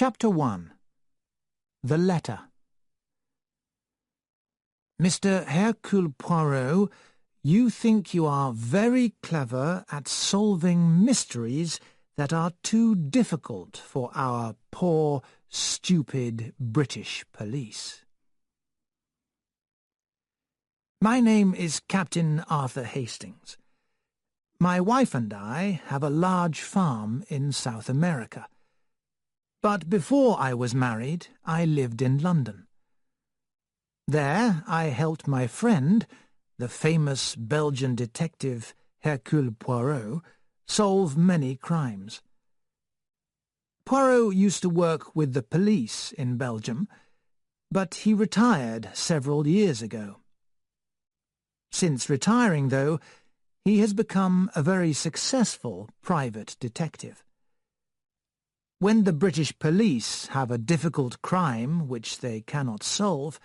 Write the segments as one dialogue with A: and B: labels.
A: Chapter 1. The Letter. Mr. Hercule Poirot, you think you are very clever at solving mysteries that are too difficult for our poor, stupid British police. My name is Captain Arthur Hastings. My wife and I have a large farm in South America. But before I was married, I lived in London. There I helped my friend, the famous Belgian detective Hercule Poirot, solve many crimes. Poirot used to work with the police in Belgium, but he retired several years ago. Since retiring, though, he has become a very successful private detective. When the British police have a difficult crime which they cannot solve,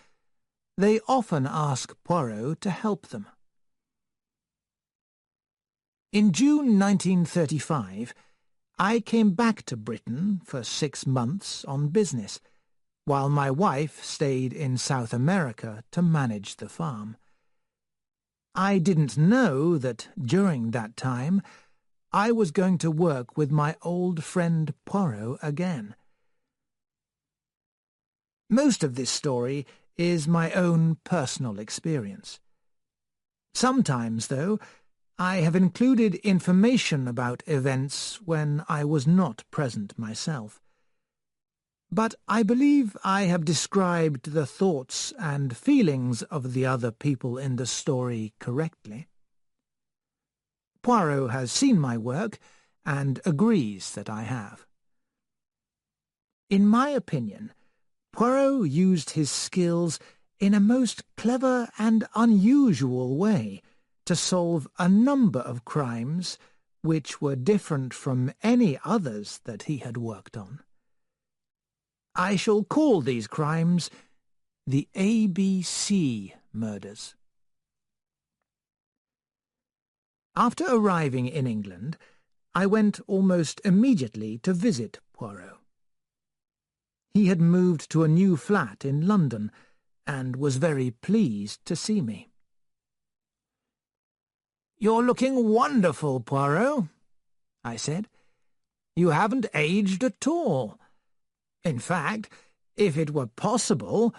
A: they often ask Poirot to help them. In June 1935, I came back to Britain for 6 months on business, while my wife stayed in South America to manage the farm. I didn't know that during that time I was going to work with my old friend Poirot again. Most of this story is my own personal experience. Sometimes, though, I have included information about events when I was not present myself. But I believe I have described the thoughts and feelings of the other people in the story correctly. Poirot has seen my work and agrees that I have. In my opinion, Poirot used his skills in a most clever and unusual way to solve a number of crimes which were different from any others that he had worked on. I shall call these crimes the ABC murders. After arriving in England, I went almost immediately to visit Poirot. He had moved to a new flat in London and was very pleased to see me. "You're looking wonderful, Poirot," I said. "You haven't aged at all. In fact, if it were possible,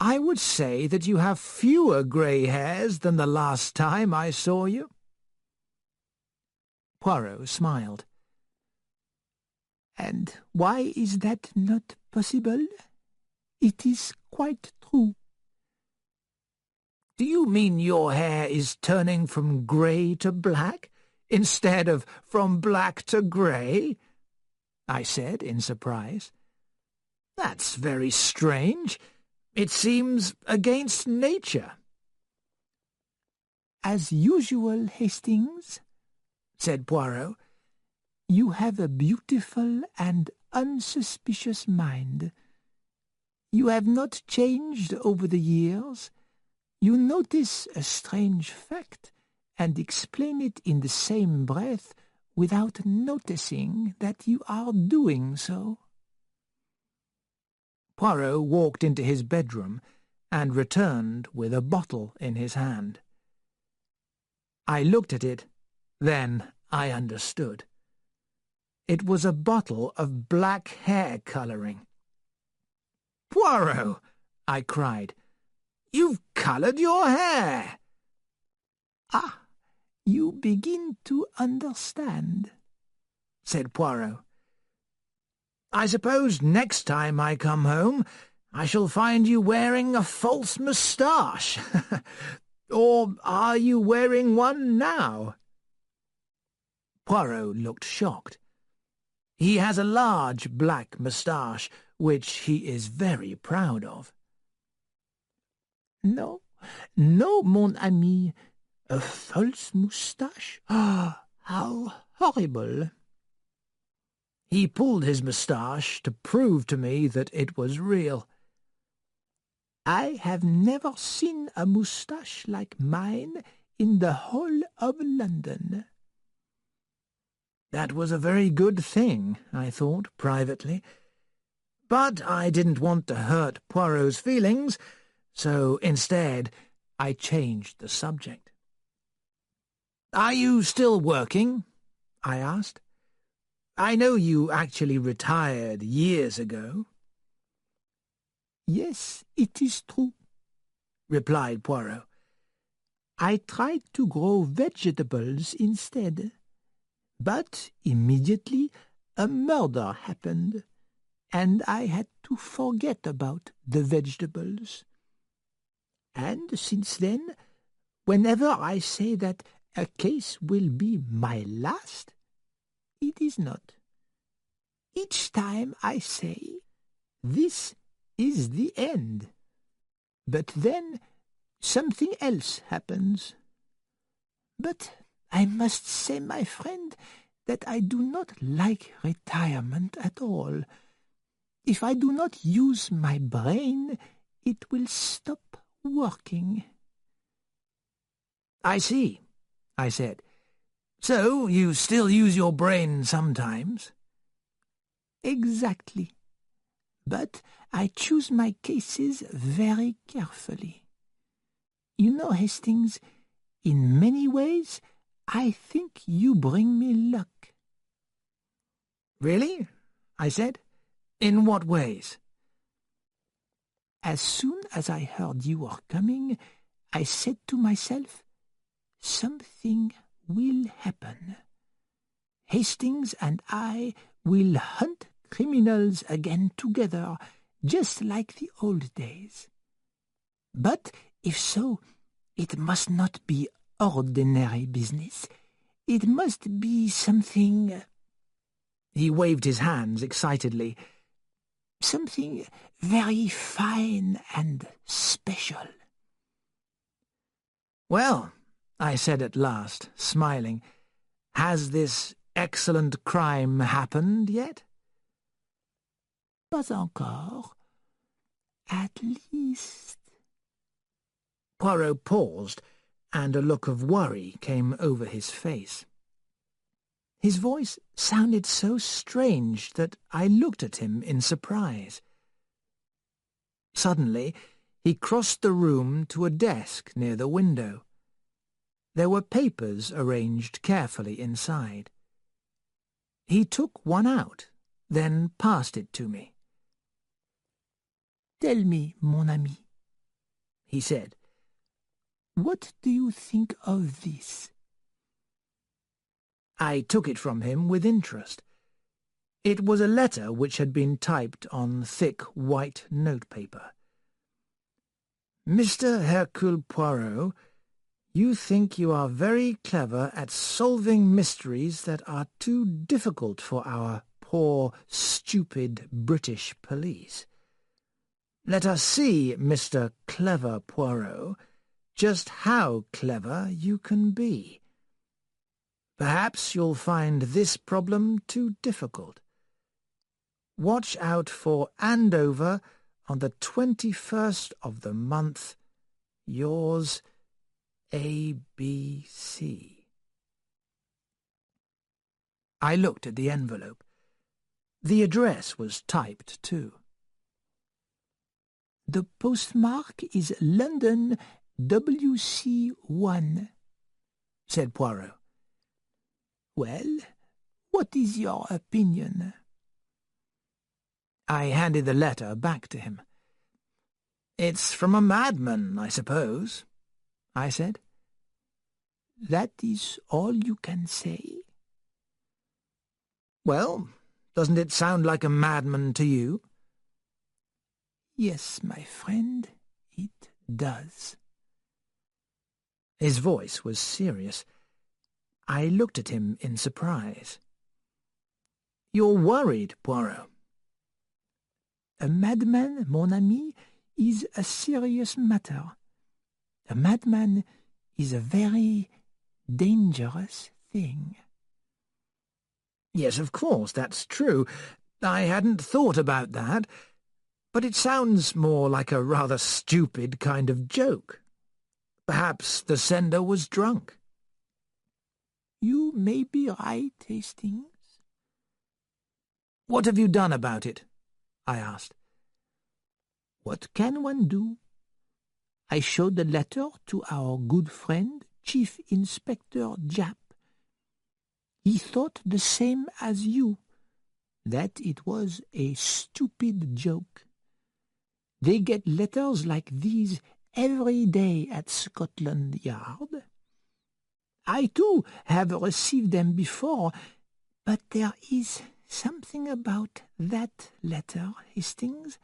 A: I would say that you have fewer grey hairs than the last time I saw you." Poirot smiled. "And why is that not possible? It is quite true." "Do you mean your hair is turning from grey to black, instead of from black to grey?" I said in surprise. "That's very strange. It seems against nature." "As usual, Hastings," said Poirot, "you have a beautiful and unsuspicious mind. You have not changed over the years. You notice a strange fact, and explain it in the same breath without noticing that you are doing so." Poirot walked into his bedroom and returned with a bottle in his hand. I looked at it. Then I understood. It was a bottle of black hair colouring. "Poirot!" I cried. "You've coloured your hair!" "Ah, you begin to understand," said Poirot. "I suppose next time I come home I shall find you wearing a false moustache. Or are you wearing one now?" Poirot looked shocked. He has a large black moustache, which he is very proud of. "No, no, mon ami. A false moustache? Ah, how horrible!" He pulled his moustache to prove to me that it was real. "I have never seen a moustache like mine in the whole of London." That was a very good thing, I thought privately. But I didn't want to hurt Poirot's feelings, so instead I changed the subject. "Are you still working?" I asked. "I know you actually retired years ago."
B: "Yes, it is true," replied Poirot. "I tried to grow vegetables instead. But immediately a murder happened, and I had to forget about the vegetables. And since then, whenever I say that a case will be my last, it is not. Each time I say, this is the end. But then something else happens. But I must say, my friend, that I do not like retirement at all. If I do not use my brain, it will stop working."
A: "I see," I said. "So you still use your brain sometimes?"
B: "Exactly. But I choose my cases very carefully. You know, Hastings, in many ways, I think you bring me luck."
A: "Really?" I said. "In what ways?"
B: "As soon as I heard you were coming, I said to myself, something will happen. Hastings and I will hunt criminals again together, just like the old days. But if so, it must not be ordinary business. It must be something—"
A: He waved his hands excitedly.
B: "Something very fine and special."
A: "Well," I said at last, smiling, "has this excellent crime happened yet?"
B: "Pas encore. At least—"
A: Poirot paused, and a look of worry came over his face. His voice sounded so strange that I looked at him in surprise. Suddenly, he crossed the room to a desk near the window. There were papers arranged carefully inside. He took one out, then passed it to me.
B: "Tell me, mon ami,"
A: he said.
B: "what do you think of this?"
A: I took it from him with interest. It was a letter which had been typed on thick white notepaper. "Mr. Hercule Poirot, you think you are very clever at solving mysteries that are too difficult for our poor, stupid British police. Let us see, Mr. Clever Poirot, just how clever you can be. Perhaps you'll find this problem too difficult. Watch out for Andover on the 21st of the month. Yours, A.B.C." I looked at the envelope. The address was typed too.
B: "The postmark is London WC1,
A: said Poirot.
B: "Well, what is your opinion?"
A: I handed the letter back to him. "It's from a madman, I suppose," I said.
B: "That is all you can say?"
A: "Well, doesn't it sound like a madman to you?"
B: "Yes, my friend, it does."
A: His voice was serious. I looked at him in surprise. "You're worried, Poirot."
B: "A madman, mon ami, is a serious matter. A madman is a very dangerous thing."
A: "Yes, of course, that's true. I hadn't thought about that. But it sounds more like a rather stupid kind of joke. Perhaps the sender was drunk."
B: "You may be right, Hastings."
A: "What have you done about it?"
B: I asked. "What can one do? I showed the letter to our good friend, Chief Inspector Japp. He thought the same as you, that it was a stupid joke. They get letters like these every day at Scotland Yard. I too have received them before, but there is something about that letter, Hastings,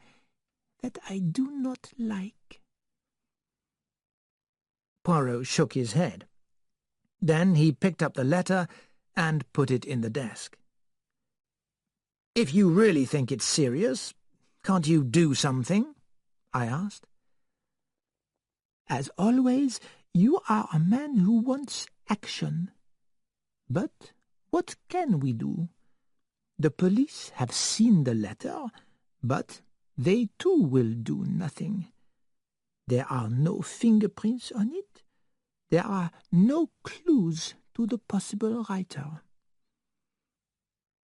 B: that I do not like."
A: Poirot shook his head. Then he picked up the letter and put it in the desk. "If you really think it's serious, can't you do something?" I asked.
B: "As always, you are a man who wants action. But what can we do? The police have seen the letter, but they too will do nothing. There are no fingerprints on it. There are no clues to the possible writer."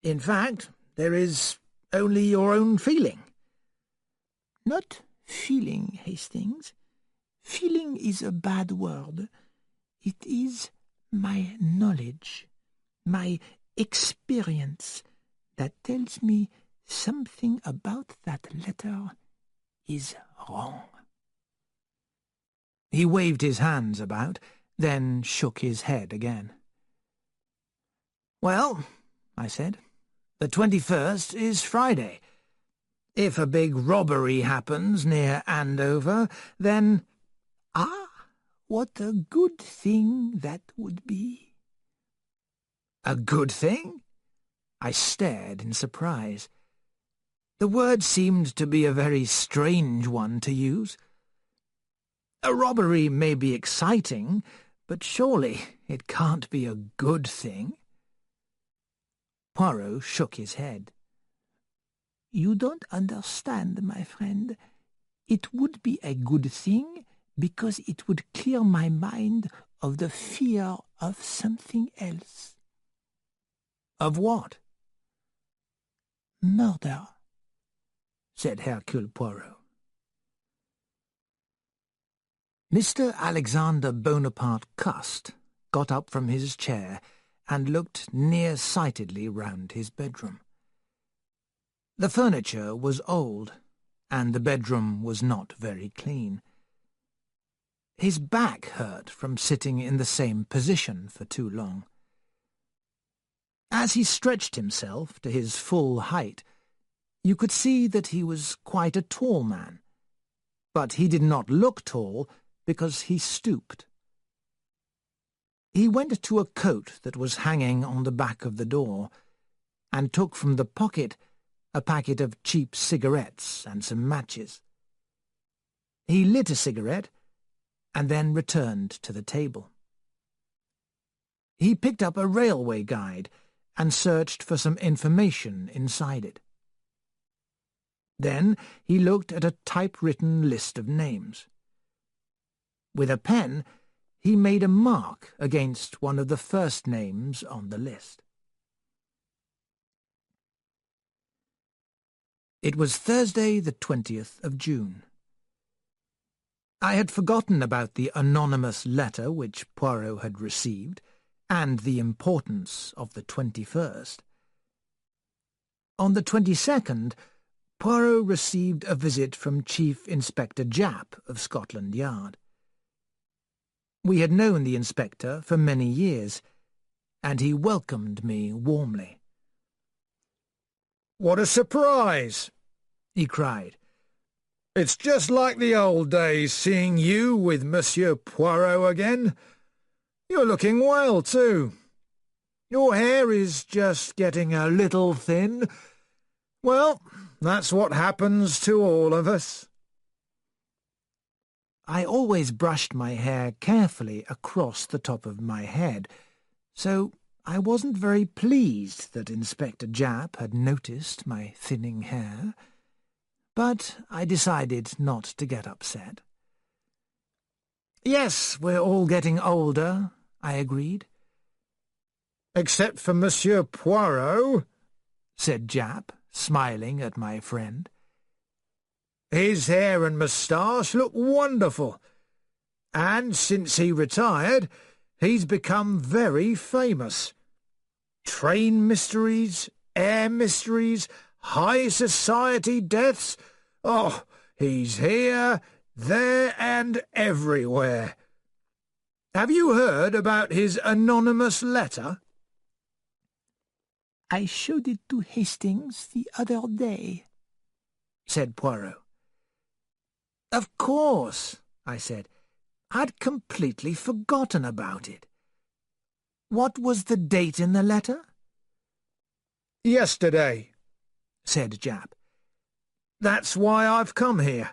A: "In fact, there is only your own feeling."
B: "Not feeling, Hastings. Feeling is a bad word. It is my knowledge, my experience, that tells me something about that letter is wrong."
A: He waved his hands about, then shook his head again. "Well," I said, "the 21st is Friday. If a big robbery happens near Andover, then—"
B: "Ah, what a good thing that would be."
A: "A good thing?" I stared in surprise. The word seemed to be a very strange one to use. A robbery may be exciting, but surely it can't be a good thing. Poirot shook his head.
B: "You don't understand, my friend. It would be a good thing because it would clear my mind of the fear of something else."
A: "Of what?"
B: "Murder,"
A: said Hercule Poirot. Mr. Alexander Bonaparte Cust got up from his chair and looked near-sightedly round his bedroom. The furniture was old, and the bedroom was not very clean. His back hurt from sitting in the same position for too long. As he stretched himself to his full height, you could see that he was quite a tall man, but he did not look tall because he stooped. He went to a coat that was hanging on the back of the door, and took from the pocket a packet of cheap cigarettes and some matches. He lit a cigarette, and then returned to the table. He picked up a railway guide and searched for some information inside it. Then he looked at a typewritten list of names. With a pen, he made a mark against one of the first names on the list. It was Thursday, the 20th of June. I had forgotten about the anonymous letter which Poirot had received, and the importance of the 21st. On the 22nd, Poirot received a visit from Chief Inspector Japp of Scotland Yard. We had known the inspector for many years, and he welcomed me warmly.
C: "What a surprise!" he cried. "It's just like the old days seeing you with Monsieur Poirot again. You're looking well, too. Your hair is just getting a little thin. Well, that's what happens to all of us."
A: I always brushed my hair carefully across the top of my head, so I wasn't very pleased that Inspector Japp had noticed my thinning hair, but I decided not to get upset. "Yes, we're all getting older," I agreed.
C: "Except for Monsieur Poirot,"
A: said Japp, smiling at my friend.
C: His hair and moustache look wonderful, and since he retired, he's become very famous. Train mysteries, air mysteries, high society deaths. Oh, he's here, there, and everywhere. Have you heard about his anonymous letter?
B: I showed it to Hastings the other day, said Poirot.
A: Of course, I said. I'd completely forgotten about it. What was the date in the letter?
C: Yesterday,
A: said Japp.
C: That's why I've come here.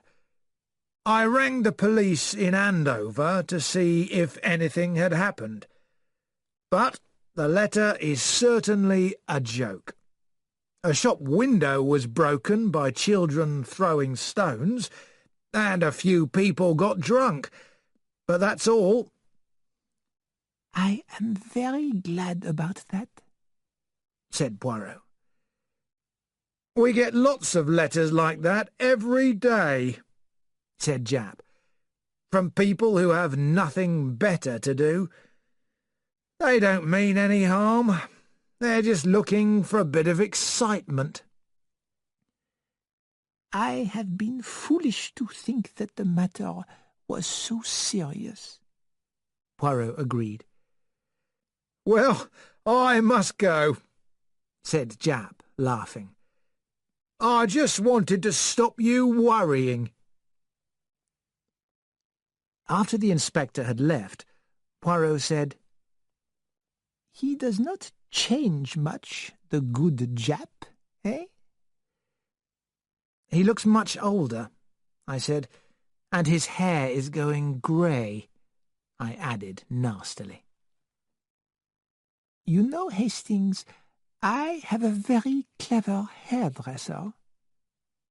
C: I rang the police in Andover to see if anything had happened. But the letter is certainly a joke. A shop window was broken by children throwing stones, and a few people got drunk. But that's all.
B: I am very glad about that,
A: said Poirot.
C: We get lots of letters like that every day, said Japp, from people who have nothing better to do. They don't mean any harm. They're just looking for a bit of excitement.
B: I have been foolish to think that the matter was so serious,
A: Poirot agreed.
C: Well, I must go,
A: said Japp, laughing.
C: I just wanted to stop you worrying.
A: After the inspector had left, Poirot said,
B: He does not change much, the good Japp, eh?
A: He looks much older, I said, and his hair is going grey, I added nastily.
B: You know, Hastings, I have a very clever hairdresser,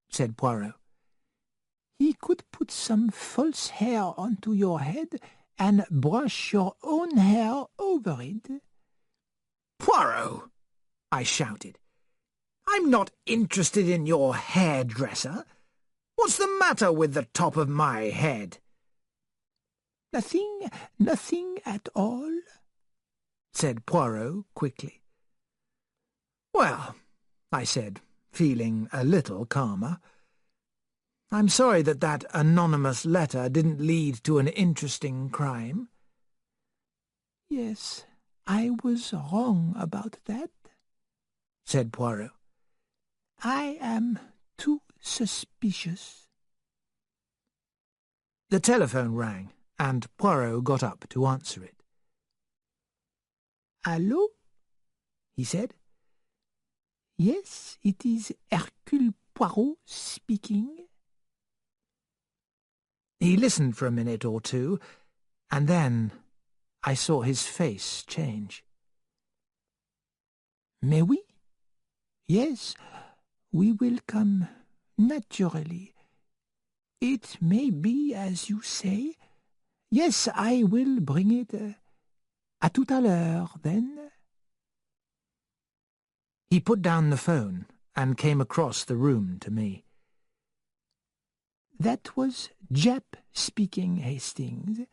B: said Poirot. He could put some false hair onto your head and brush your own hair over it.
A: Poirot, I shouted. I'm not interested in your hairdresser. What's the matter with the top of my head?
B: Nothing at all, said Poirot quickly.
A: Well, I said, feeling a little calmer, I'm sorry that anonymous letter didn't lead to an interesting crime.
B: Yes, I was wrong about that,
A: said Poirot.
B: I am too suspicious.
A: The telephone rang, and Poirot got up to answer it.
B: Allô?
A: He said.
B: Yes, it is Hercule Poirot speaking.
A: He listened for a minute or two, and then I saw his face change.
B: Mais oui. Yes, we will come naturally. It may be as you say. Yes, I will bring it. À tout à l'heure, then.
A: He put down the phone and came across the room to me.
B: That was Japp speaking, Hastings.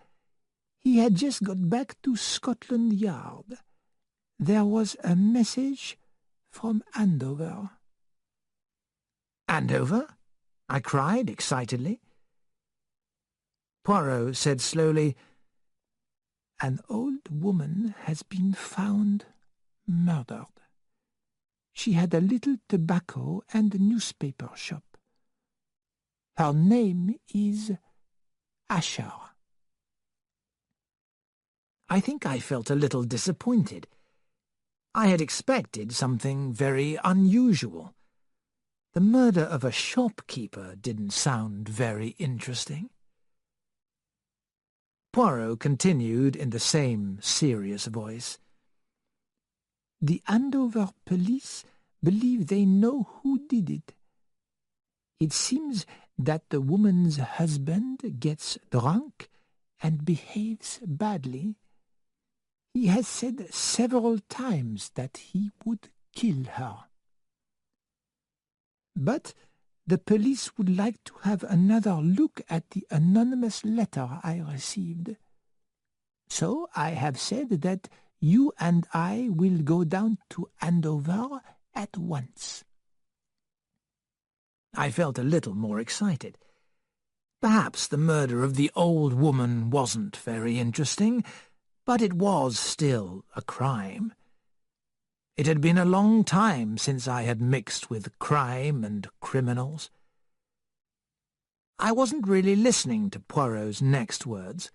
B: He had just got back to Scotland Yard. There was a message from Andover.
A: Andover? I cried excitedly. Poirot said slowly,
B: An old woman has been found murdered. She had a little tobacco and newspaper shop. Her name is Asher.
A: I think I felt a little disappointed. I had expected something very unusual. The murder of a shopkeeper didn't sound very interesting. Poirot continued in the same serious voice.
B: The Andover police believe they know who did it. It seems that the woman's husband gets drunk and behaves badly. He has said several times that he would kill her. But The police would like to have another look at the anonymous letter I received. So I have said that you and I will go down to Andover at once."
A: I felt a little more excited. Perhaps the murder of the old woman wasn't very interesting, but it was still a crime. It had been a long time since I had mixed with crime and criminals. I wasn't really listening to Poirot's next words,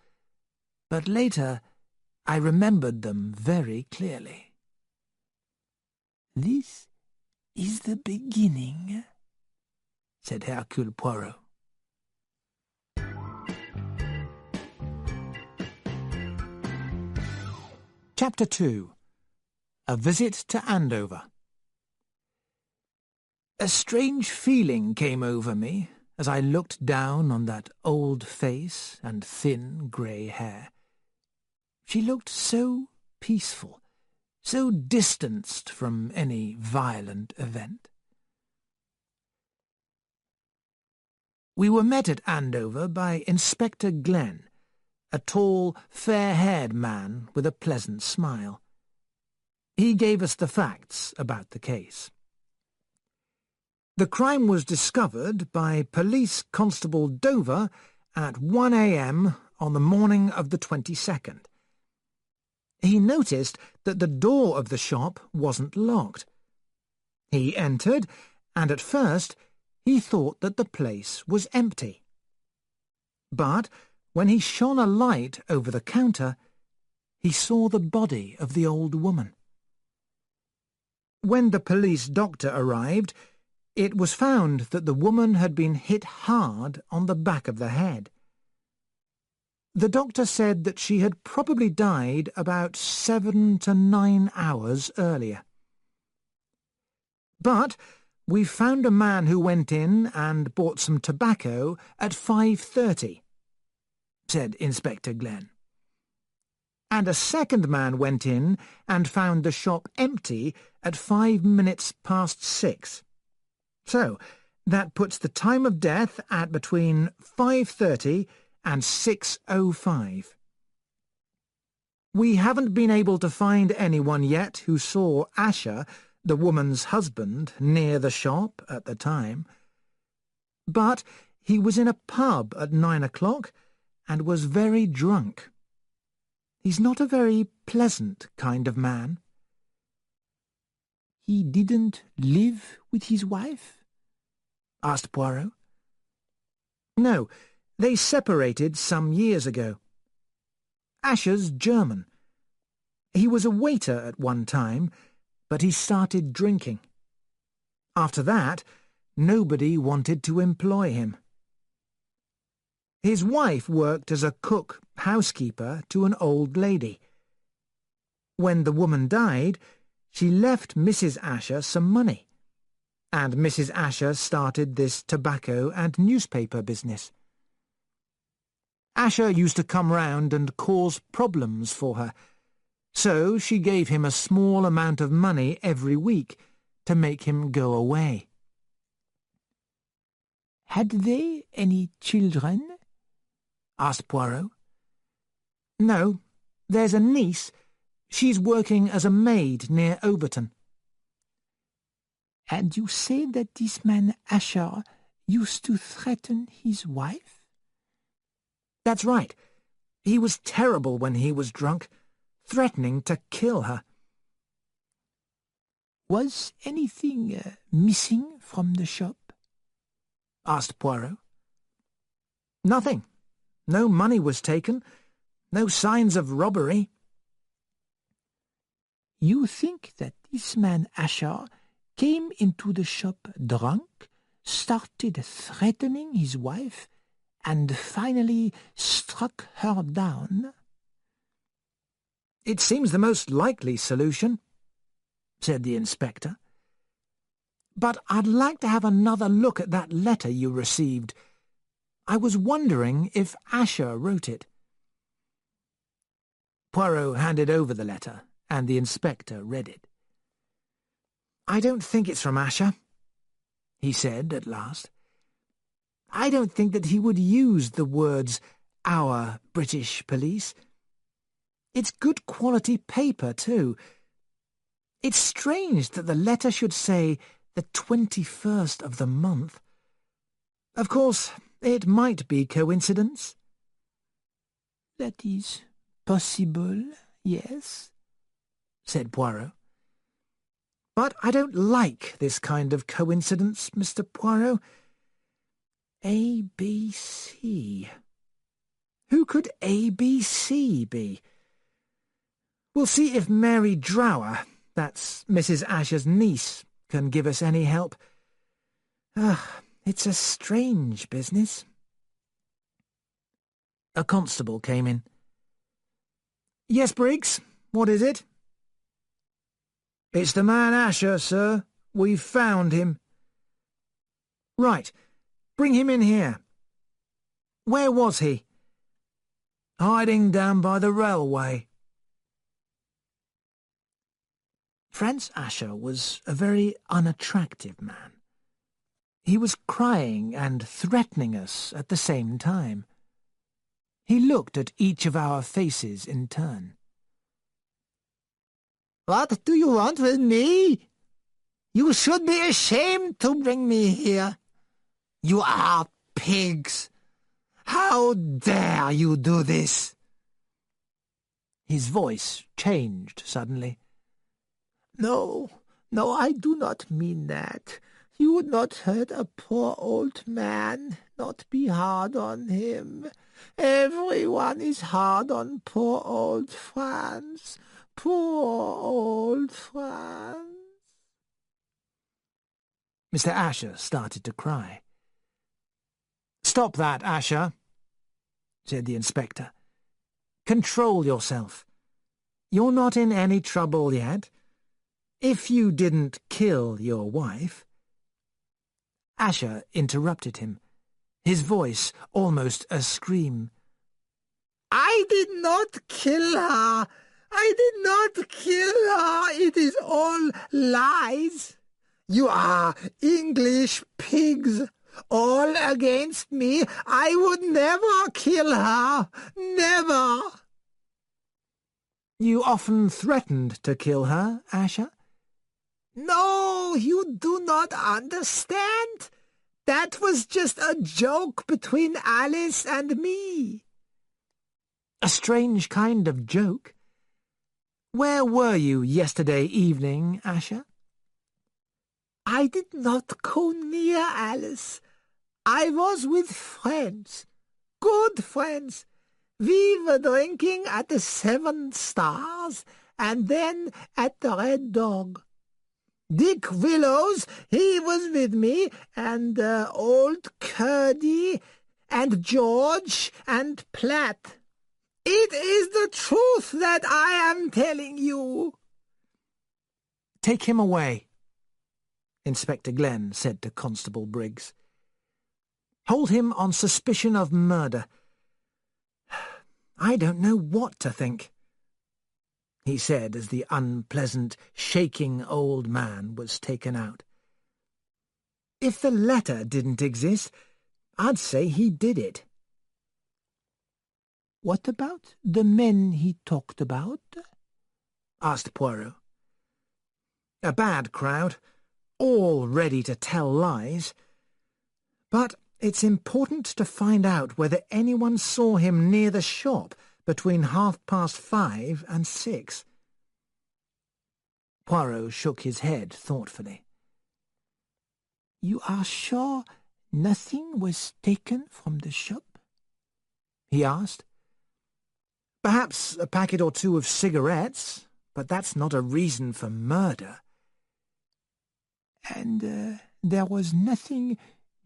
A: but later I remembered them very clearly.
B: "This is the beginning," said Hercule Poirot.
A: Chapter 2. A Visit to Andover. A strange feeling came over me as I looked down on that old face and thin grey hair. She looked so peaceful, so distanced from any violent event. We were met at Andover by Inspector Glenn, a tall, fair-haired man with a pleasant smile. He gave us the facts about the case. The crime was discovered by Police Constable Dover at 1 a.m. on the morning of the 22nd. He noticed that the door of the shop wasn't locked. He entered, and at first he thought that the place was empty. But when he shone a light over the counter, he saw the body of the old woman. When the police doctor arrived, it was found that the woman had been hit hard on the back of the head. The doctor said that she had probably died about 7 to 9 hours earlier. "But we found a man who went in and bought some tobacco at 5:30, said Inspector Glenn. "And a second man went in and found the shop empty at 5 minutes past 6. So that puts the time of death at between 5:30 and 6:05. We haven't been able to find anyone yet who saw Asher, the woman's husband, near the shop at the time. But he was in a pub at 9 o'clock and was very drunk. He's not a very pleasant kind of man."
B: "He didn't live with his wife?"
A: asked Poirot. "No, they separated some years ago. Asher's German. He was a waiter at one time, but he started drinking. After that, nobody wanted to employ him. His wife worked as a cook housekeeper to an old lady. When the woman died, she left Mrs. Asher some money, and Mrs. Asher started this tobacco and newspaper business. Asher used to come round and cause problems for her, so she gave him a small amount of money every week to make him go away."
B: "Had they any children?"
A: asked Poirot. "No, there's a niece. She's working as a maid near Overton."
B: "And you say that this man Asher used to threaten his wife?"
A: "That's right. He was terrible when he was drunk, threatening to kill her."
B: "Was anything missing from the shop?"
A: asked Poirot. "Nothing. No money was taken. No signs of robbery."
B: "You think that this man Asher came into the shop drunk, started threatening his wife, and finally struck her down?"
A: "It seems the most likely solution," said the inspector. "But I'd like to have another look at that letter you received. I was wondering if Asher wrote it." Poirot handed over the letter, and the inspector read it. "I don't think it's from Asher," he said at last. I don't think that he would use the words "our British police." It's good quality paper, too. It's strange that the letter should say the 21st of the month. Of course, it might be coincidence.
B: That is possible, yes, said Poirot.
A: But I don't like this kind of coincidence, Mr. Poirot. ABC. Who could ABC be? We'll see if Mary Drower, that's Mrs. Asher's niece, can give us any help. It's a strange business. A constable came in. Yes, Briggs, what is it? It's the man Asher, sir. We've found him. Right. Bring him in here. Where was he? Hiding down by the railway. Franz Asher was a very unattractive man. He was crying and threatening us at the same time. He looked at each of our faces in turn.
B: What do you want with me? You should be ashamed to bring me here. You are pigs. How dare you do this?
A: His voice changed suddenly.
B: No, I do not mean that. You would not hurt a poor old man, not be hard on him. Everyone is hard on poor old Franz. Poor old Franz.
A: Mr. Asher started to cry. "Stop that, Asher," said the inspector. "Control yourself. You're not in any trouble yet. If you didn't kill your wife—" Asher interrupted him, his voice almost a scream.
B: I did not kill her. I did not kill her. It is all lies. You are English pigs, all against me. I would never kill her. Never.
A: You often threatened to kill her, Asher?
B: No, you do not understand. That was just a joke between Alice and me.
A: A strange kind of joke. Where were you yesterday evening, Asher?
B: I did not go near Alice. I was with friends, good friends. We were drinking at the Seven Stars and then at the Red Dog. Dick Willows, he was with me, and old Curdy, and George, and Platt. It is the truth that I am telling you.
A: Take him away, Inspector Glenn said to Constable Briggs. Hold him on suspicion of murder. I don't know what to think, he said as the unpleasant, shaking old man was taken out. If the letter didn't exist, I'd say he did it.
B: What about the men he talked about?
A: Asked Poirot. A bad crowd, all ready to tell lies. But it's important to find out whether anyone saw him near the shop between 5:30 and 6. Poirot shook his head thoughtfully.
B: You are sure nothing was taken from the shop?
A: He asked. Perhaps a packet or two of cigarettes, but that's not a reason for murder.
B: And there was nothing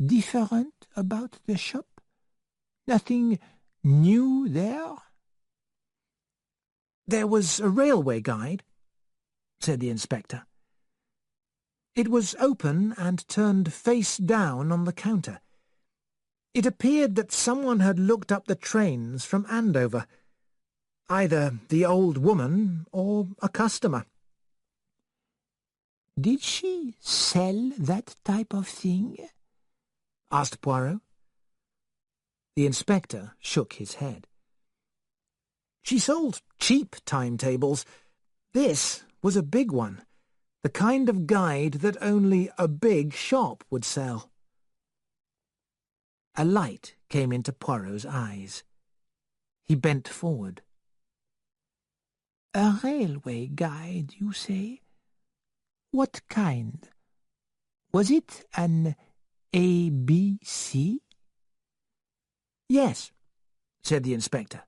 B: different about the shop? Nothing new there?
A: There was a railway guide, said the inspector. It was open and turned face down on the counter. It appeared that someone had looked up the trains from Andover, either the old woman or a customer.
B: Did she sell that type of thing?
A: Asked Poirot. The inspector shook his head. She sold cheap timetables. This was a big one, the kind of guide that only a big shop would sell. A light came into Poirot's eyes. He bent forward.
B: A railway guide, you say? What kind? Was it an ABC?
A: Yes, said the inspector.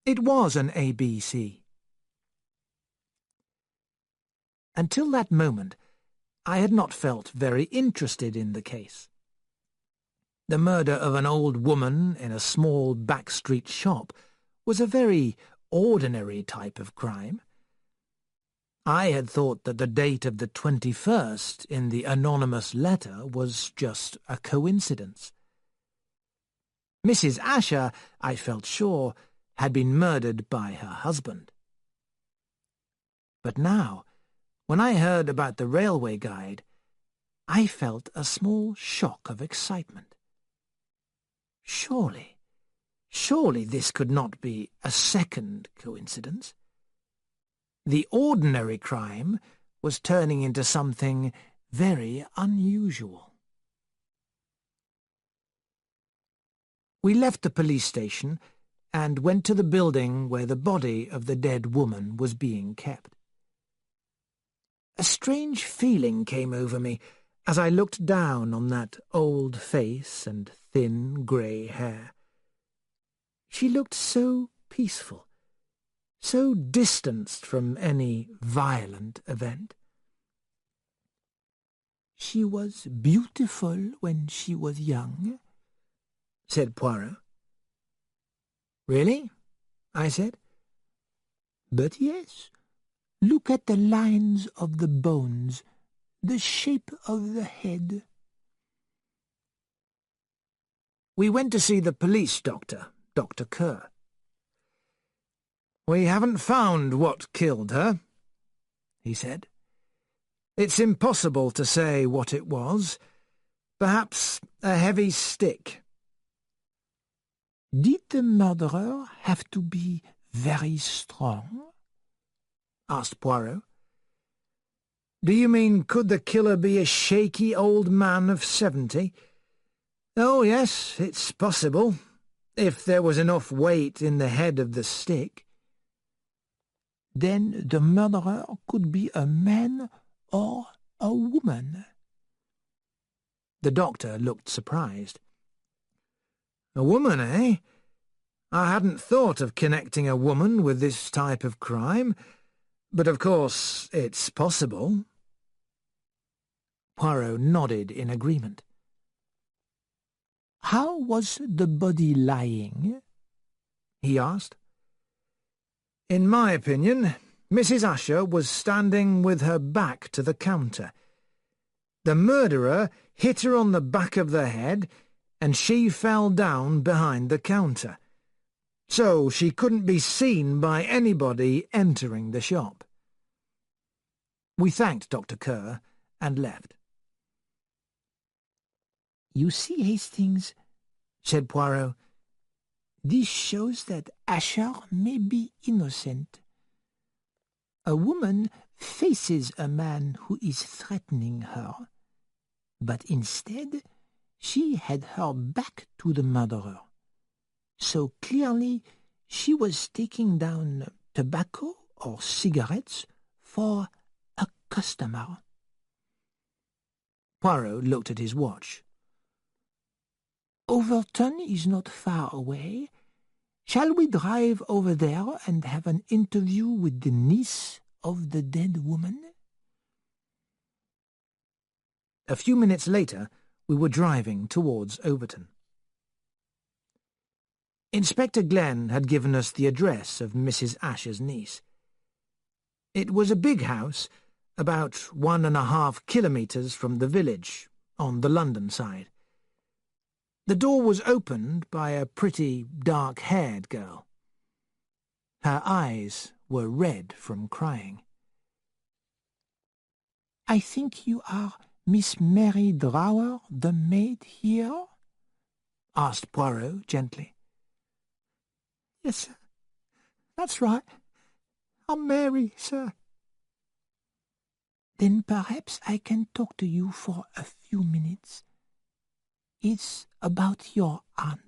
A: It was an ABC. Until that moment, I had not felt very interested in the case. The murder of an old woman in a small back-street shop was a very ordinary type of crime. I had thought that the date of the 21st in the anonymous letter was just a coincidence. Mrs. Asher, I felt sure, had been murdered by her husband. But now, when I heard about the railway guide, I felt a small shock of excitement. Surely this could not be a second coincidence. The ordinary crime was turning into something very unusual. We left the police station and went to the building where the body of the dead woman was being kept. A strange feeling came over me as I looked down on that old face and thin grey hair. She looked so peaceful, so distanced from any violent event.
B: She was beautiful when she was young,
A: said Poirot. Really? I said.
B: But yes, look at the lines of the bones, the shape of the head.
A: We went to see the police doctor, Dr. Kerr. We haven't found what killed her, he said. It's impossible to say what it was. Perhaps a heavy stick.
B: Did the murderer have to be very strong?
A: Asked Poirot. Do you mean, could the killer be a shaky old man of 70? Oh, yes, it's possible, if there was enough weight in the head of the stick.
B: Then the murderer could be a man or a woman.
A: The doctor looked surprised. A woman, eh? I hadn't thought of connecting a woman with this type of crime, but of course it's possible. Poirot nodded in agreement.
B: How was the body lying?
A: He asked. In my opinion, Mrs. Asher was standing with her back to the counter. The murderer hit her on the back of the head, and she fell down behind the counter, so she couldn't be seen by anybody entering the shop. We thanked Dr. Kerr and left.
B: You see, Hastings,
A: said Poirot,
B: this shows that Asher may be innocent. A woman faces a man who is threatening her, but instead she had her back to the murderer. So clearly she was taking down tobacco or cigarettes for a customer.
A: Poirot looked at his watch.
B: Overton is not far away. Shall we drive over there and have an interview with the niece of the dead woman?
A: A few minutes later, we were driving towards Overton. Inspector Glenn had given us the address of Mrs. Asher's niece. It was a big house, about 1.5 kilometres from the village, on the London side. The door was opened by a pretty, dark-haired girl. Her eyes were red from crying.
B: I think you are Miss Mary Drower, the maid here?
A: asked Poirot gently.
B: Yes, sir. That's right. I'm Mary, sir. Then perhaps I can talk to you for a few minutes. It's about your aunt.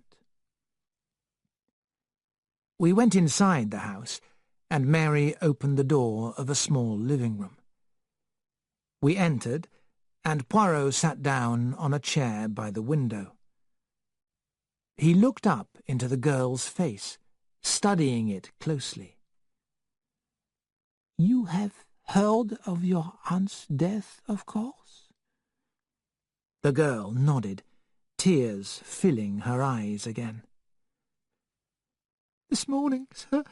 A: We went inside the house, and Mary opened the door of a small living room. We entered, and Poirot sat down on a chair by the window. He looked up into the girl's face, studying it closely.
B: You have heard of your aunt's death, of course?
A: The girl nodded, tears filling her eyes again.
B: This morning, sir,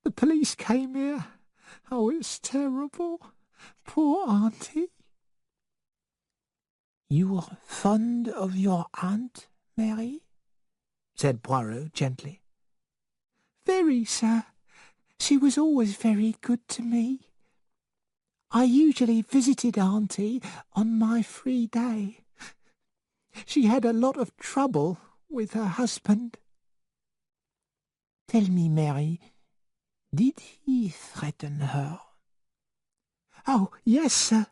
B: the police came here. Oh, it's terrible. Poor auntie. You are fond of your aunt, Mary?
A: Said Poirot gently.
B: Very, sir. She was always very good to me. I usually visited auntie on my free day. She had a lot of trouble with her husband. Tell me, Mary, did he threaten her? Oh, yes, sir.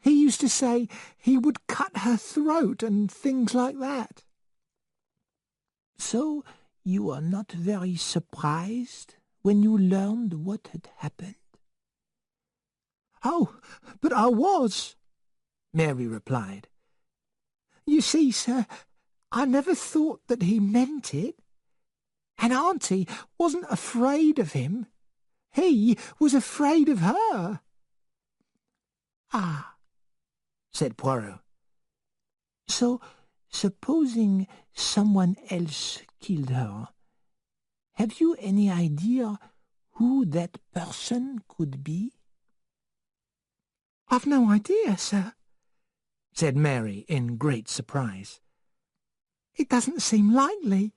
B: He used to say he would cut her throat and things like that. So you were not very surprised when you learned what had happened? Oh, but I was, Mary replied. You see, sir, I never thought that he meant it. And auntie wasn't afraid of him. He was afraid of her. Ah, said Poirot. So, supposing someone else killed her, have you any idea who that person could be? I've no idea, sir, said Mary in great surprise. It doesn't seem likely.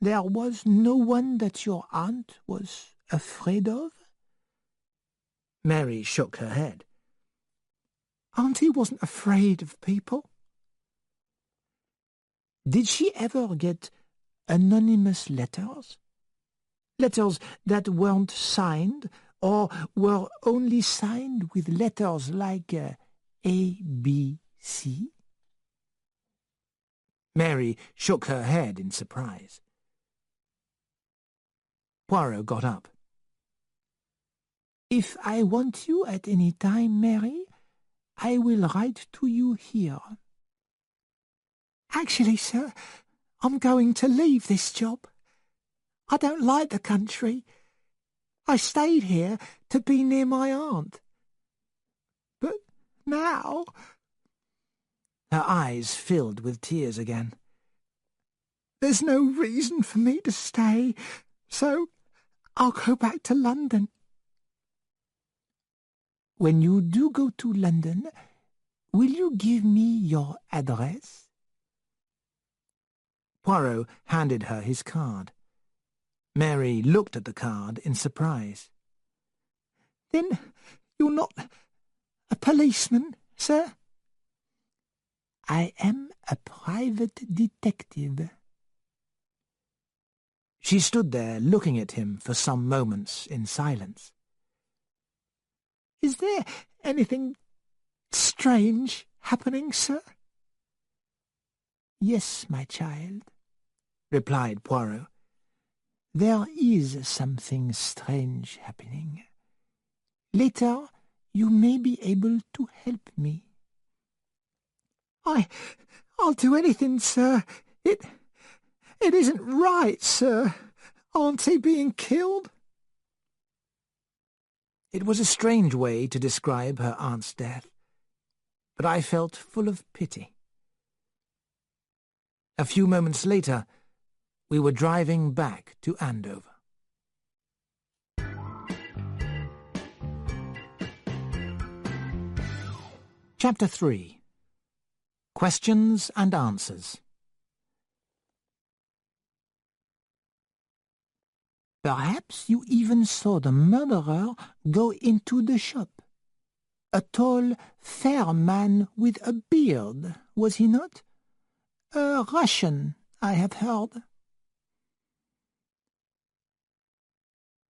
B: There was no one that your aunt was afraid of?
A: Mary shook her head.
B: Auntie wasn't afraid of people. Did she ever get anonymous letters? Letters that weren't signed, or were only signed with letters like A, B, C?
A: Mary shook her head in surprise. Poirot got up.
B: If I want you at any time, Mary, I will write to you here. Actually, sir, I'm going to leave this job. I don't like the country. I stayed here to be near my aunt. But now...
A: Her eyes filled with tears again.
B: There's no reason for me to stay, so I'll go back to London. When you do go to London, will you give me your address?
A: Poirot handed her his card. Mary looked at the card in surprise.
B: Then you're not a policeman, sir? I am a private detective.
A: She stood there looking at him for some moments in silence.
B: Is there anything strange happening, sir? Yes, my child, replied Poirot. There is something strange happening. Later you may be able to help me. I'll do anything, sir. It isn't right, sir. Auntie being killed.
A: It was a strange way to describe her aunt's death, but I felt full of pity. A few moments later, we were driving back to Andover. Chapter 3. Questions and Answers.
B: Perhaps you even saw the murderer go into the shop. A tall, fair man with a beard, was he not? Russian, I have heard.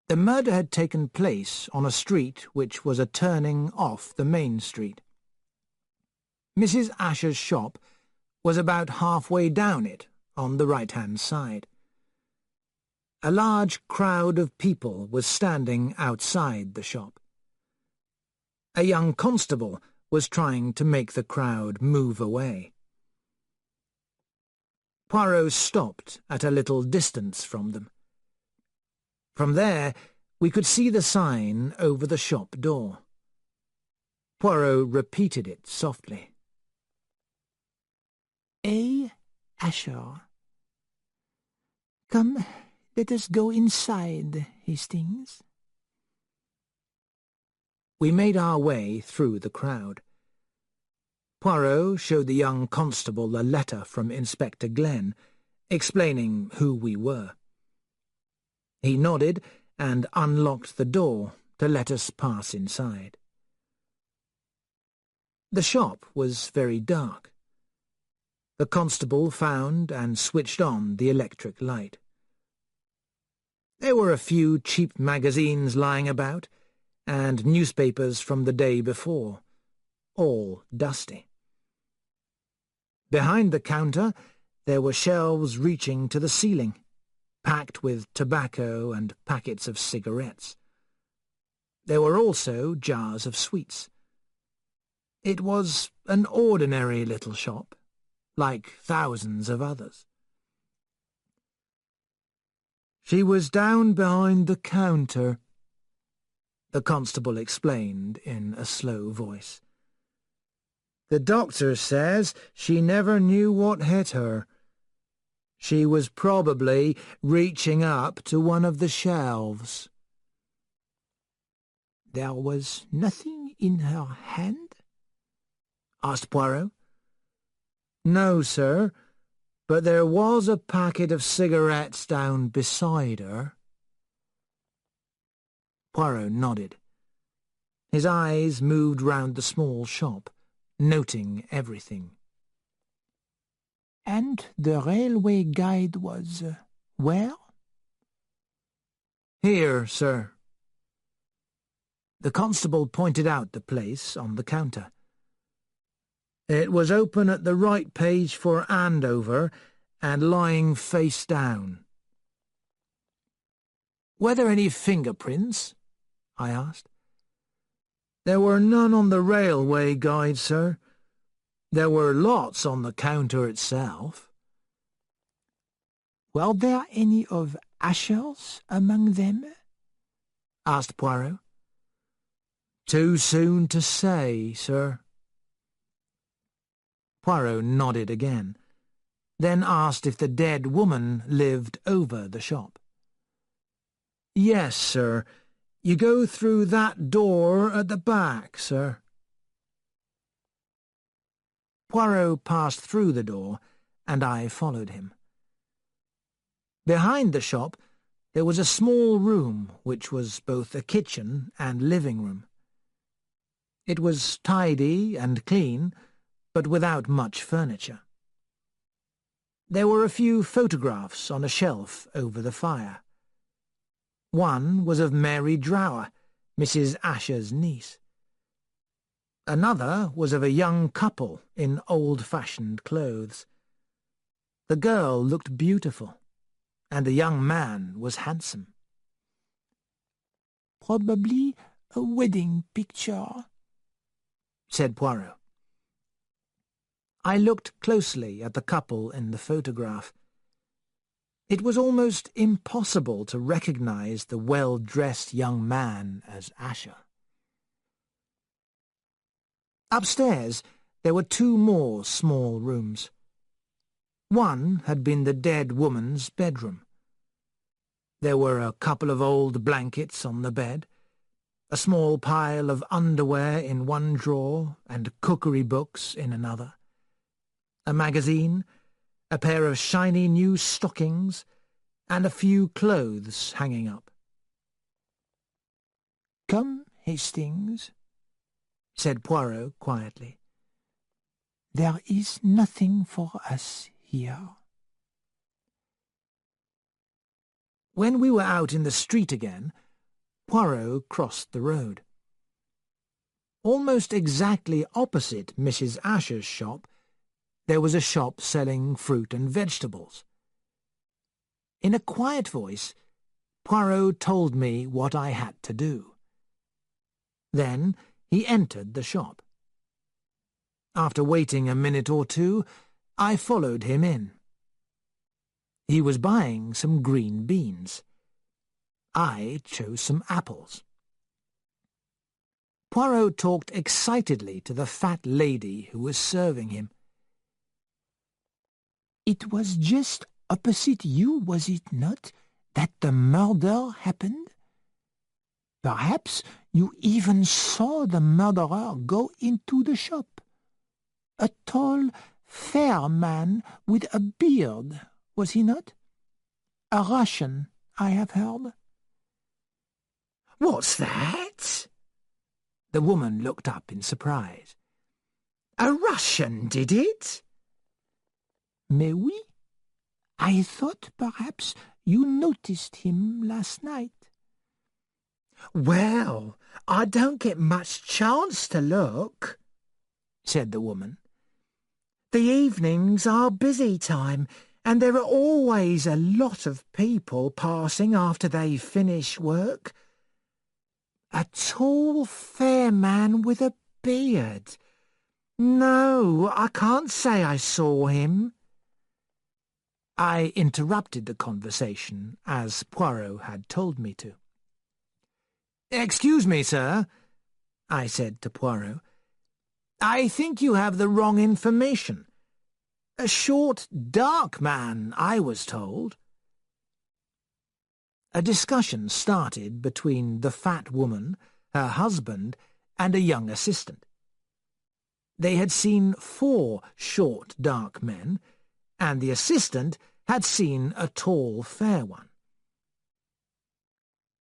A: The murder had taken place on a street which was a turning off the main street. Mrs. Asher's shop was about halfway down it, on the right-hand side. A large crowd of people was standing outside the shop. A young constable was trying to make the crowd move away. Poirot stopped at a little distance from them. From there, we could see the sign over the shop door. Poirot repeated it softly.
B: A. Asher. Come, let us go inside, Hastings.
A: We made our way through the crowd. Poirot showed the young constable a letter from Inspector Glenn, explaining who we were. He nodded and unlocked the door to let us pass inside. The shop was very dark. The constable found and switched on the electric light. There were a few cheap magazines lying about, and newspapers from the day before, all dusty. Behind the counter there were shelves reaching to the ceiling, packed with tobacco and packets of cigarettes. There were also jars of sweets. It was an ordinary little shop, like thousands of others.
B: She was down behind the counter,
A: the constable explained in a slow voice.
B: The doctor says she never knew what hit her. She was probably reaching up to one of the shelves. There was nothing in her hand?
A: Asked Poirot.
B: No, sir, but there was a packet of cigarettes down beside her.
A: Poirot nodded. His eyes moved round the small shop, noting everything.
B: And the railway guide was where?
A: Here, sir. The constable pointed out the place on the counter.
B: It was open at the right page for Andover and lying face down.
A: Were there any fingerprints? I asked.
B: There were none on the railway guide, sir. There were lots on the counter itself. Were there any of Asher's among them?
A: Asked Poirot.
B: Too soon to say, sir.
A: Poirot nodded again, then asked if the dead woman lived over the shop.
B: Yes, sir. You go through that door at the back, sir.
A: Poirot passed through the door, and I followed him. Behind the shop there was a small room which was both a kitchen and living room. It was tidy and clean, but without much furniture. There were a few photographs on a shelf over the fire. One was of Mary Drower, Mrs. Asher's niece. Another was of a young couple in old-fashioned clothes. The girl looked beautiful, and the young man was handsome.
B: Probably a wedding picture,
A: said Poirot. I looked closely at the couple in the photograph. It was almost impossible to recognize the well-dressed young man as Asher. Upstairs there were two more small rooms. One had been the dead woman's bedroom. There were a couple of old blankets on the bed, a small pile of underwear in one drawer and cookery books in another, a magazine, a pair of shiny new stockings, and a few clothes hanging up.
B: "Come, Hastings," said
A: Poirot quietly.
B: "There is nothing for us here."
A: When we were out in the street again, Poirot crossed the road. Almost exactly opposite Mrs. Asher's shop, there was a shop selling fruit and vegetables. In a quiet voice, Poirot told me what I had to do. Then he entered the shop. After waiting a minute or two, I followed him in. He was buying some green beans. I chose some apples. Poirot talked excitedly to the fat lady who was serving him.
B: "It was just opposite you, was it not, that the murder happened? Perhaps you even saw the murderer go into the shop. A tall, fair man with a beard, was he not? A Russian, I have heard."
A: "What's that?" The woman looked up in surprise. "A Russian did it?"
B: "Mais oui. I thought perhaps you noticed him last night."
A: "Well, I don't get much chance to look," said the woman. "The evenings are busy time, and there are always a lot of people passing after they finish work. A tall, fair man with a beard. No, I can't say I saw him." I interrupted the conversation, as Poirot had told me to. "Excuse me, sir," I said to Poirot. "I think you have the wrong information. A short, dark man, I was told." A discussion started between the fat woman, her husband, and a young assistant. They had seen 4 short, dark men, and the assistant had seen a tall, fair one.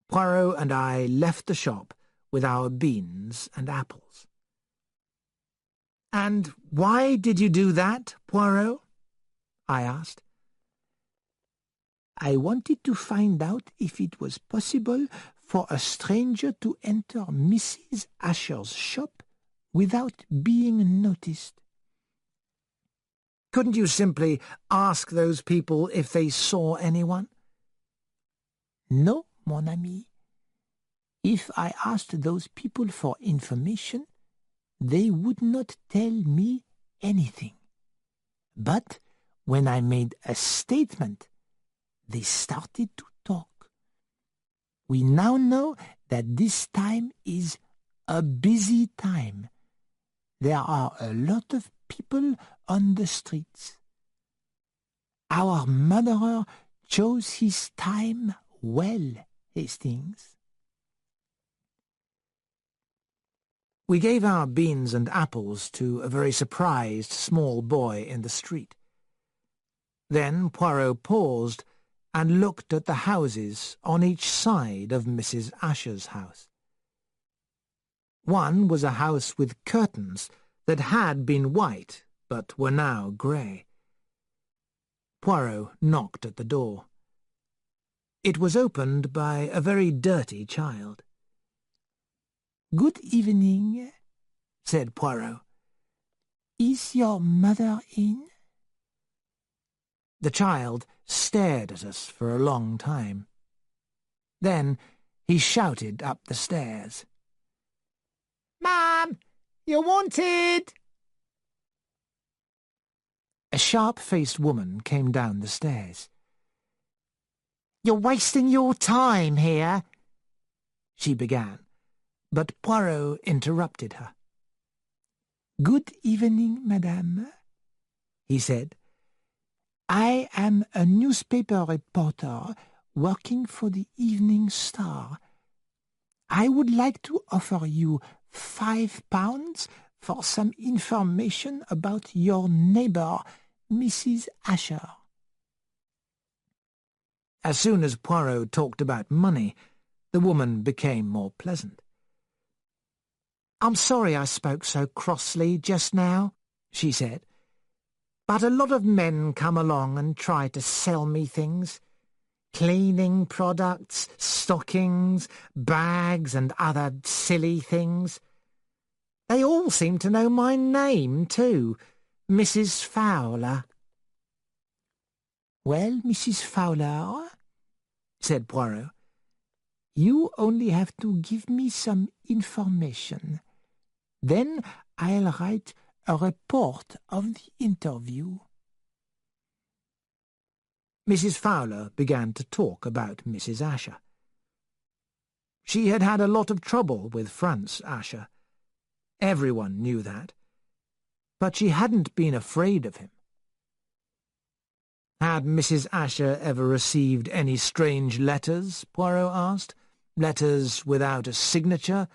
A: Poirot and I left the shop with our beans and apples. "And why did you do that, Poirot?" I asked.
B: "I wanted to find out if it was possible for a stranger to enter Mrs. Asher's shop without being noticed."
A: "Couldn't you simply ask those people if they saw anyone?"
B: "No, mon ami. If I asked those people for information, they would not tell me anything. But when I made a statement, they started to talk. We now know that this time is a busy time. There are a lot of people on the streets. Our murderer chose his time well, Hastings."
A: We gave our beans and apples to a very surprised small boy in the street. Then Poirot paused and looked at the houses on each side of Mrs. Asher's house. One was a house with curtains that had been white but were now grey. Poirot knocked at the door. It was opened by a very dirty child.
B: "Good evening," said Poirot. "Is your mother in?"
A: The child stared at us for a long time. Then he shouted up the stairs. "Ma'am, you're wanted!" A sharp-faced woman came down the stairs. "You're wasting your time here," she began, but Poirot interrupted her.
B: "Good evening, madame," he said. "I am a newspaper reporter working for the Evening Star. I would like to offer you £5 for some information about your neighbor, Mrs. Asher."
A: As soon as Poirot talked about money, the woman became more pleasant. "I'm sorry I spoke so crossly just now," she said, But a lot of men come along and try to sell me things. Cleaning products, stockings, bags and other silly things. They all seem to know my name, too. Mrs. Fowler.
B: "Well, Mrs. Fowler," said Poirot, "you only have to give me some information. Then I'll write a report of the interview."
A: Mrs. Fowler began to talk about Mrs. Asher. She had had a lot of trouble with Franz Asher. Everyone knew that. But she hadn't been afraid of him. Had Mrs. Asher ever received any strange letters, Poirot asked? Letters without a signature?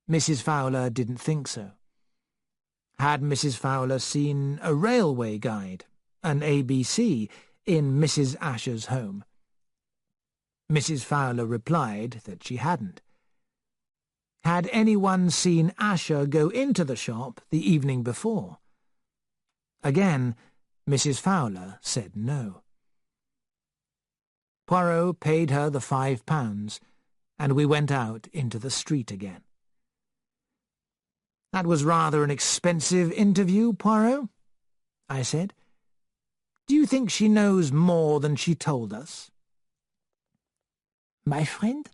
A: Mrs. Fowler didn't think so. Had Mrs. Fowler seen a railway guide, an ABC, in Mrs. Asher's home? Mrs. Fowler replied that she hadn't. Had anyone seen Asher go into the shop the evening before? Again, Mrs. Fowler said no. Poirot paid her the £5, and we went out into the street again. "That was rather an expensive interview, Poirot," I said. "Do you think she knows more than she told us?"
B: "My friend,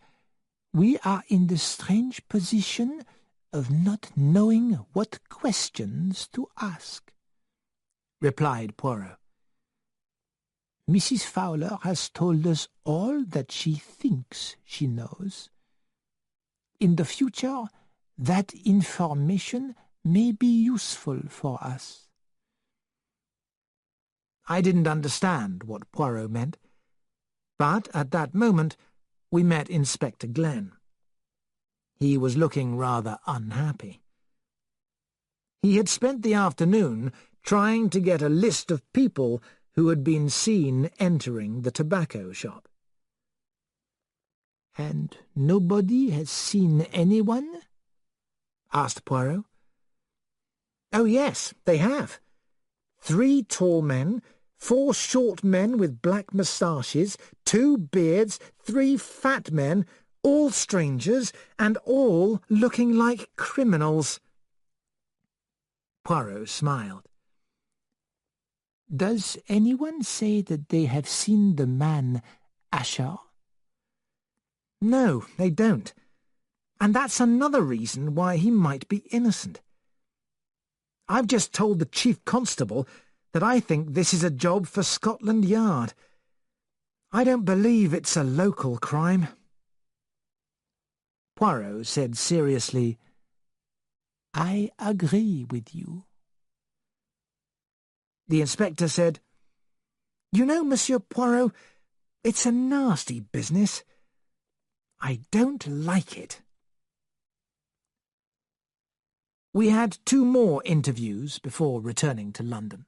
B: we are in the strange position of not knowing what questions to ask," replied Poirot. "Mrs. Fowler has told us all that she thinks she knows. In the future, that information may be useful for us."
A: I didn't understand what Poirot meant, but at that moment we met Inspector Glenn. He was looking rather unhappy. He had spent the afternoon trying to get a list of people who had been seen entering the tobacco shop.
B: "And nobody has seen anyone?"
A: asked Poirot. "Oh, yes, they have. 3 tall men, 4 short men with black moustaches, 2 beards, 3 fat men, all strangers, and all looking like criminals." Poirot smiled.
B: "Does anyone say that they have seen the man Asher?"
A: "No, they don't. And that's another reason why he might be innocent. I've just told the Chief Constable that I think this is a job for Scotland Yard. I don't believe it's a local crime."
B: Poirot said seriously, "I agree with you."
A: The inspector said, "You know, Monsieur Poirot, it's a nasty business. I don't like it." We had 2 more interviews before returning to London.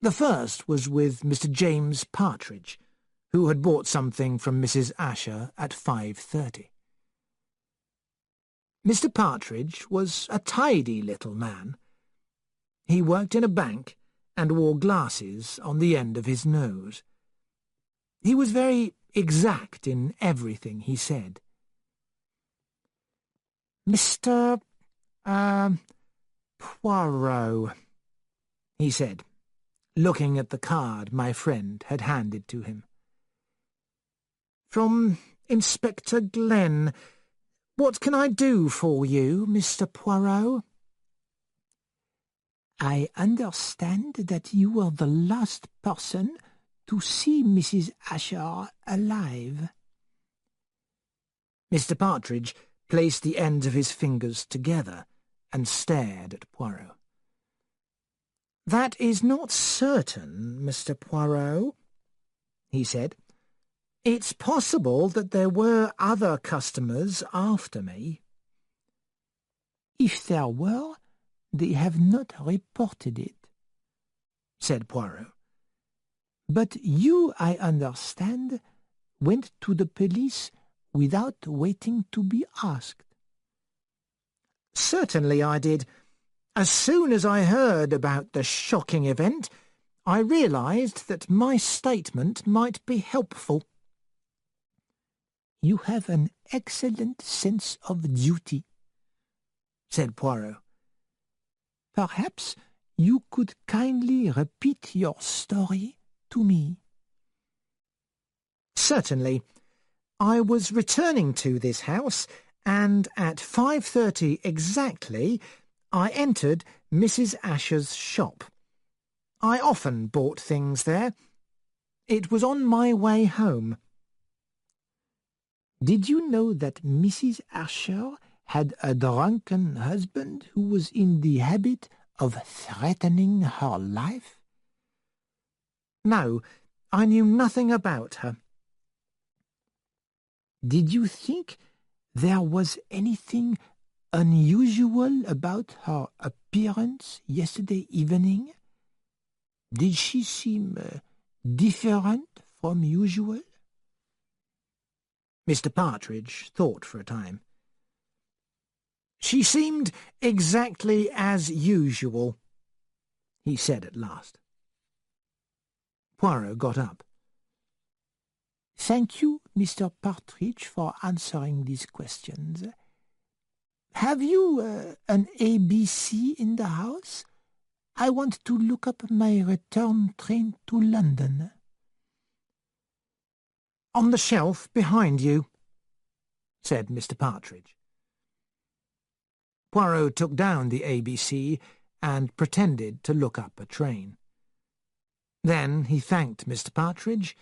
A: The first was with Mr. James Partridge, who had bought something from Mrs. Asher at 5:30. Mr. Partridge was a tidy little man. He worked in a bank and wore glasses on the end of his nose. He was very exact in everything he said. "Mr. Poirot," he said, looking at the card my friend had handed to him. "From Inspector Glenn. What can I do for you, Mr. Poirot?"
B: "I understand that you were the last person to see Mrs. Asher alive."
A: Mr. Partridge placed the ends of his fingers together and stared at Poirot. "That is not certain, Mr. Poirot," he said. "It's possible that there were other customers after me."
B: "If there were, they have not reported it," said Poirot. "But you, I understand, went to the police without waiting to be asked."
A: "Certainly I did, As soon as I heard about the shocking event, I realized that my statement might be helpful.
B: You have an excellent sense of duty, said Poirot. Perhaps you could kindly repeat your story to me.
A: Certainly. I was returning to this house, and at 5:30 exactly, I entered Mrs. Asher's shop. I often bought things there. It was on my way home.
B: Did you know that Mrs. Asher had a drunken husband who was in the habit of threatening her life?
A: No, I knew nothing about her.
B: Did you think there was anything unusual about her appearance yesterday evening? Did she seem different from usual?
A: Mr. Partridge thought for a time. She seemed exactly as usual, he said at last. Poirot got up.
B: Thank you, Mr. Partridge, for answering these questions. Have you an ABC in the house? I want to look up my return train to London.
A: On the shelf behind you, said Mr. Partridge. Poirot took down the ABC and pretended to look up a train. Then he thanked Mr. Partridge,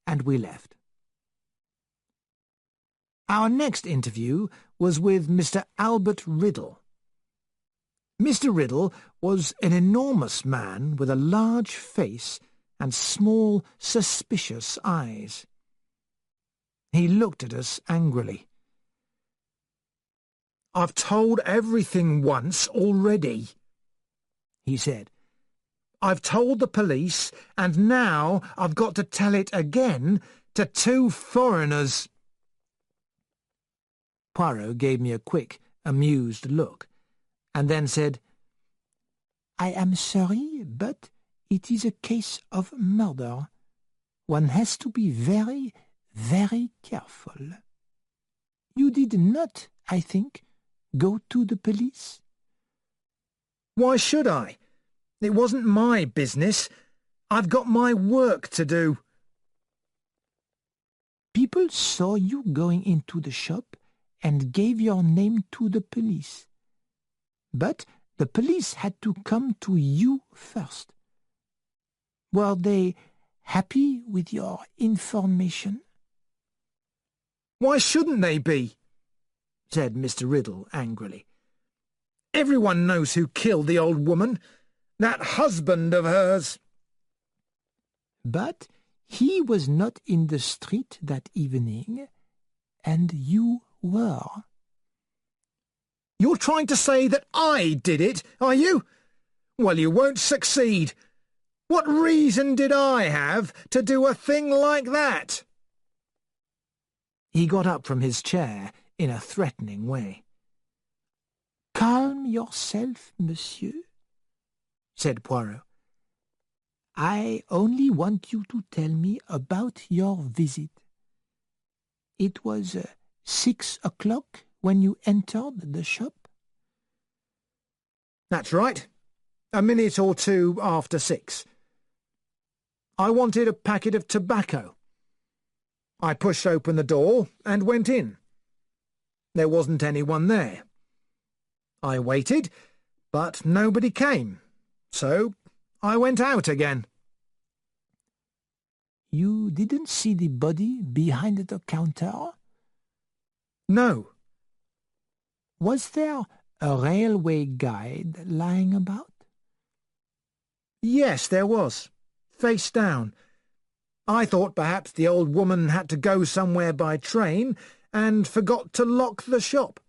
A: and we left. Our next interview was with Mr. Albert Riddle. Mr. Riddle was an enormous man with a large face and small, suspicious eyes. He looked at us angrily. "I've told everything once already," he said. "I've told the police, and now I've got to tell it again to 2 foreigners." Poirot gave me a quick, amused look, and then said,
B: I am sorry, but it is a case of murder. One has to be very, very careful. You did not, I think, go to the police?
C: Why should I? It wasn't my business. I've got my work to do.
B: People saw you going into the shop and gave your name to the police. But the police had to come to you first. Were they happy with your information?
C: Why shouldn't they be? Said Mr. Riddle angrily. Everyone knows who killed the old woman. That husband of hers.
B: But he was not in the street that evening, and you were.
C: You're trying to say that I did it, are you? Well, you won't succeed. What reason did I have to do a thing like that?
A: He got up from his chair in a threatening way.
B: Calm yourself, monsieur, said Poirot. I only want you to tell me about your visit. It was 6 o'clock when you entered the shop?
C: That's right. A minute or two after 6. I wanted a packet of tobacco. I pushed open the door and went in. There wasn't anyone there. I waited, but nobody came, so I went out again.
B: You didn't see the body behind the counter?
C: No.
B: Was there a railway guide lying about?
C: Yes, there was, face down. I thought perhaps the old woman had to go somewhere by train and forgot to lock the shop.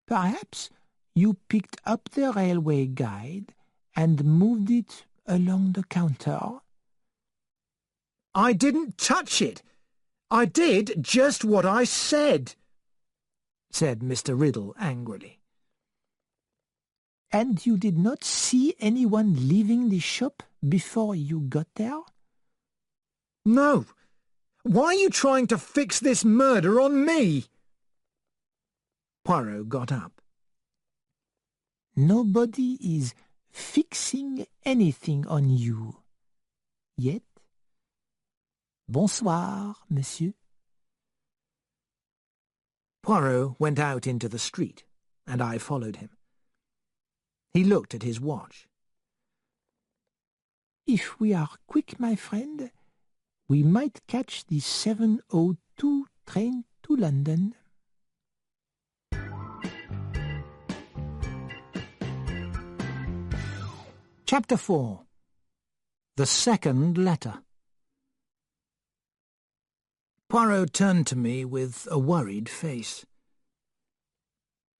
B: Perhaps you picked up the railway guide and moved it along the counter.
C: I didn't touch it. I did just what I said, said Mr. Riddle angrily.
B: And you did not see anyone leaving the shop before you got there?
C: No. Why are you trying to fix this murder on me?
A: Poirot got up.
B: Nobody is fixing anything on you yet. Bonsoir, monsieur.
A: Poirot went out into the street, and I followed him. He looked at his watch.
B: If we are quick, my friend, we might catch the 7:02 train to London.
A: Chapter 4. The Second Letter. Poirot turned to me with a worried face.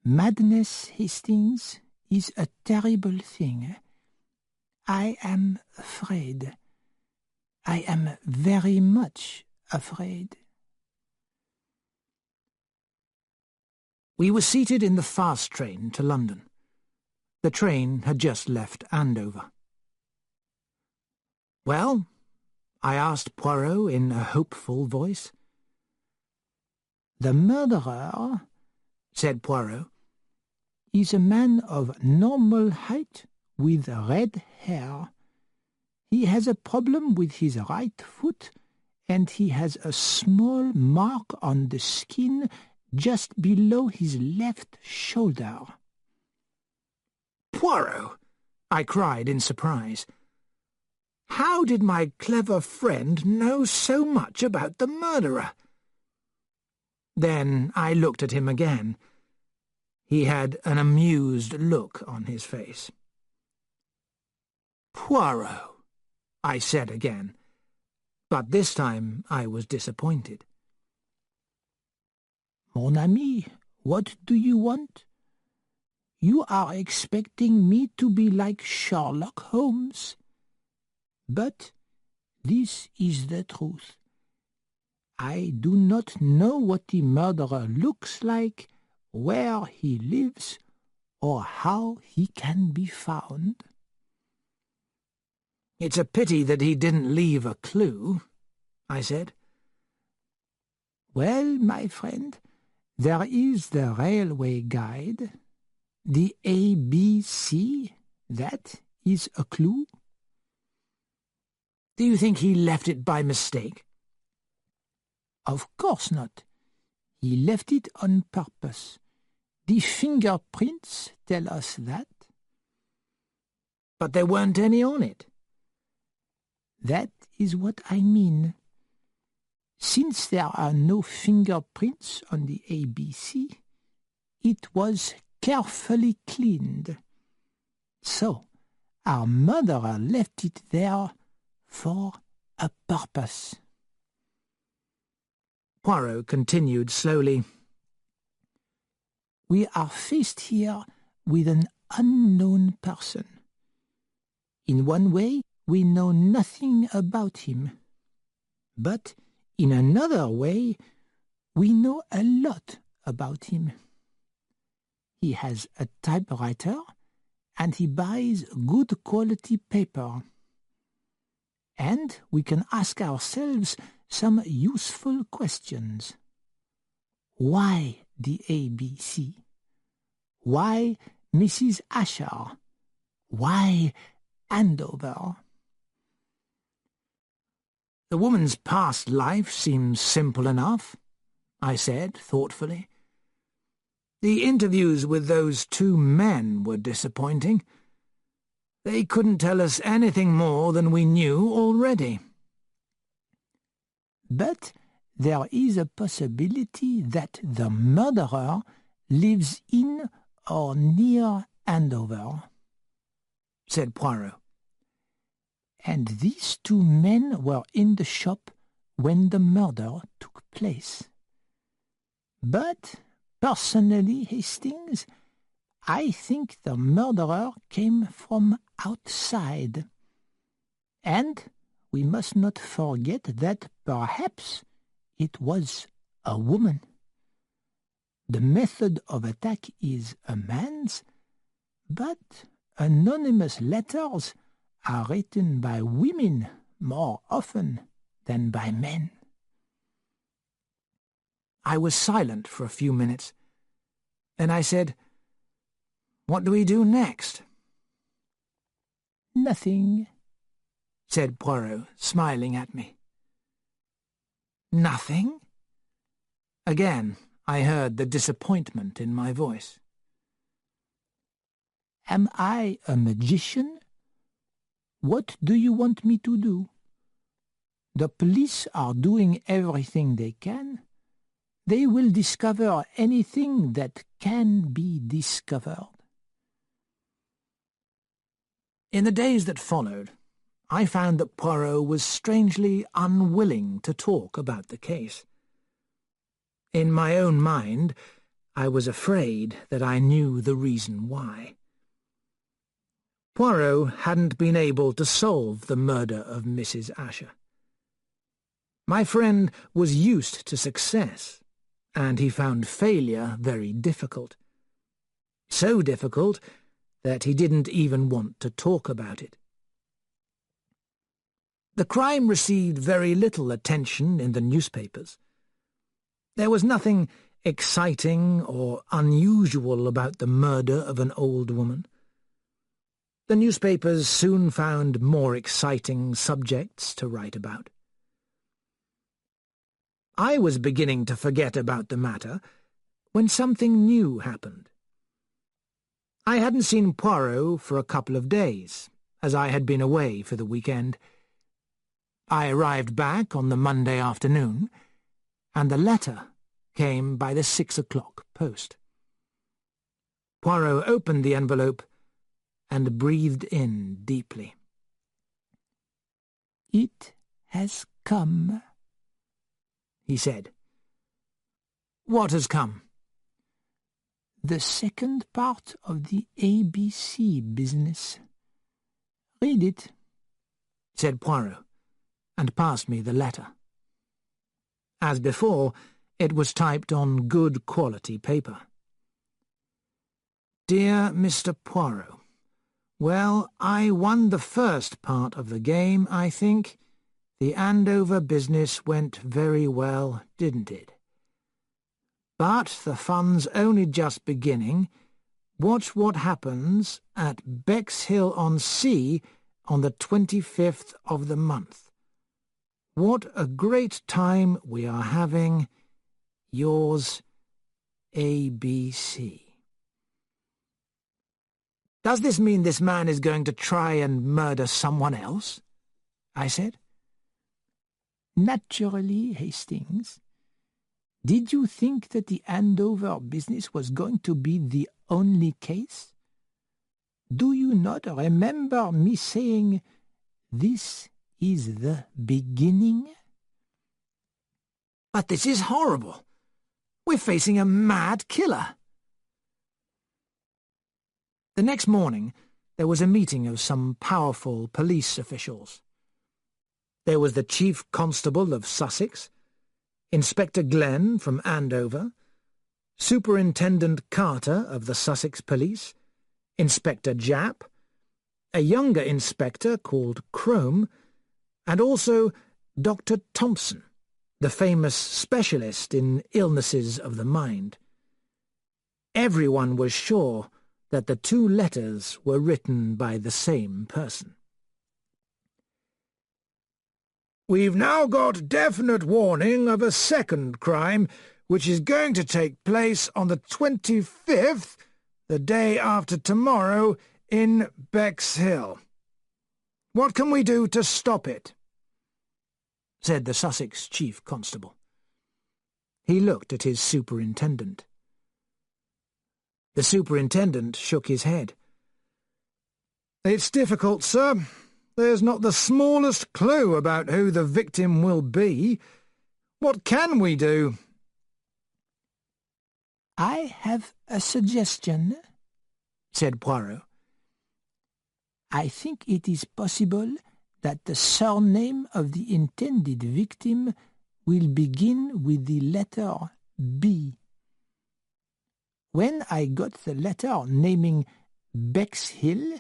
B: Madness, Hastings, is a terrible thing. I am afraid. I am very much afraid.
A: We were seated in the fast train to London. The train had just left Andover. "Well?" I asked Poirot in a hopeful voice.
B: The murderer,
A: said Poirot,
B: is a man of normal height with red hair. He has a problem with his right foot, and he has a small mark on the skin just below his left shoulder.
A: "Poirot!" I cried in surprise. "How did my clever friend know so much about the murderer?" Then I looked at him again. He had an amused look on his face. "Poirot," I said again, but this time I was disappointed.
B: Mon ami, what do you want? You are expecting me to be like Sherlock Holmes. But this is the truth. I do not know what the murderer looks like, where he lives, or how he can be found.
A: "It's a pity that he didn't leave a clue," I said.
B: Well, my friend, there is the railway guide. The ABC, that is a clue.
A: "Do you think he left it by mistake?"
B: Of course not. He left it on purpose. The fingerprints tell us that.
A: "But there weren't any on it."
B: That is what I mean. Since there are no fingerprints on the ABC, it was carefully cleaned. So, our murderer left it there for a purpose.
A: Poirot continued slowly.
B: We are faced here with an unknown person. In one way, we know nothing about him. But in another way, we know a lot about him. He has a typewriter, and he buys good quality paper. And we can ask ourselves some useful questions. Why the ABC? Why Mrs. Asher? Why Andover?
A: "The woman's past life seems simple enough," I said thoughtfully. "The interviews with those two men were disappointing. They couldn't tell us anything more than we knew already."
B: But there is a possibility that the murderer lives in or near Andover,
A: said Poirot.
B: And these two men were in the shop when the murder took place. But, personally, Hastings, I think the murderer came from outside. And we must not forget that perhaps it was a woman. The method of attack is a man's, But anonymous letters are written by women more often than by men.
A: I was silent for a few minutes. Then I said, "What do we do next?"
B: "Nothing,"
A: said Poirot, smiling at me. "Nothing?" Again, I heard the disappointment in my voice.
B: "Am I a magician? What do you want me to do? The police are doing everything they can. They will discover anything that can be discovered."
A: In the days that followed, I found that Poirot was strangely unwilling to talk about the case. In my own mind, I was afraid that I knew the reason why. Poirot hadn't been able to solve the murder of Mrs. Asher. My friend was used to success, and he found failure very difficult. So difficult that he didn't even want to talk about it. The crime received very little attention in the newspapers. There was nothing exciting or unusual about the murder of an old woman. The newspapers soon found more exciting subjects to write about. I was beginning to forget about the matter when something new happened. I hadn't seen Poirot for a couple of days, as I had been away for the weekend. I arrived back on the Monday afternoon, and the letter came by the 6 o'clock post. Poirot opened the envelope and breathed in deeply.
B: "It has come,"
A: he said. "What has come?"
B: "The second part of the ABC business. Read it,"
A: said Poirot, and passed me the letter. As before, it was typed on good quality paper. "Dear Mr. Poirot, well, I won the first part of the game, I think. The Andover business went very well, didn't it? But the fun's only just beginning. Watch what happens at Bexhill-on-Sea on the 25th of the month. What a great time we are having. Yours, ABC." "Does this mean this man is going to try and murder someone else?" I said.
B: "Naturally, Hastings. Did you think that the Andover business was going to be the only case? Do you not remember me saying, 'This is the beginning'?"
A: "But this is horrible. We're facing a mad killer." The next morning, there was a meeting of some powerful police officials. There was the Chief Constable of Sussex, Inspector Glenn from Andover, Superintendent Carter of the Sussex Police, Inspector Japp, a younger inspector called Crome, and also Dr. Thompson, the famous specialist in illnesses of the mind. Everyone was sure that the two letters were written by the same person. "We've now got definite warning of a second crime, which is going to take place on the 25th, the day after tomorrow, in Bexhill. What can we do to stop it?" said the Sussex Chief Constable. He looked at his superintendent. The superintendent shook his head. "It's difficult, sir. There's not the smallest clue about who the victim will be. What can we do?"
B: "I have a suggestion," said Poirot. "I think it is possible that the surname of the intended victim will begin with the letter B. When I got the letter naming Bexhill,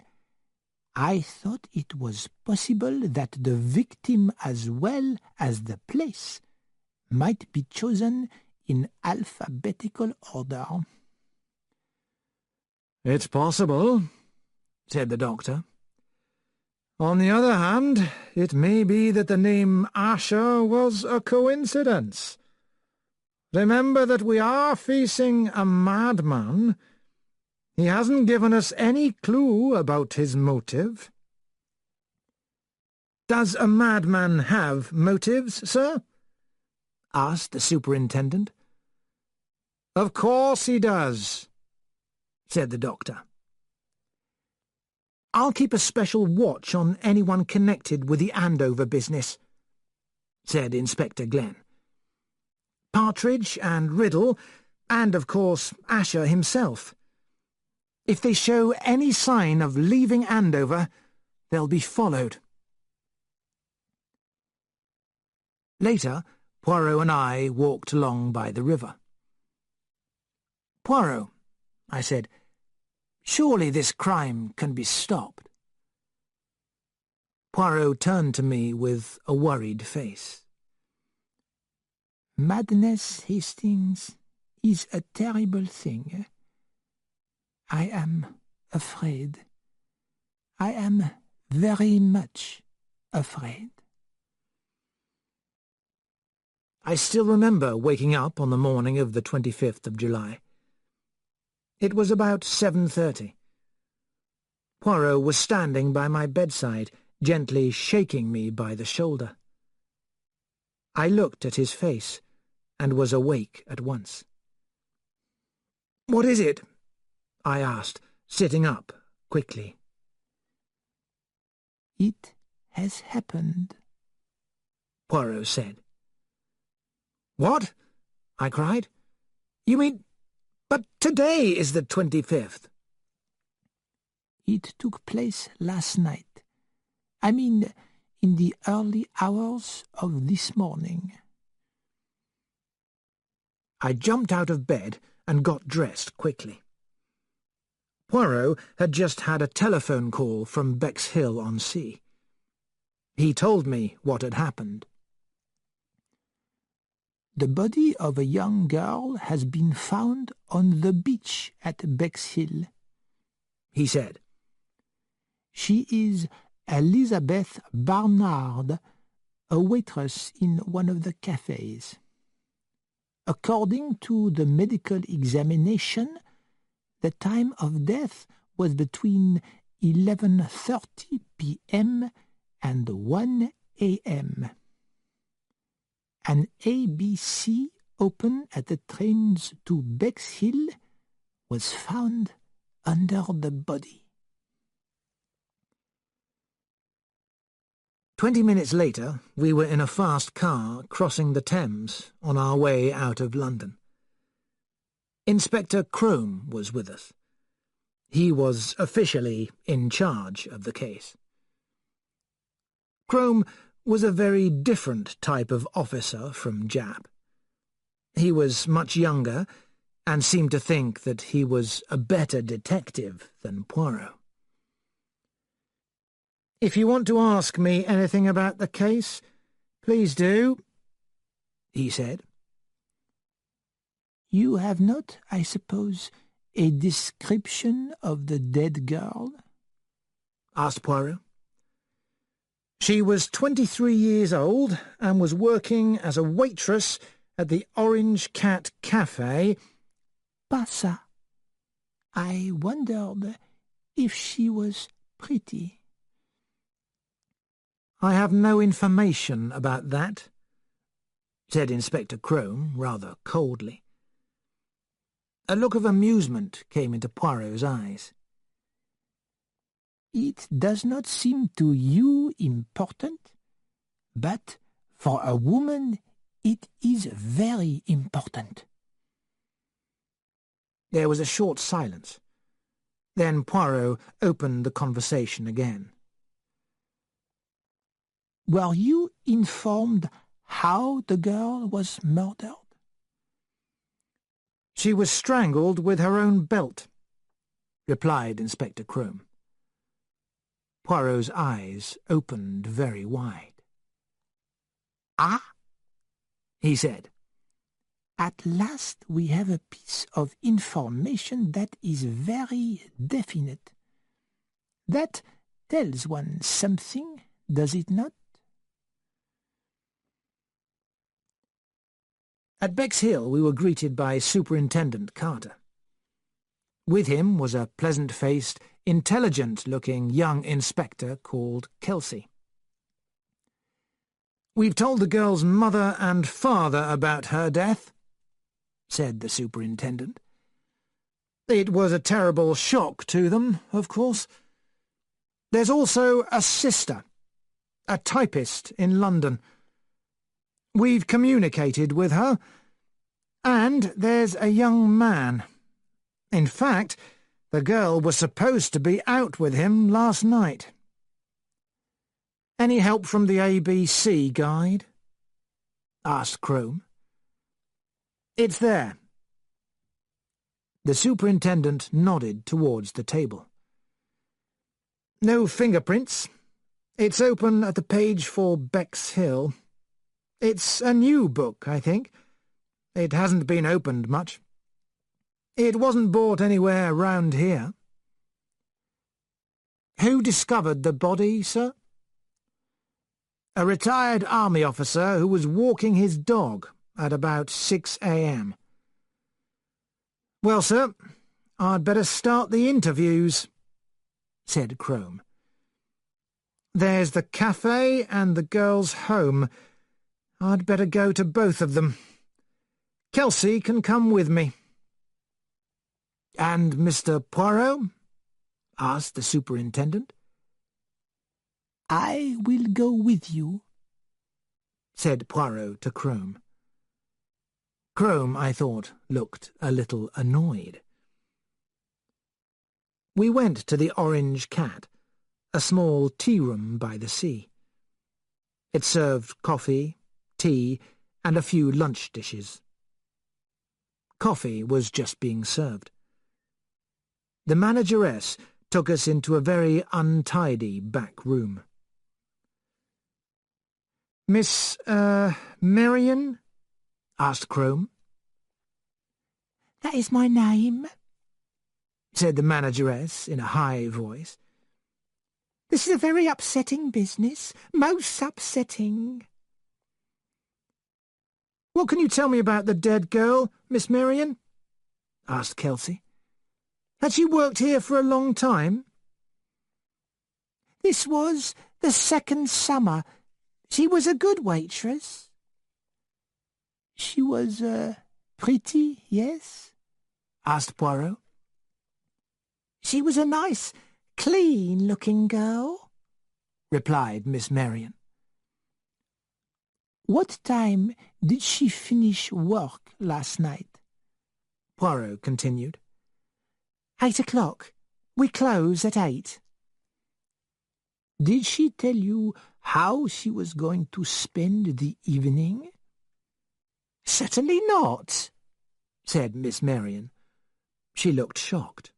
B: I thought it was possible that the victim as well as the place might be chosen in alphabetical order.
C: It's possible, said the doctor. On the other hand, it may be that the name Asher was a coincidence. Remember that we are facing a madman. He hasn't given us any clue about his motive.
A: "Does a madman have motives, sir?" asked the superintendent.
C: "Of course he does," said the doctor.
A: "I'll keep a special watch on anyone connected with the Andover business," said Inspector Glenn. "Partridge and Riddle, and, of course, Asher himself. If they show any sign of leaving Andover, they'll be followed." Later, Poirot and I walked along by the river. "Poirot," I said, "surely this crime can be stopped." Poirot turned to me with a worried face.
B: "Madness, Hastings, is a terrible thing. I am afraid. I am very much afraid."
A: I still remember waking up on the morning of the 25th of July. It was about 7:30. Poirot was standing by my bedside, gently shaking me by the shoulder. I looked at his face and was awake at once. "What is it?" I asked, sitting up quickly.
B: "It has happened,"
A: Poirot said. "What?" I cried. "You mean... But today is the 25th."
B: "It took place last night. I mean, in the early hours of this morning."
A: I jumped out of bed and got dressed quickly. Poirot had just had a telephone call from Bexhill-on-Sea. He told me what had happened.
B: "The body of a young girl has been found on the beach at Bexhill,"
A: he said.
B: "She is Elizabeth Barnard, a waitress in one of the cafes. According to the medical examination, the time of death was between 11:30 p.m. and 1 a.m. An ABC open at the trains to Bexhill was found under the body."
A: 20 minutes later, we were in a fast car crossing the Thames on our way out of London. Inspector Crome was with us. He was officially in charge of the case. Crome was a very different type of officer from Japp. He was much younger and seemed to think that he was a better detective than Poirot. "If you want to ask me anything about the case, please do," he said.
B: "You have not, I suppose, a description of the dead girl?"
A: asked Poirot. "She was 23 years old and was working as a waitress at the Orange Cat Café."
B: "Pas ça. I wondered if she was pretty."
A: "I have no information about that," said Inspector Crome rather coldly. A look of amusement came into Poirot's eyes.
B: "It does not seem to you important, but for a woman it is very important."
A: There was a short silence. Then Poirot opened the conversation again.
B: "Were you informed how the girl was murdered?"
A: "She was strangled with her own belt," replied Inspector Crome. Poirot's eyes opened very wide.
B: "Ah,"
A: he said.
B: "at last we have a piece of information that is very definite. That tells one something, does it not?"
A: At Bexhill we were greeted by Superintendent Carter. With him was a pleasant-faced, intelligent-looking young inspector called Kelsey. "We've told the girl's mother and father about her death," said the superintendent. "It was a terrible shock to them, of course. There's also a sister, a typist in London. We've communicated with her, and there's a young man. In fact, the girl was supposed to be out with him last night." "Any help from the ABC guide?" asked Crome. "It's there." The superintendent nodded towards the table. "No fingerprints. It's open at the page for Bexhill. It's a new book, I think. It hasn't been opened much. It wasn't bought anywhere round here." "Who discovered the body, sir?" "A retired army officer who was walking his dog at about 6 a.m. "Well, sir, I'd better start the interviews," said Crome. "There's the cafe and the girl's home. I'd better go to both of them. Kelsey can come with me." "And Mr. Poirot?" asked the superintendent.
B: "I will go with you,"
A: said Poirot to Crome. Crome, I thought, looked a little annoyed. We went to the Orange Cat, a small tea-room by the sea. It served coffee, tea, and a few lunch dishes. Coffee was just being served. The manageress took us into a very untidy back room. "Miss, Marion?" asked Crome.
B: "That is my name,"
A: said the manageress in a high voice.
B: "This is a very upsetting business, most upsetting."
A: "What can you tell me about the dead girl, Miss Marion?" asked Kelsey. "Had she worked here for a long time?"
B: "This was the second summer. She was a good waitress." "She was, pretty, yes?" asked Poirot. "She was a nice, clean-looking girl," replied Miss Marion. "What time did she finish work last night?" Poirot continued. 8 o'clock. We close at 8. "Did she tell you how she was going to spend the evening?" "Certainly not," said Miss Marion. She looked shocked.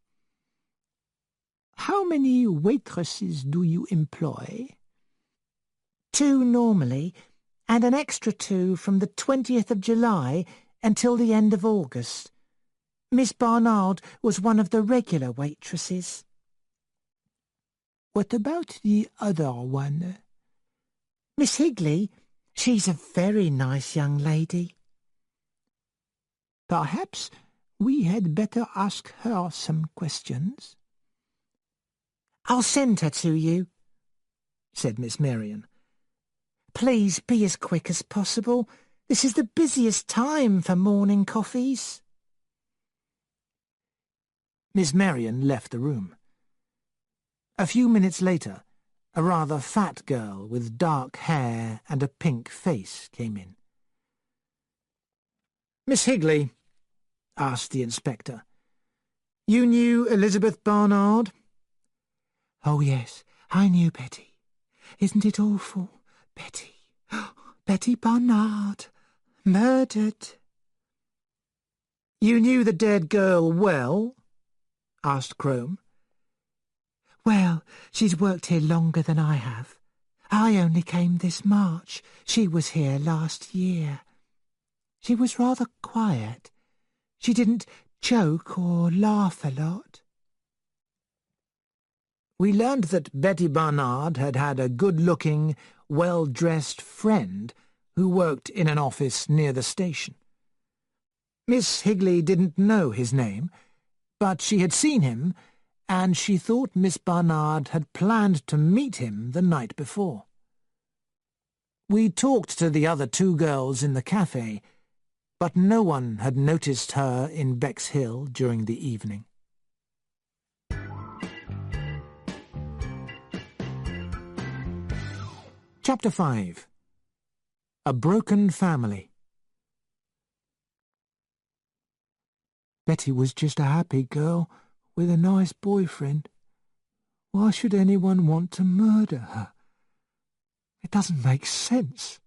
B: "How many waitresses do you employ?" "2 normally, and an extra 2 from the 20th of July until the end of August. Miss Barnard was one of the regular waitresses." "What about the other one?" "Miss Higley. She's a very nice young lady." "Perhaps we had better ask her some questions." "I'll send her to you," said Miss Marion. "Please be as quick as possible. This is the busiest time for morning coffees." Miss Marion left the room. A few minutes later, a rather fat girl with dark hair and a pink face came in. "Miss Higley," asked the inspector, "you knew Elizabeth Barnard?" "Oh, yes, I knew Betty. Isn't it awful? Betty. Betty Barnard. Murdered." "You knew the dead girl well?"
A: asked Crome.
B: Well, she's worked here longer than I have. I only came this March. She was here last year. She was rather quiet. She didn't joke or laugh a lot.
A: We learned that Betty Barnard had had a good-looking, well-dressed friend who worked in an office near the station. Miss Higley didn't know his name, but she had seen him, and she thought Miss Barnard had planned to meet him the night before. We talked to the other two girls in the cafe, but no one had noticed her in Bexhill during the evening. Chapter 5. A Broken Family.
B: Betty was just a happy girl with a nice boyfriend. Why should anyone want to murder her? It doesn't make sense.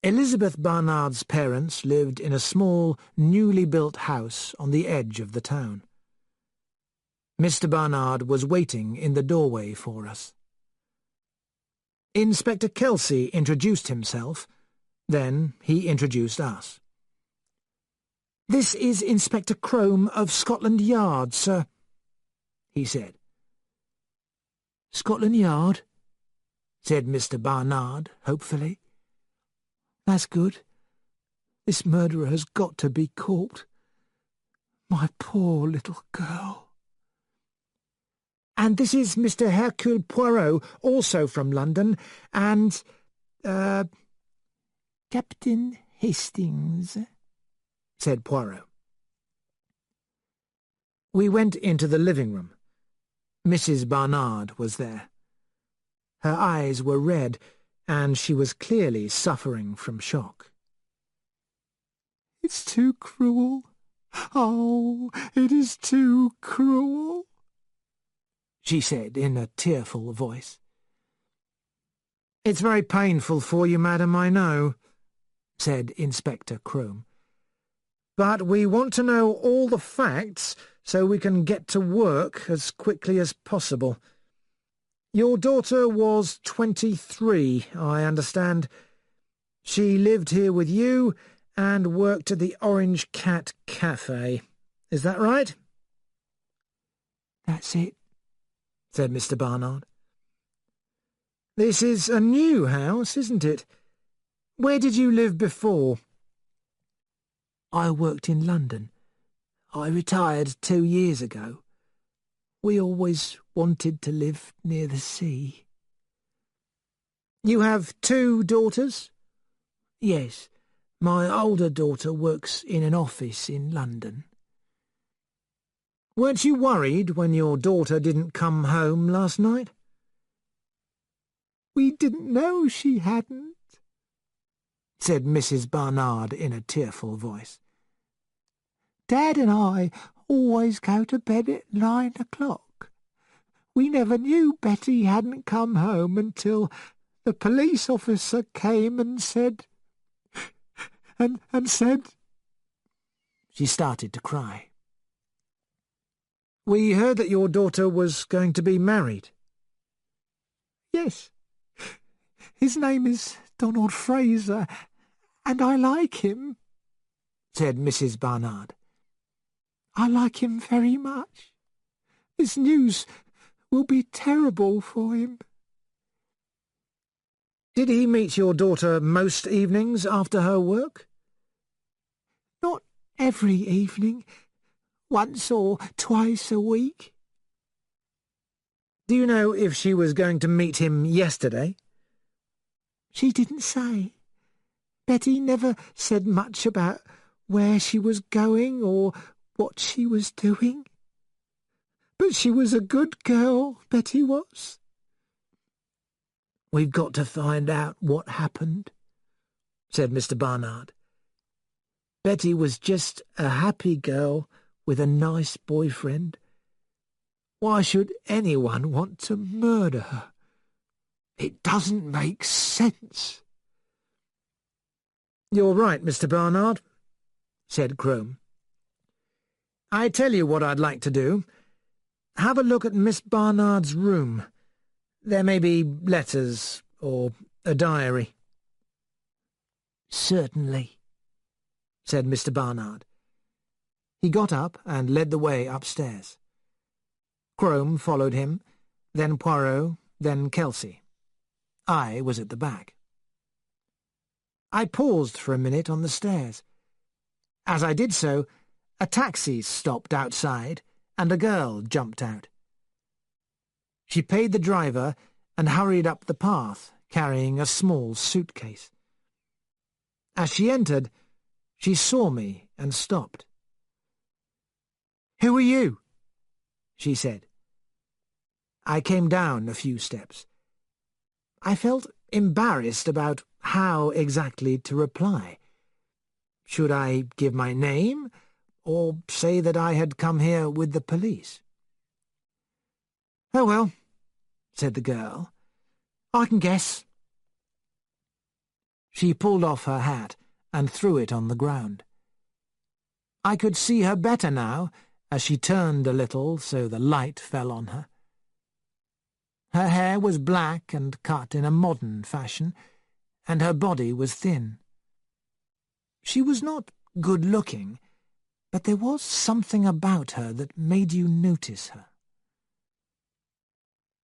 A: Elizabeth Barnard's parents lived in a small, newly built house on the edge of the town. Mr. Barnard was waiting in the doorway for us. Inspector Kelsey introduced himself. Then he introduced us. "This is Inspector Crome of Scotland Yard, sir," he said.
B: "Scotland Yard?" said Mr. Barnard, hopefully. "That's good. This murderer has got to be caught. My poor little girl."
A: "And this is Mr. Hercule Poirot, also from London, and,
B: Captain Hastings," said Poirot.
A: We went into the living room. Mrs. Barnard was there. Her eyes were red, and she was clearly suffering from shock.
B: "It's too cruel. Oh, it is too cruel," she said in a tearful voice.
A: "It's very painful for you, madam, I know," said Inspector Crome. "But we want to know all the facts so we can get to work as quickly as possible. Your daughter was 23, I understand. She lived here with you and worked at the Orange Cat Cafe. Is that right?"
B: "That's it," said Mr. Barnard.
A: "This is a new house, isn't it? Where did you live before?"
B: "I worked in London. I retired 2 years ago. We always wanted to live near the sea."
A: "You have 2 daughters?"
B: "Yes. My older daughter works in an office in London."
A: "Weren't you worried when your daughter didn't come home last night?"
B: "We didn't know she hadn't," said Mrs. Barnard in a tearful voice. "Dad and I always go to bed at 9 o'clock. We never knew Betty hadn't come home until the police officer came and said... and said..."
A: She started to cry. "We heard that your daughter was going to be married."
B: "Yes. His name is Donald Fraser, and I like him," said Mrs. Barnard. "I like him very much. This news will be terrible for him."
A: "Did he meet your daughter most evenings after her work?"
B: "Not every evening. Once or twice a week."
A: "Do you know if she was going to meet him yesterday?"
B: "She didn't say. Betty never said much about where she was going or what she was doing. But she was a good girl, Betty was."
A: "We've got to find out what happened," said Mr. Barnard. "Betty was just a happy girl with a nice boyfriend. Why should anyone want to murder her? It doesn't make sense." "You're right, Mr. Barnard," said Crome. I tell you what I'd like to do. Have a look at Miss Barnard's room. There may be letters or a diary."
B: "Certainly,"
A: said Mr. Barnard. He got up and led the way upstairs. Crome followed him, then Poirot, then Kelsey. I was at the back. I paused for a minute on the stairs. As I did so, a taxi stopped outside, and a girl jumped out. She paid the driver and hurried up the path, carrying a small suitcase. As she entered, she saw me and stopped. "Who are you?" she said. I came down a few steps. I felt embarrassed about how exactly to reply. Should I give my name, or say that I had come here with the police? "Oh, well," said the girl, "I can guess." She pulled off her hat and threw it on the ground. I could see her better now, as she turned a little so the light fell on her. Her hair was black and cut in a modern fashion, and her body was thin. She was not good-looking, but there was something about her that made you notice her.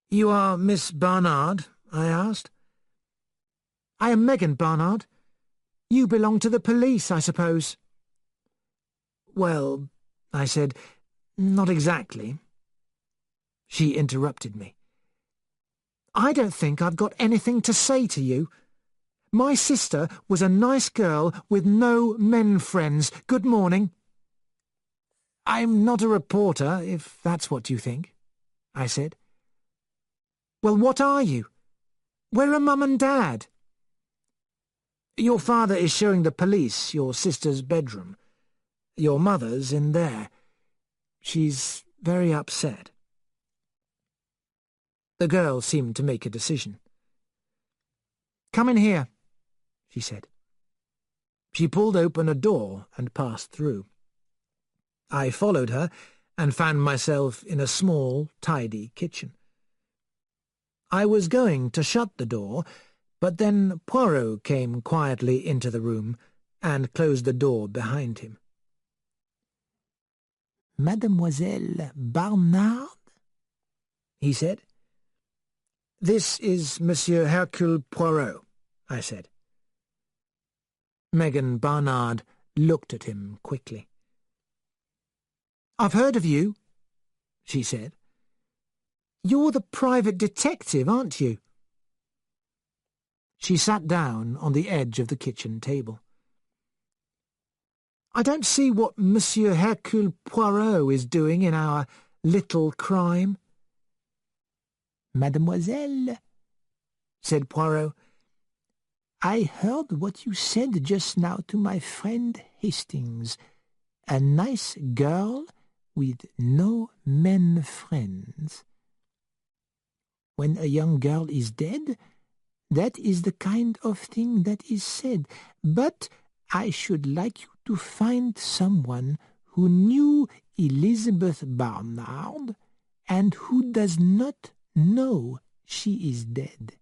A: "You are Miss Barnard?" I asked. "I am Megan Barnard. You belong to the police, I suppose." "Well," I said, "not exactly." She interrupted me. "I don't think I've got anything to say to you. My sister was a nice girl with no men friends. Good morning." "I'm not a reporter, if that's what you think," I said. "Well, what are you? Where are Mum and Dad?" "Your father is showing the police your sister's bedroom. Your mother's in there. She's very upset." The girl seemed to make a decision. "Come in here," she said. She pulled open a door and passed through. I followed her and found myself in a small, tidy kitchen. I was going to shut the door, but then Poirot came quietly into the room and closed the door behind him.
B: "Mademoiselle Barnard?"
A: he said. "This is Monsieur Hercule Poirot," I said. Megan Barnard looked at him quickly. "I've heard of you," she said. "You're the private detective, aren't you?" She sat down on the edge of the kitchen table. "I don't see what Monsieur Hercule Poirot is doing in our little crime."
B: "Mademoiselle," said Poirot, "I heard what you said just now to my friend Hastings. A nice girl with no men friends. When a young girl is dead, that is the kind of thing that is said. But I should like you to find someone who knew Elizabeth Barnard and who does not know she is dead.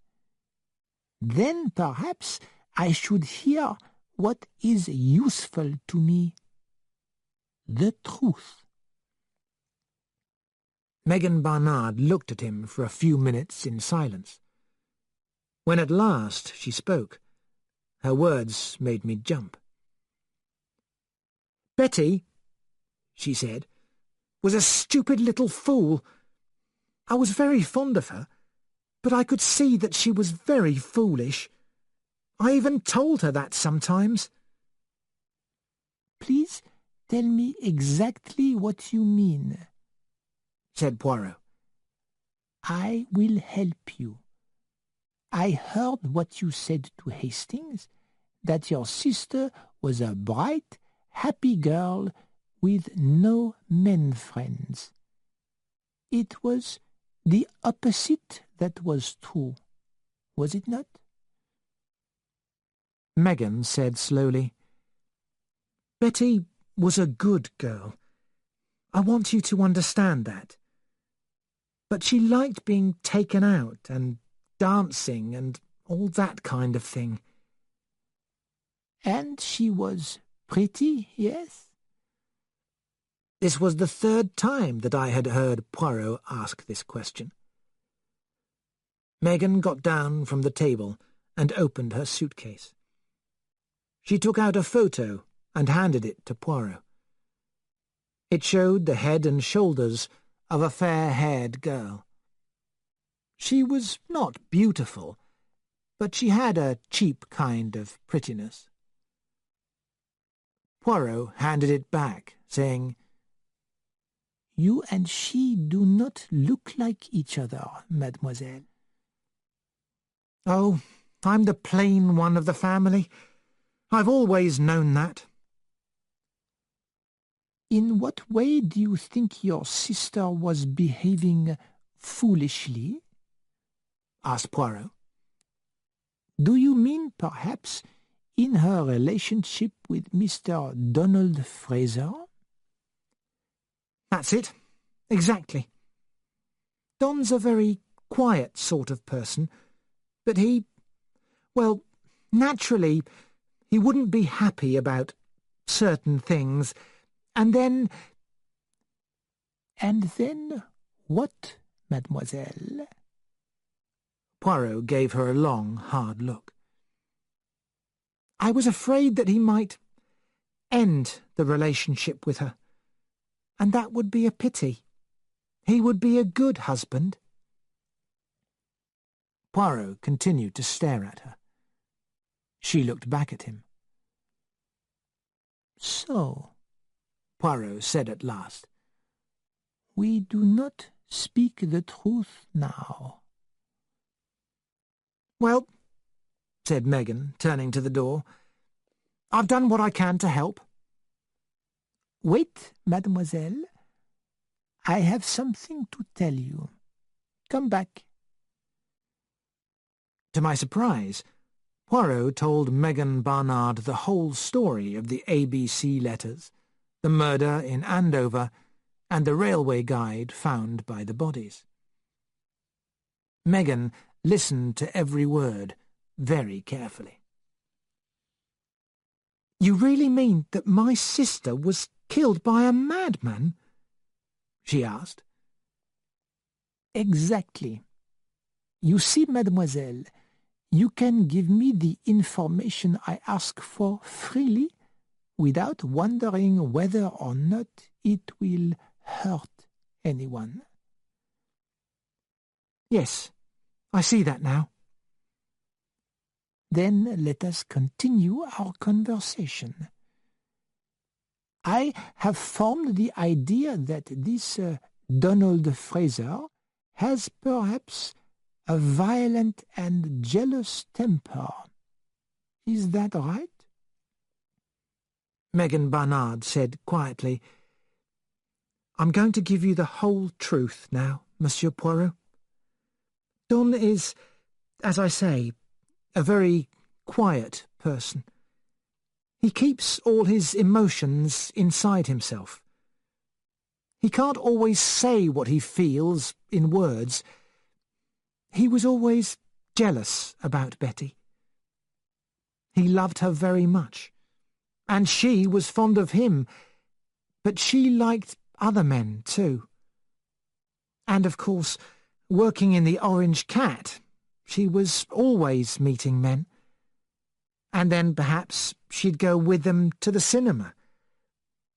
B: Then perhaps I should hear what is useful to me. The truth."
A: Megan Barnard looked at him for a few minutes in silence. When at last she spoke, her words made me jump. "Betty," she said, "was a stupid little fool. I was very fond of her, but I could see that she was very foolish. I even told her that sometimes."
B: "Please tell me exactly what you mean,"
A: said Poirot.
B: "I will help you. I heard what you said to Hastings, that your sister was a bright, happy girl with no men friends. It was the opposite that was true, was it not?"
A: Megan said slowly, "Betty was a good girl. I want you to understand that. But she liked being taken out and dancing and all that kind of thing.
B: And she was pretty, yes?
A: This was the third time that I had heard Poirot ask this question. Megan got down from the table and opened her suitcase. She took out a photo and handed it to Poirot. It showed the head and shoulders of a fair-haired girl. She was not beautiful, but she had a cheap kind of prettiness. Poirot handed it back, saying,
B: "You and she do not look like each other, mademoiselle."
A: "Oh, I'm the plain one of the family. I've always known that."
B: "In what way do you think your sister was behaving foolishly?"
A: asked Poirot.
B: "Do you mean, perhaps, in her relationship with Mr. Donald Fraser?"
A: "That's it. Exactly. Don's a very quiet sort of person, but well, naturally, he wouldn't be happy about certain things, and then..."
B: "And then what, mademoiselle?"
A: Poirot gave her a long, hard look. "I was afraid that he might end the relationship with her, and that would be a pity. He would be a good husband." Poirot continued to stare at her. She looked back at him.
B: "So,"
A: Poirot said at last,
B: "we do not speak the truth now."
A: "Well," said Megan, turning to the door, "I've done what I can to help."
B: "Wait, mademoiselle. I have something to tell you. Come back."
A: To my surprise, Poirot told Megan Barnard the whole story of the ABC letters, the murder in Andover, and the railway guide found by the bodies. Megan listened to every word very carefully. "You really mean that my sister was killed by a madman?" she asked.
B: "Exactly. You see, mademoiselle, you can give me the information I ask for freely, without wondering whether or not it will hurt anyone."
A: "Yes, I see that now."
B: "Then let us continue our conversation. I have formed the idea that this Donald Fraser has perhaps a violent and jealous temper. Is that right?"
A: Megan Barnard said quietly, "I'm going to give you the whole truth now, Monsieur Poirot. Don is, as I say, a very quiet person. He keeps all his emotions inside himself. He can't always say what he feels in words. He was always jealous about Betty. He loved her very much, and she was fond of him, but she liked other men too. And, of course, working in the Orange Cat, she was always meeting men. And then perhaps she'd go with them to the cinema.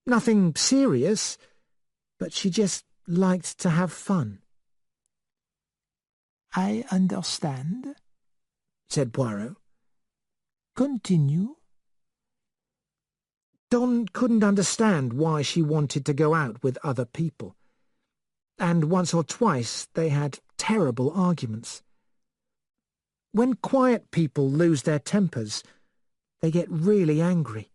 A: Nothing serious, but she just liked to have fun."
B: "I understand,"
A: said Poirot.
B: "Continue."
A: Don couldn't understand why she wanted to go out with other people, and once or twice they had terrible arguments. When quiet people lose their tempers, they get really angry.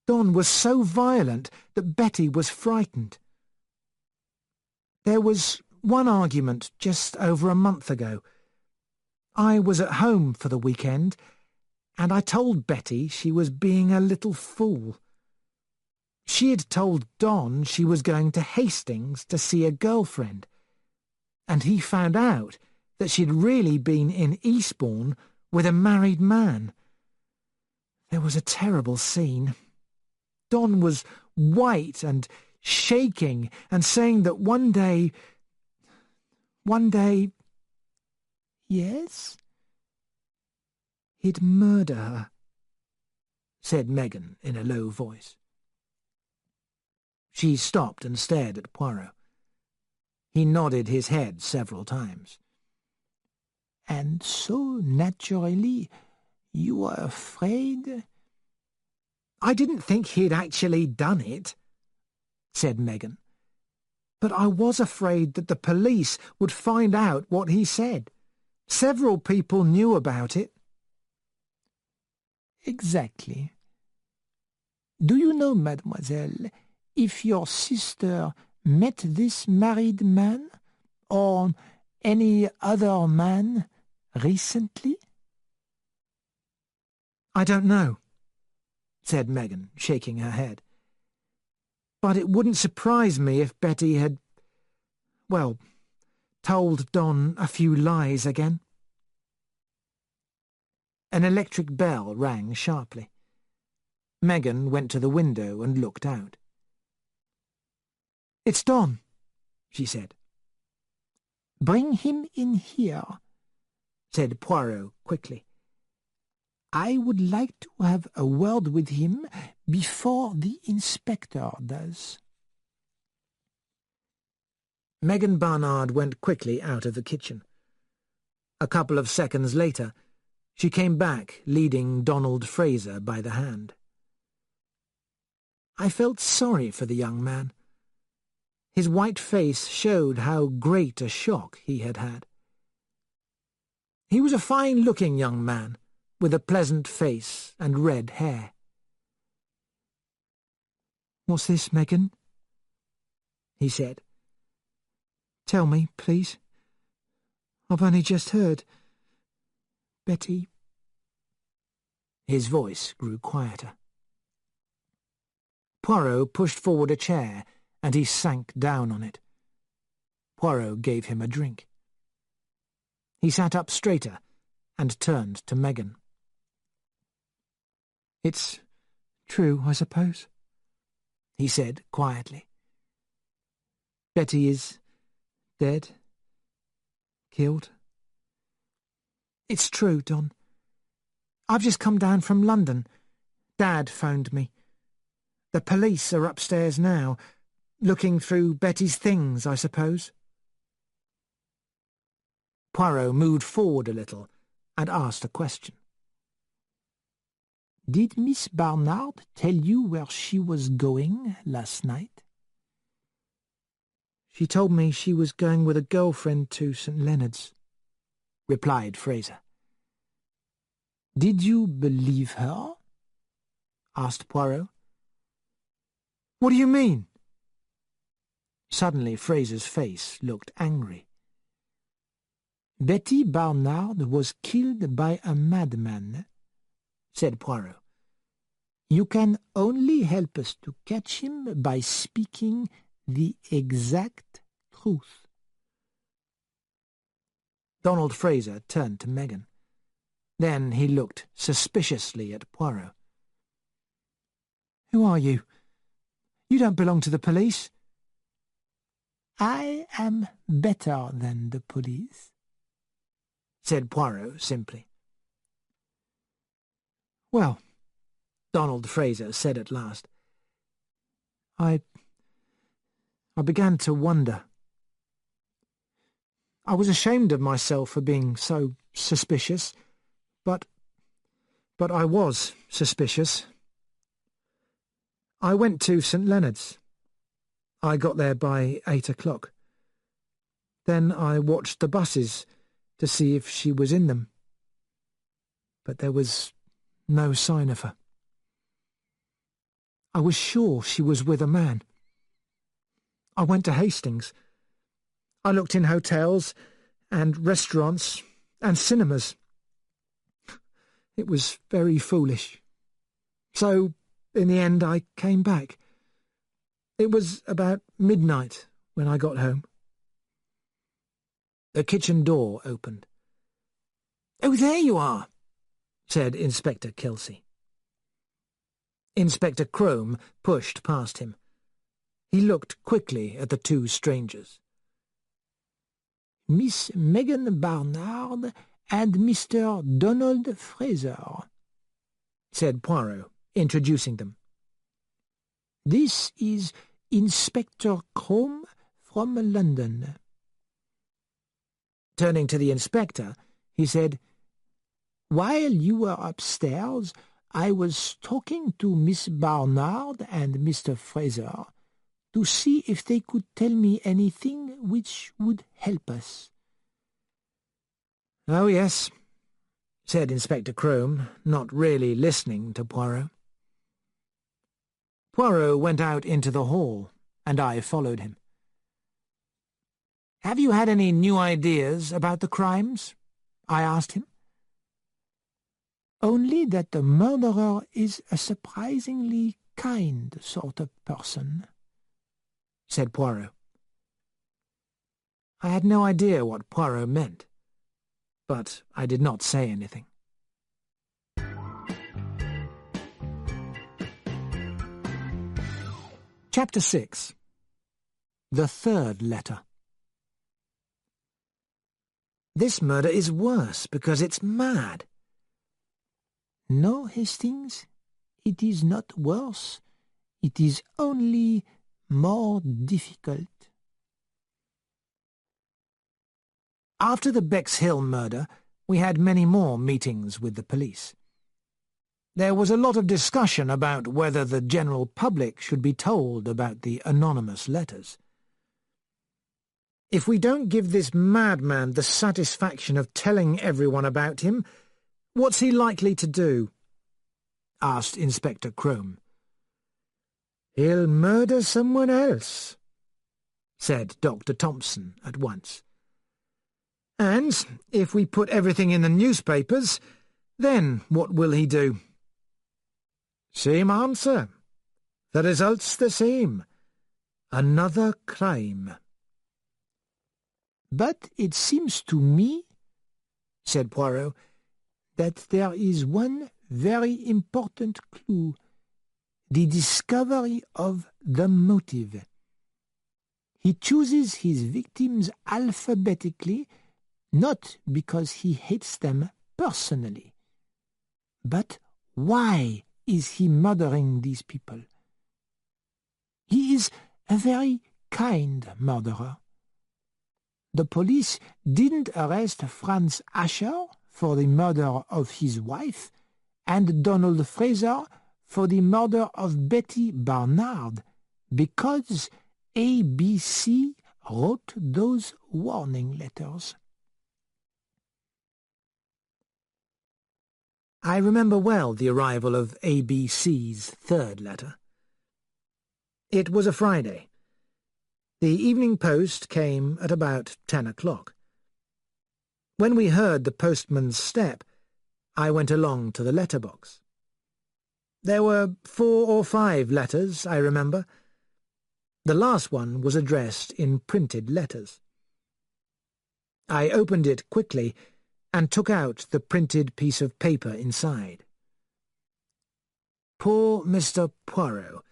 A: Don was so violent that Betty was frightened. There was one argument just over a month ago. I was at home for the weekend, and I told Betty she was being a little fool. She had told Don she was going to Hastings to see a girlfriend, and he found out that she'd really been in Eastbourne with a married man. There was a terrible scene. Don was white and shaking and saying that one day...
B: Yes?
A: he'd murder her, said Megan in a low voice. She stopped and stared at Poirot. He nodded his head several times.
B: And so, naturally, you were afraid?
A: I didn't think he'd actually done it, said Megan. But I was afraid that the police would find out what he said. Several people knew about it.
B: Exactly. Do you know, mademoiselle, if your sister met this married man, or any other man, recently?
A: I don't know, said Megan, shaking her head. But it wouldn't surprise me if Betty had, well, told Don a few lies again. An electric bell rang sharply. Megan went to the window and looked out. "It's Don," she said.
B: "Bring him in here,"
A: said Poirot quickly.
B: "I would like to have a word with him before the inspector does."
A: Megan Barnard went quickly out of the kitchen. A couple of seconds later, she came back leading Donald Fraser by the hand. I felt sorry for the young man. His white face showed how great a shock he had had. He was a fine-looking young man, with a pleasant face and red hair.
B: "What's this, Megan?"
A: he said.
B: "Tell me, please. I've only just heard. Betty..."
A: His voice grew quieter. Poirot pushed forward a chair, and he sank down on it. Poirot gave him a drink. He sat up straighter and turned to Megan.
B: "It's true, I suppose,"
A: he said quietly.
B: "Betty is dead, killed."
A: "It's true, Don. I've just come down from London. Dad phoned me. The police are upstairs now, looking through Betty's things, I suppose." Poirot moved forward a little and asked a question.
B: "Did Miss Barnard tell you where she was going last night?"
A: "She told me she was going with a girlfriend to St. Leonard's," replied Fraser.
B: "Did you believe her?"
A: asked Poirot. "What do you mean?" Suddenly Fraser's face looked angry.
B: "Betty Barnard was killed by a madman," said Poirot. "You can only help us to catch him by speaking the exact truth."
A: Donald Fraser turned to Megan. Then he looked suspiciously at Poirot. "Who are you? You don't belong to the police."
B: "I am better than the police,"
A: said Poirot simply. "Well," Donald Fraser said at last, I began to wonder. I was ashamed of myself for being so suspicious, but I was suspicious. I went to St. Leonard's. I got there by 8 o'clock. Then I watched the buses to see if she was in them. But there was no sign of her. I was sure she was with a man. I went to Hastings. I looked in hotels and restaurants and cinemas. It was very foolish. So, in the end, I came back. It was about midnight when I got home. The kitchen door opened. "Oh, there you are," said Inspector Kelsey. Inspector Crome pushed past him. He looked quickly at the two strangers.
B: "Miss Megan Barnard and Mr. Donald Fraser,"
A: said Poirot, introducing them.
B: "This is Inspector Crome from London."
A: Turning to the inspector, he said,
B: "While you were upstairs, I was talking to Miss Barnard and Mr. Fraser to see if they could tell me anything which would help us."
A: "Oh, yes," said Inspector Crome, not really listening to Poirot. Poirot went out into the hall, and I followed him. "Have you had any new ideas about the crimes?" I asked him.
B: "Only that the murderer is a surprisingly kind sort of person,"
A: said Poirot. I had no idea what Poirot meant, but I did not say anything. Chapter 6. The Third Letter. "This murder is worse because it's mad."
B: "No, Hastings, it is not worse. It is only more difficult."
A: After the Bexhill murder, we had many more meetings with the police. There was a lot of discussion about whether the general public should be told about the anonymous letters. "If we don't give this madman the satisfaction of telling everyone about him, what's he likely to do?" asked Inspector Crome. "He'll murder someone else," said Dr. Thompson at once. "And if we put everything in the newspapers, then what will he do?" "Same answer. The result's the same. Another crime."
B: "But it seems to me," said Poirot, "that there is one very important clue, the discovery of the motive. He chooses his victims alphabetically, not because he hates them personally. But why is he murdering these people? He is a very kind murderer. The police didn't arrest Franz Asher for the murder of his wife and Donald Fraser for the murder of Betty Barnard because ABC wrote those warning letters."
A: I remember well the arrival of ABC's third letter. It was a Friday. The evening post came at about 10 o'clock. When we heard the postman's step, I went along to the letterbox. There were 4 or 5 letters, I remember. The last one was addressed in printed letters. I opened it quickly and took out the printed piece of paper inside. "Poor Mr. Poirot,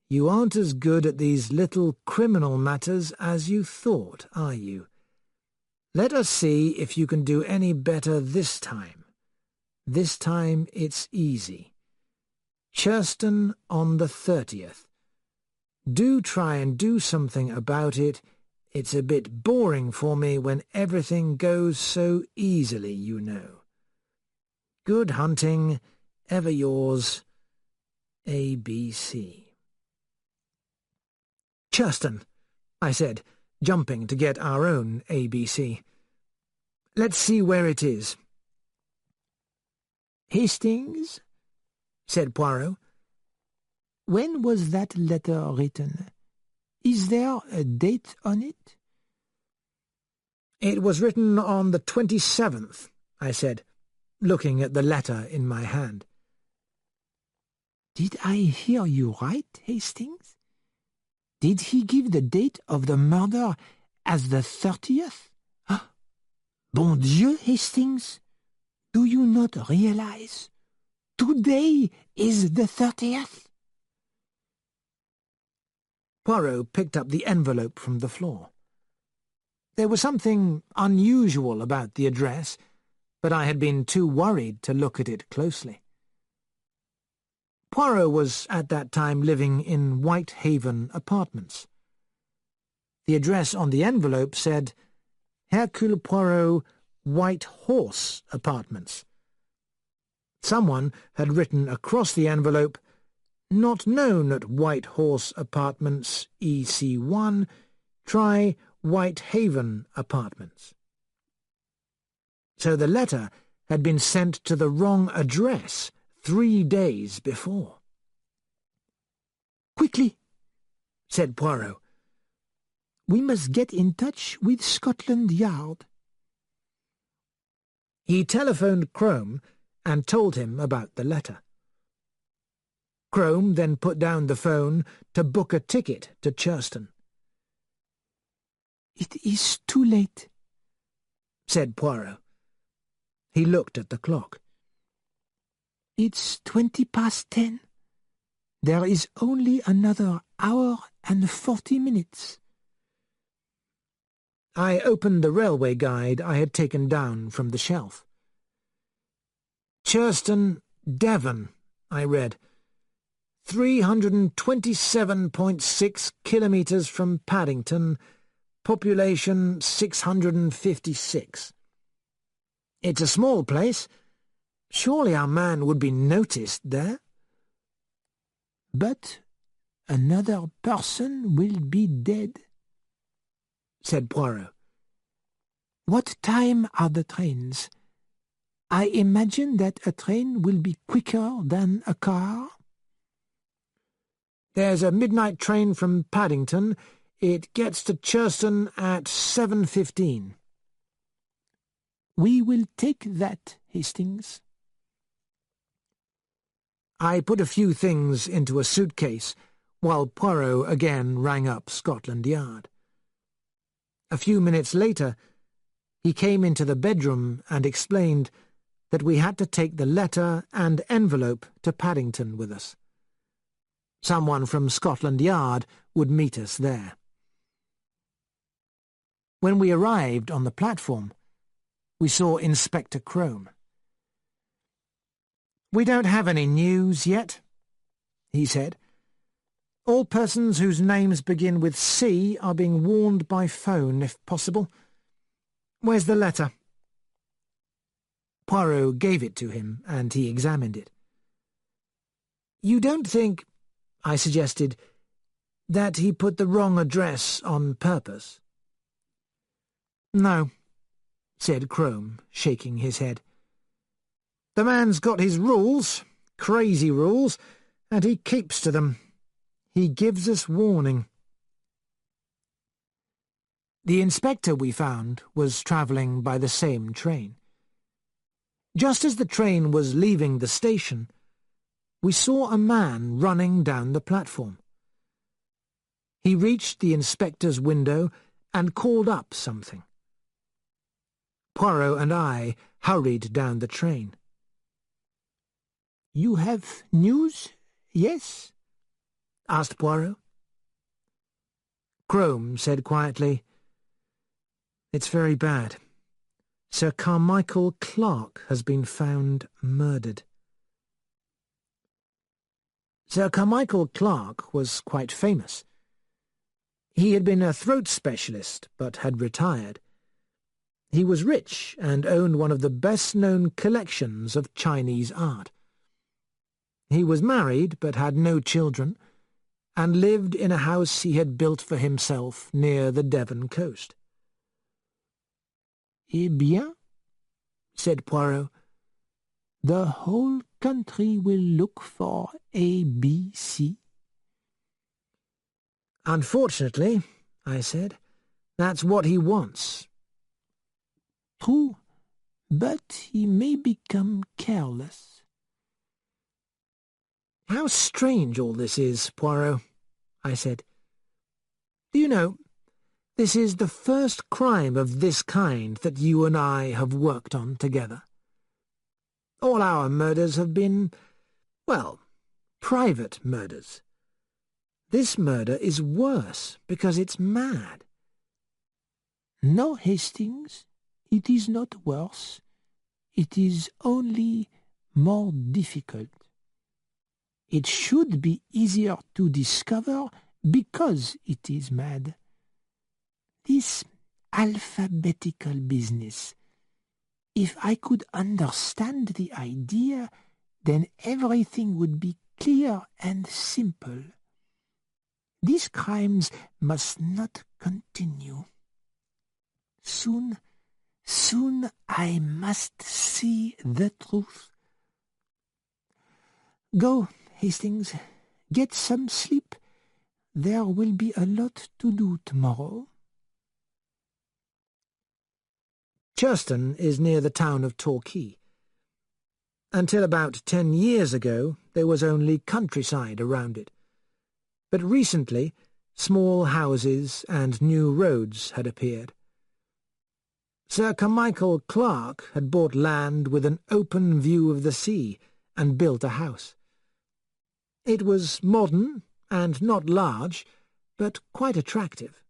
A: you aren't as good at these little criminal matters as you thought, are you? Let us see if you can do any better this time. This time it's easy. Churston on the 30th. Do try and do something about it. It's a bit boring for me when everything goes so easily, you know. Good hunting, ever yours, ABC." "Churston," I said, jumping to get our own ABC. "Let's see where it is."
B: "Hastings," said Poirot, "when was that letter written? Is there a date on it?"
A: "It was written on the 27th, I said, looking at the letter in my hand.
B: "Did I hear you right, Hastings? Did he give the date of the murder as the 30th? Bon Dieu, Hastings, do you not realize? Today is the 30th.
A: Poirot picked up the envelope from the floor. There was something unusual about the address, but I had been too worried to look at it closely. Poirot was at that time living in Whitehaven Apartments. The address on the envelope said Hercule Poirot, White Horse Apartments. Someone had written across the envelope, "Not known at White Horse Apartments, EC1, try Whitehaven Apartments." So the letter had been sent to the wrong address 3 days before.
B: "Quickly," said Poirot. "We must get in touch with Scotland Yard."
A: He telephoned Crome and told him about the letter. Crome then put down the phone to book a ticket to Churston.
B: "It is too late,"
A: said Poirot. He looked at the clock.
B: "It's 10:20. There is only another hour and 40 minutes.
A: I opened the railway guide I had taken down from the shelf. Churston, Devon, I read. 327.6 kilometres from Paddington, population 656. It's a small place. Surely our man would be noticed there.
B: "But another person will be dead," said Poirot. "What time are the trains? I imagine that a train will be quicker than a car."
A: "There's a midnight train from Paddington. It gets to Churston at 7:15.
B: "We will take that, Hastings."
A: I put a few things into a suitcase, while Poirot again rang up Scotland Yard. A few minutes later, he came into the bedroom and explained that we had to take the letter and envelope to Paddington with us. Someone from Scotland Yard would meet us there. When we arrived on the platform, we saw Inspector Crome. "We don't have any news yet," he said. "All persons whose names begin with C are being warned by phone, if possible. Where's the letter?" Poirot gave it to him, and he examined it. "You don't think," I suggested, "that he put the wrong address on purpose?" "No," said Crome, shaking his head. "The man's got his rules, crazy rules, and he keeps to them. He gives us warning." The inspector we found was travelling by the same train. Just as the train was leaving the station, we saw a man running down the platform. He reached the inspector's window and called up something. Poirot and I hurried down the train.
B: "You have news, yes?"
A: asked Poirot. Crome said quietly, "It's very bad. Sir Carmichael Clarke has been found murdered." Sir Carmichael Clarke was quite famous. He had been a throat specialist, but had retired. He was rich and owned one of the best-known collections of Chinese art. He was married, but had no children, and lived in a house he had built for himself near the Devon coast.
B: "Eh bien," said Poirot, "the whole country will look for ABC."
A: "Unfortunately," I said, "that's what he wants."
B: "True, but he may become careless."
A: "How strange all this is, Poirot," I said. Do you know, this is the first crime of this kind that you and I have worked on together. All our murders have been, well, private murders. This murder is worse because it's mad.
B: No, Hastings, it is not worse. It is only more difficult. It should be easier to discover because it is mad. This alphabetical business, if I could understand the idea, then everything would be clear and simple. These crimes must not continue. Soon I must see the truth. Go, Hastings, get some sleep. There will be a lot to do tomorrow.
A: Churston is near the town of Torquay. Until about 10 years ago, there was only countryside around it. But recently, small houses and new roads had appeared. Sir Carmichael Clark had bought land with an open view of the sea and built a house. It was modern and not large, but quite attractive.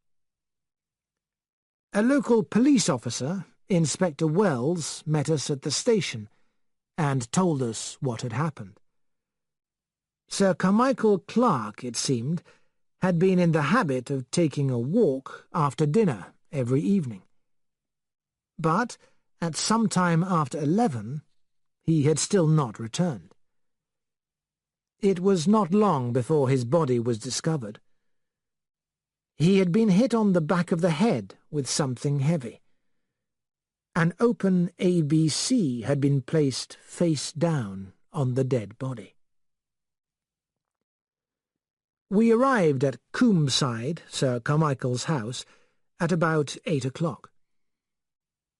A: A local police officer, Inspector Wells, met us at the station and told us what had happened. Sir Carmichael Clark, it seemed, had been in the habit of taking a walk after dinner every evening. But at some time after 11, he had still not returned. It was not long before his body was discovered. He had been hit on the back of the head with something heavy. An open ABC had been placed face down on the dead body. We arrived at Coomside, Sir Carmichael's house, at about 8 o'clock.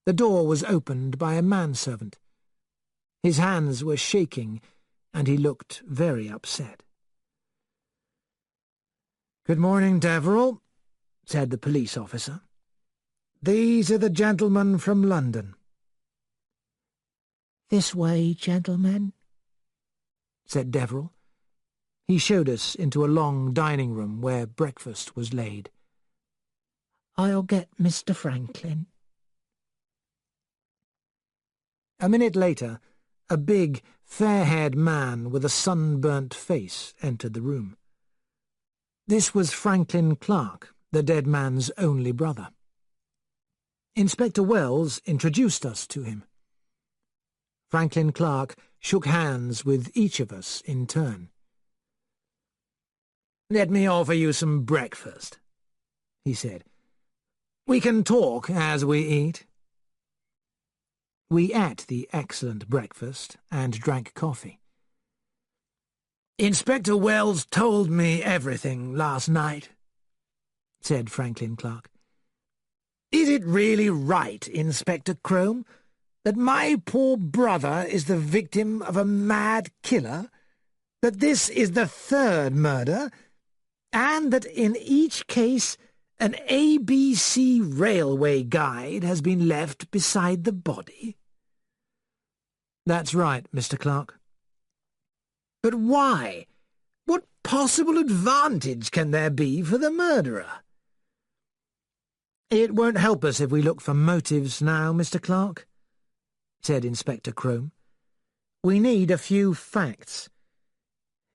A: The door was opened by a manservant. His hands were shaking, and he looked very upset. "Good morning, Deverell," said the police officer. "These are the gentlemen from London."
B: "This way, gentlemen,"
A: said Deverell. He showed us into a long dining room where breakfast was laid.
B: "I'll get Mr. Franklin."
A: A minute later, a big, fair-haired man with a sunburnt face entered the room. This was Franklin Clark, the dead man's only brother. Inspector Wells introduced us to him. Franklin Clark shook hands with each of us in turn. "Let me offer you some breakfast," he said. "We can talk as we eat." We ate the excellent breakfast and drank coffee. "Inspector Wells told me everything last night," said Franklin Clark. "Is it really right, Inspector Crome, that my poor brother is the victim of a mad killer, that this is the third murder, and that in each case an ABC railway guide has been left beside the body?" "That's right, Mr. Clark." "But why? What possible advantage can there be for the murderer?" "It won't help us if we look for motives now, Mr. Clark," said Inspector Crome. "We need a few facts.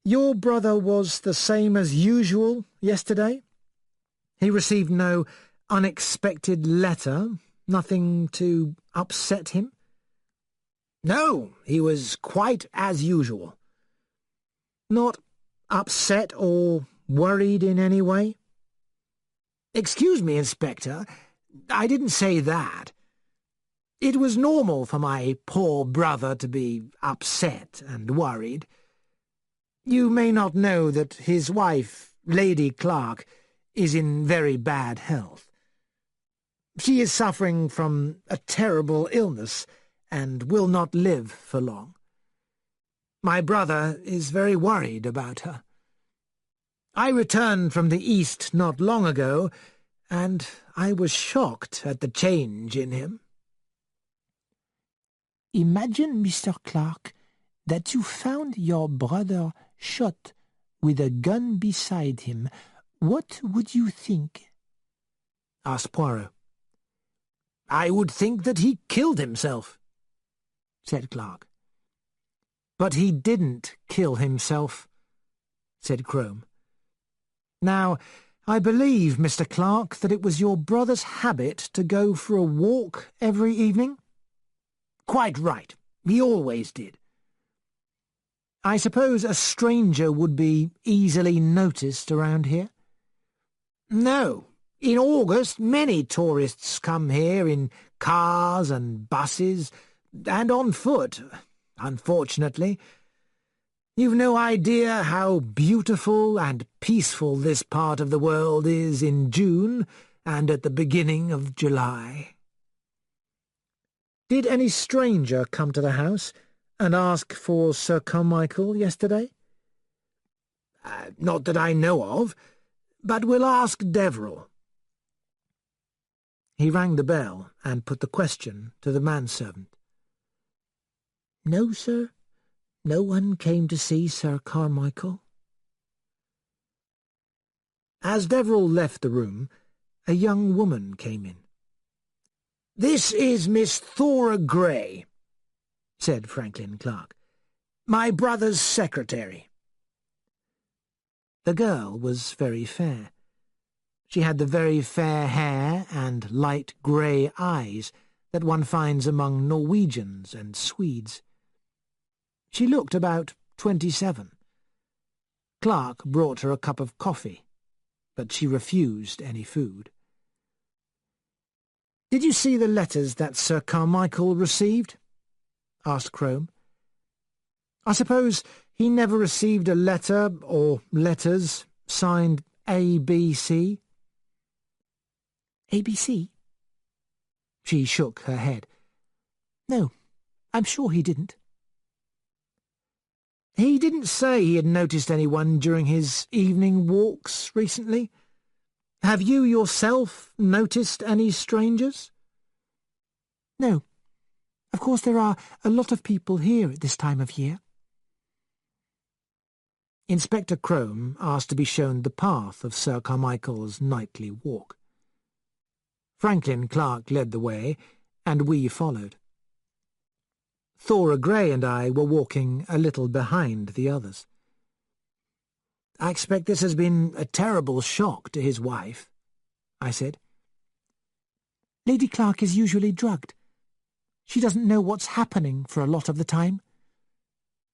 A: Your brother was the same as usual yesterday? He received no unexpected letter, nothing to upset him?" "No, he was quite as usual." "Not upset or worried in any way?" "Excuse me, Inspector, I didn't say that. It was normal for my poor brother to be upset and worried. You may not know that his wife, Lady Clark, is in very bad health. She is suffering from a terrible illness and will not live for long. My brother is very worried about her. I returned from the East not long ago, and I was shocked at the change in him."
B: Imagine, Mr. Clark, that you found your brother shot with a gun beside him. What would you think?"
A: asked Poirot. "I would think that he killed himself," said Clark. "But he didn't kill himself," said Crome. "Now, I believe, Mr. Clark, that it was your brother's habit to go for a walk every evening?" "Quite right. He always did." "I suppose a stranger would be easily noticed around here?" "No. In August, many tourists come here in cars and buses, and on foot, unfortunately. You've no idea how beautiful and peaceful this part of the world is in June and at the beginning of July." "Did any stranger come to the house and ask for Sir Carmichael yesterday?" "Not that I know of, but we'll ask Deverell." He rang the bell and put the question to the manservant.
B: "No, sir. No one came to see Sir Carmichael."
A: As Deverell left the room, a young woman came in. "This is Miss Thora Grey," said Franklin Clark, "my brother's secretary." The girl was very fair. She had the very fair hair and light grey eyes that one finds among Norwegians and Swedes. She looked about 27. Clark brought her a cup of coffee, but she refused any food. "Did you see the letters that Sir Carmichael received?" asked Crome. "I suppose he never received a letter or letters signed ABC?"
B: "ABC?"
A: She shook her head.
B: "No, I'm sure he didn't."
A: "He didn't say he had noticed anyone during his evening walks recently? Have you yourself noticed any strangers?"
B: "No. Of course there are a lot of people here at this time of year."
A: Inspector Crome asked to be shown the path of Sir Carmichael's nightly walk. Franklin Clark led the way, and we followed. Thora Grey and I were walking a little behind the others. "I expect this has been a terrible shock to his wife," I said.
B: "Lady Clark is usually drugged. She doesn't know what's happening for a lot of the time,"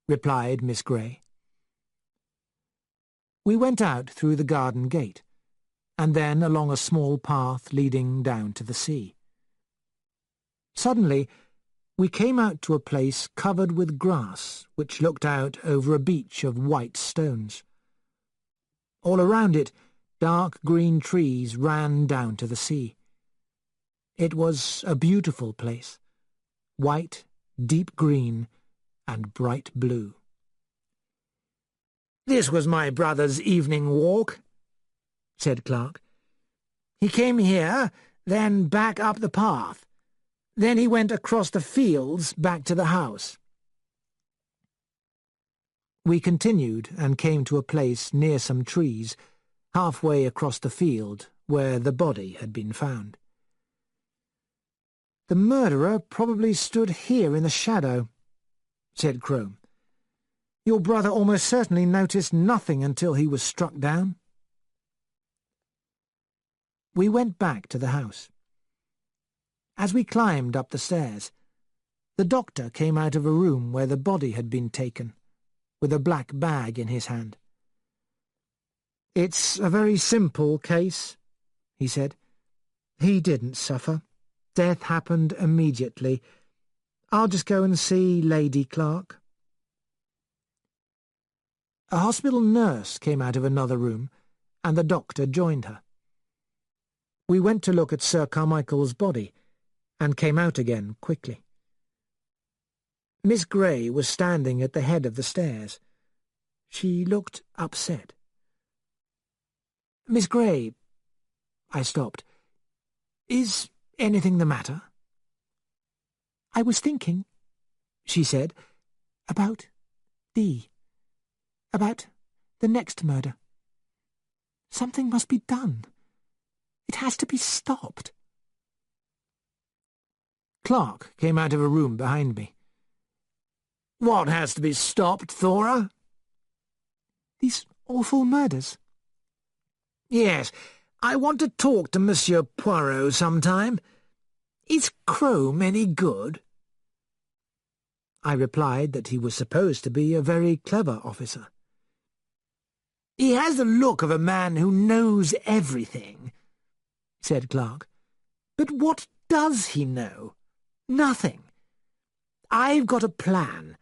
A: replied Miss Grey. We went out through the garden gate, and then along a small path leading down to the sea. Suddenly, we came out to a place covered with grass, which looked out over a beach of white stones. All around it, dark green trees ran down to the sea. It was a beautiful place, white, deep green, and bright blue. "This was my brother's evening walk," said Clark. "He came here, then back up the path. Then he went across the fields back to the house." We continued and came to a place near some trees, halfway across the field where the body had been found. "The murderer probably stood here in the shadow," said Crome. "Your brother almost certainly noticed nothing until he was struck down." We went back to the house. As we climbed up the stairs, the doctor came out of a room where the body had been taken, with a black bag in his hand. "It's a very simple case," he said. "He didn't suffer. Death happened immediately. I'll just go and see Lady Clark." A hospital nurse came out of another room, and the doctor joined her. We went to look at Sir Carmichael's body, and came out again quickly. Miss Grey was standing at the head of the stairs. She looked upset. Miss Gray, I stopped. Is anything the matter? I was thinking, she said, about the next murder. Something must be done. It has to be stopped. Clark came out of a room behind me. What has to be stopped, Thora? These awful murders. Yes, I want to talk to Monsieur Poirot sometime. Is Crome any good? I replied that he was supposed to be a very clever officer. He has the look of a man who knows everything, said Clark. But what does he know? Nothing. I've got a plan,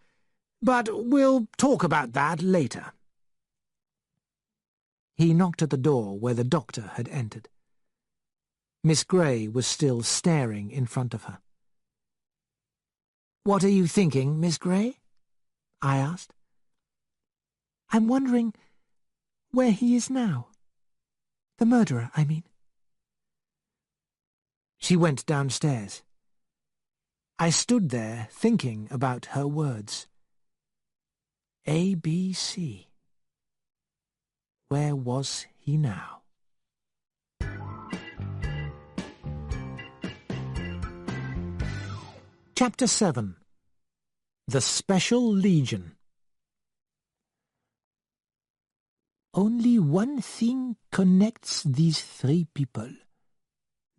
A: but we'll talk about that later. He knocked at the door where the doctor had entered. Miss Gray was still staring in front of her. "What are you thinking, Miss Gray?" I asked. "I'm wondering where he is now. The murderer, I mean." She went downstairs. I stood there thinking about her words. ABC. Where was he now? Chapter 7. The Special Legion. Only one thing connects these three people: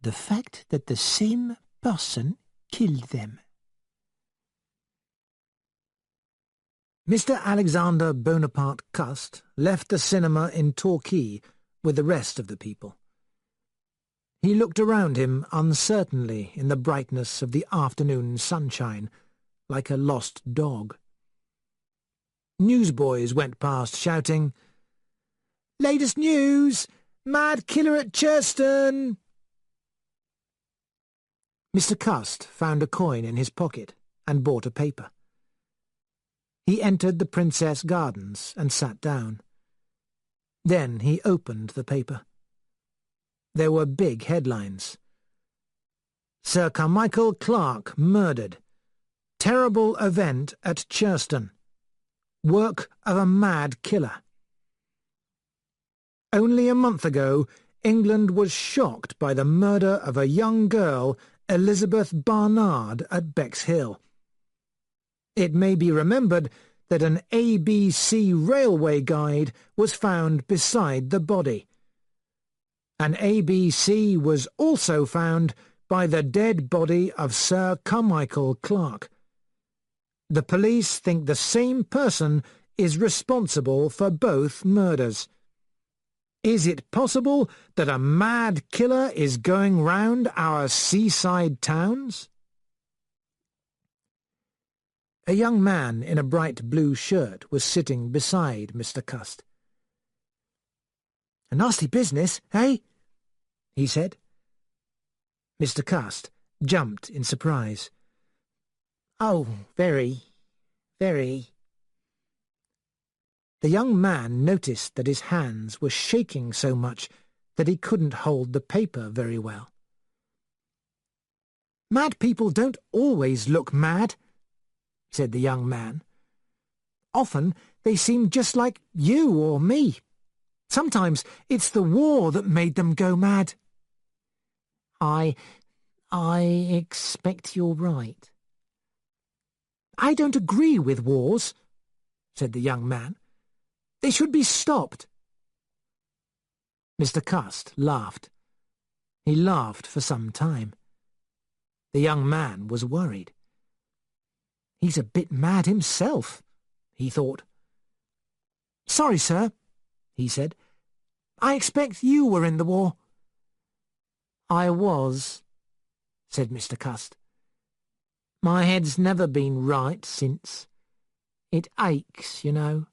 A: the fact that the same person killed them. Mr. Alexander Bonaparte Cust left the cinema in Torquay with the rest of the people. He looked around him uncertainly in the brightness of the afternoon sunshine, like a lost dog. Newsboys went past shouting, "Latest news! Mad killer at Churston!" Mr. Cust found a coin in his pocket and bought a paper. He entered the Princess Gardens and sat down. Then he opened the paper. There were big headlines. Sir Carmichael Clarke murdered. Terrible event at Churston. Work of a mad killer. Only a month ago, England was shocked by the murder of a young girl, Elizabeth Barnard, at Bexhill. It may be remembered that an ABC railway guide was found beside the body. An ABC was also found by the dead body of Sir Carmichael Clarke. The police think the same person is responsible for both murders. Is it possible that a mad killer is going round our seaside towns? A young man in a bright blue shirt was sitting beside Mr. Cust. "A nasty business, eh?" he said. Mr. Cust jumped in surprise. "Oh, very, very." The young man noticed that his hands were shaking so much that he couldn't hold the paper very well. "Mad people don't always look mad," said the young man. "Often they seem just like you or me. Sometimes it's the war that made them go mad." I expect you're right." "I don't agree with wars," said the young man. "They should be stopped." Mr. Cust laughed. He laughed for some time. The young man was worried. "He's a bit mad himself," he thought. "Sorry, sir," he said. "I expect you were in the war." "I was," said Mr. Cust. "My head's never been right since. It aches, you know.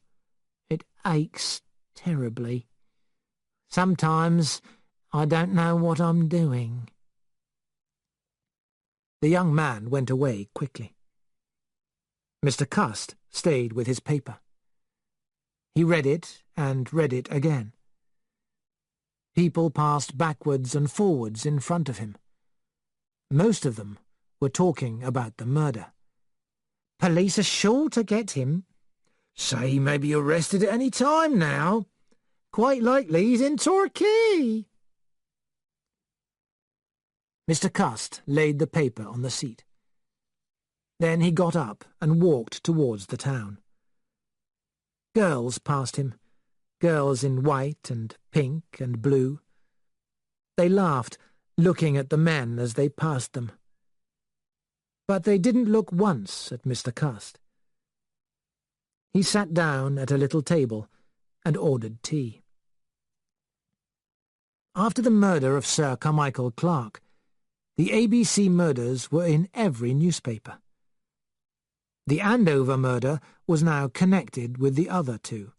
A: It aches terribly. Sometimes I don't know what I'm doing." The young man went away quickly. Mr. Cust stayed with his paper. He read it and read it again. People passed backwards and forwards in front of him. Most of them were talking about the murder. "Police are sure to get him." "Say he may be arrested at any time now." "Quite likely he's in Torquay." Mr. Cust laid the paper on the seat. Then he got up and walked towards the town. Girls passed him, girls in white and pink and blue. They laughed, looking at the men as they passed them. But they didn't look once at Mr. Cust. He sat down at a little table and ordered tea. After the murder of Sir Carmichael Clarke, the ABC murders were in every newspaper. The Andover murder was now connected with the other two.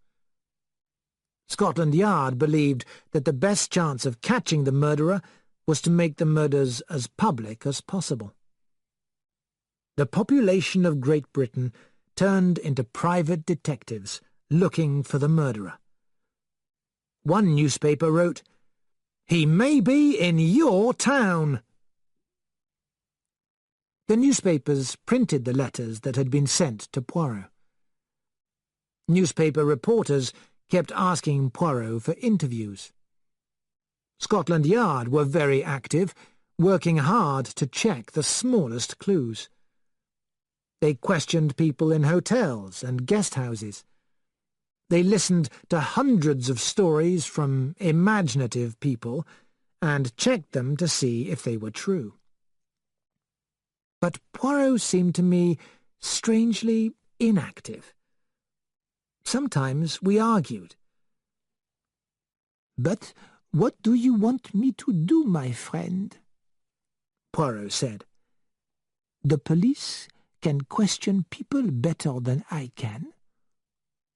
A: Scotland Yard believed that the best chance of catching the murderer was to make the murders as public as possible. The population of Great Britain turned into private detectives looking for the murderer. One newspaper wrote, "He may be in your town." The newspapers printed the letters that had been sent to Poirot. Newspaper reporters kept asking Poirot for interviews. Scotland Yard were very active, working hard to check the smallest clues. They questioned people in hotels and guest houses. They listened to hundreds of stories from imaginative people and checked them to see if they were true. But Poirot seemed to me strangely inactive. Sometimes we argued.
B: "But what do you want me to do, my friend?"
A: Poirot said.
B: "The police can question people better than I can.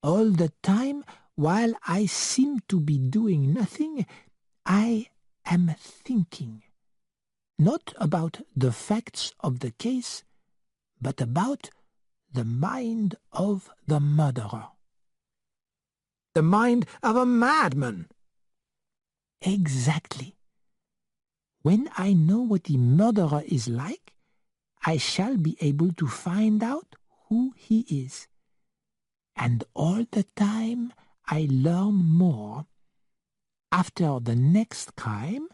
B: All the time, while I seem to be doing nothing, I am thinking. Not about the facts of the case, but about the mind of the murderer."
A: "The mind of a madman."
B: "Exactly. When I know what the murderer is like, I shall be able to find out who he is. And all the time I learn more. After the next crime—"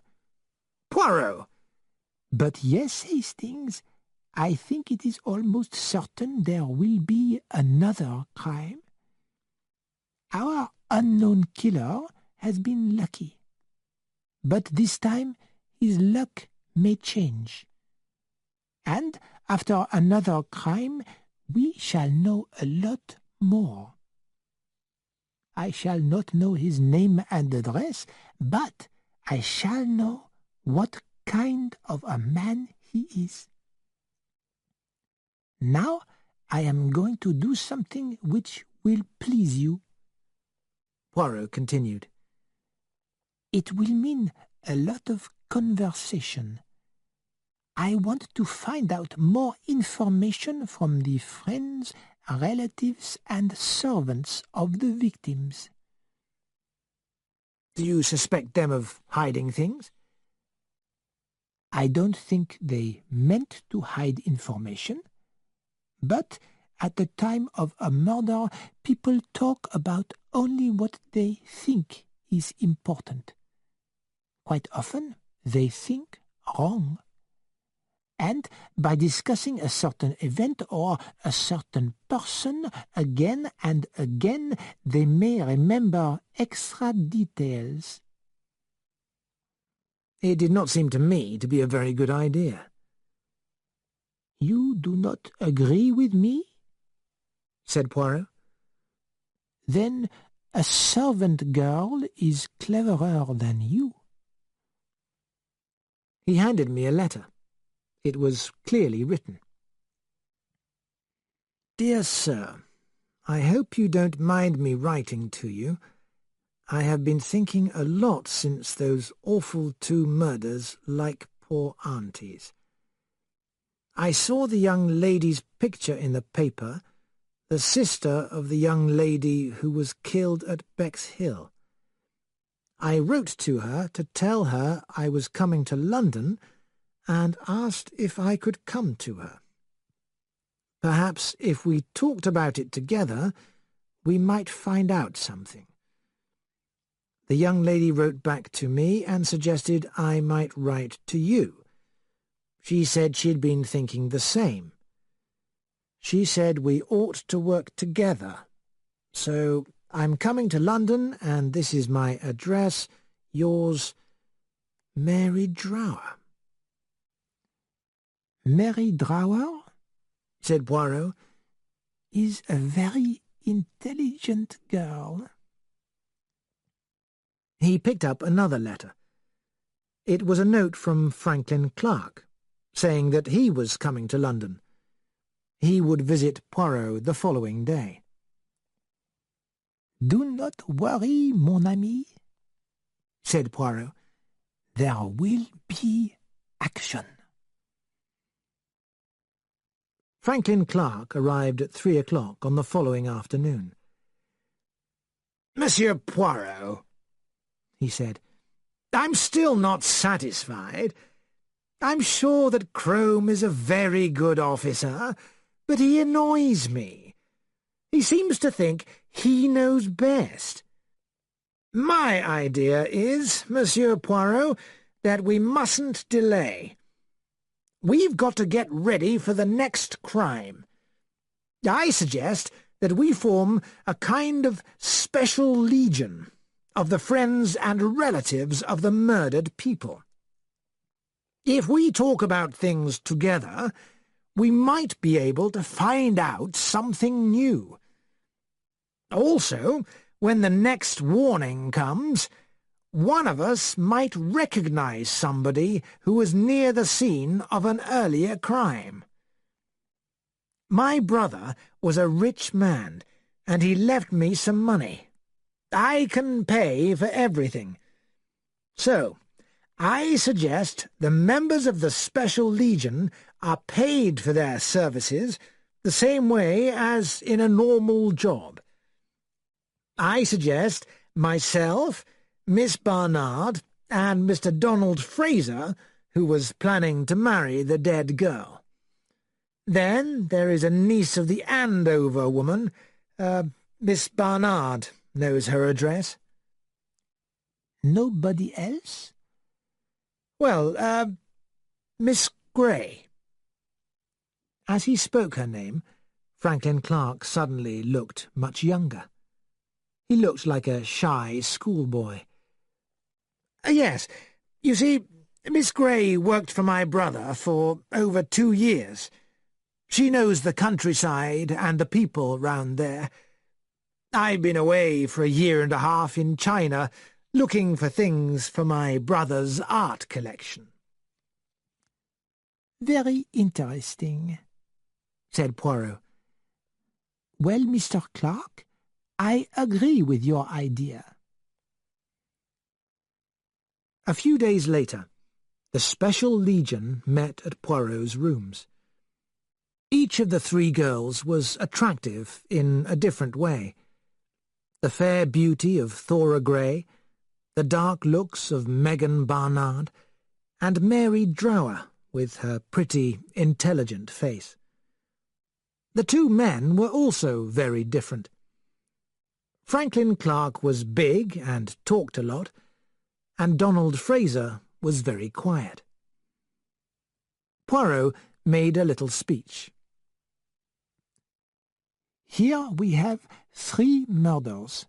A: "Poirot!"
B: "But yes, Hastings, I think it is almost certain there will be another crime. Our unknown killer has been lucky. But this time his luck may change. And after another crime we shall know a lot more. I shall not know his name and address, but I shall know what kind of a man he is. Now I am going to do something which will please you."
A: Poirot continued.
B: "It will mean a lot of conversation. I want to find out more information from the friends, relatives, and servants of the victims."
A: "Do you suspect them of hiding things?"
B: "I don't think they meant to hide information. But at the time of a murder, people talk about only what they think is important. Quite often they think wrong. And by discussing a certain event or a certain person again and again, they may remember extra details."
A: It did not seem to me to be a very good idea.
B: "You do not agree with me?"
A: said Poirot.
B: "Then a servant girl is cleverer than you."
A: He handed me a letter. It was clearly written. "Dear Sir, I hope you don't mind me writing to you. I have been thinking a lot since those awful 2 murders, like poor aunties. I saw the young lady's picture in the paper, the sister of the young lady who was killed at Bexhill. I wrote to her to tell her I was coming to London and asked if I could come to her. Perhaps if we talked about it together, we might find out something. The young lady wrote back to me and suggested I might write to you. She said she'd been thinking the same. She said we ought to work together. So I'm coming to London, and this is my address. Yours, Mary Drower.
B: Mary Drower,
A: said Poirot,
B: is a very intelligent girl.
A: He picked up another letter. It was a note from Franklin Clark, saying that he was coming to London. He would visit Poirot the following day.
B: Do not worry, mon ami, said Poirot. There will be action.
A: Franklin Clark arrived at 3 o'clock on the following afternoon. "Monsieur Poirot," he said, "I'm still not satisfied. I'm sure that Crome is a very good officer, but he annoys me. He seems to think he knows best. My idea is, Monsieur Poirot, that we mustn't delay. We've got to get ready for the next crime. I suggest that we form a kind of special legion of the friends and relatives of the murdered people. If we talk about things together, we might be able to find out something new. Also, when the next warning comes, one of us might recognize somebody who was near the scene of an earlier crime. My brother was a rich man, and he left me some money. I can pay for everything. So, I suggest the members of the Special Legion are paid for their services the same way as in a normal job. I suggest myself, Miss Barnard, and Mr. Donald Fraser, who was planning to marry the dead girl. Then there is a niece of the Andover woman. Miss Barnard knows her address."
B: "Nobody else?"
A: "Well, Miss Grey." As he spoke her name, Franklin Clark suddenly looked much younger. He looked like a shy schoolboy. "Yes, you see, Miss Grey worked for my brother for over 2 years. She knows the countryside and the people round there. I've been away for 1.5 years in China, looking for things for my brother's art collection."
B: "Very interesting," said Poirot. "Well, Mr. Clark, I agree with your idea."
A: A few days later, the Special Legion met at Poirot's rooms. Each of the 3 girls was attractive in a different way. The fair beauty of Thora Grey, the dark looks of Megan Barnard, and Mary Drower with her pretty, intelligent face. The 2 men were also very different. Franklin Clark was big and talked a lot, and Donald Fraser was very quiet. Poirot made a little speech.
B: "Here we have 3 murders: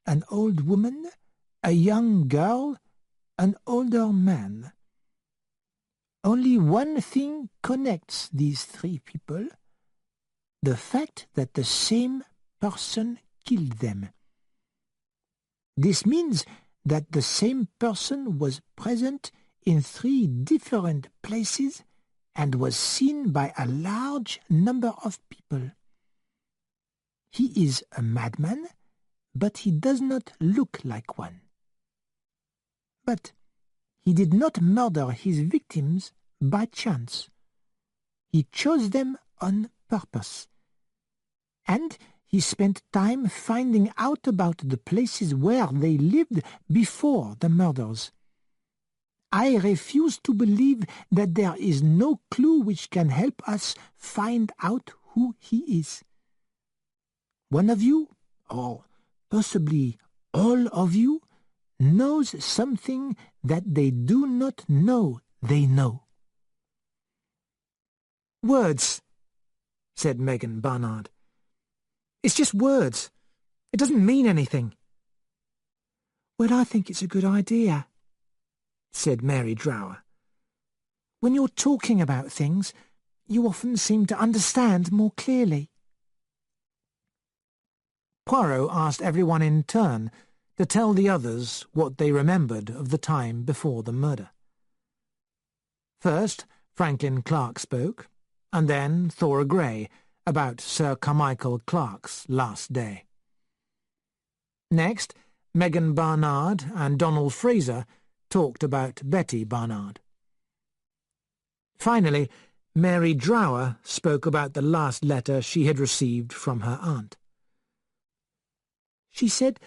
B: an old woman, a young girl, an older man. Only one thing connects these 3 people: the fact that the same person killed them. This means that the same person was present in 3 different places and was seen by a large number of people. He is a madman, but he does not look like one. But he did not murder his victims by chance. He chose them on purpose. And he spent time finding out about the places where they lived before the murders. I refuse to believe that there is no clue which can help us find out who he is. One of you, or possibly all of you, knows something that they do not know they know.
A: Words, said Megan Barnard. It's just words. It doesn't mean anything.
B: Well, I think it's a good idea, said Mary Drower. When you're talking about things, you often seem to understand more clearly.
A: Poirot asked everyone in turn to tell the others what they remembered of the time before the murder. First, Franklin Clark spoke, and then Thora Grey about Sir Carmichael Clark's last day. Next, Megan Barnard and Donald Fraser talked about Betty Barnard. Finally, Mary Drower spoke about the last letter she had received from her aunt.
B: She said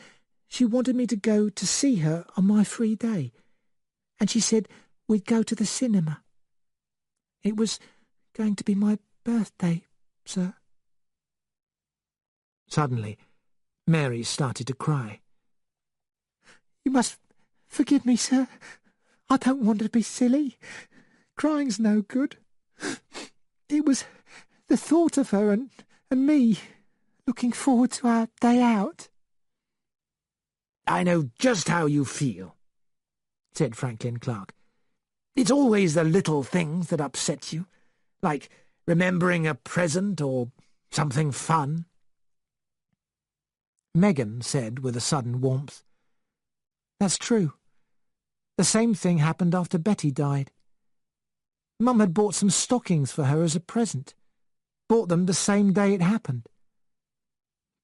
B: she wanted me to go to see her on my free day, and she said we'd go to the cinema. It was going to be my birthday, sir.
A: Suddenly, Mary started to cry.
B: You must forgive me, sir. I don't want to be silly. Crying's no good. It was the thought of her and me looking forward to our day out.
A: I know just how you feel, said Franklin Clark. It's always the little things that upset you, like remembering a present or something fun. Megan said with a sudden warmth, That's true. The same thing happened after Betty died. Mum had bought some stockings for her as a present. Bought them the same day it happened.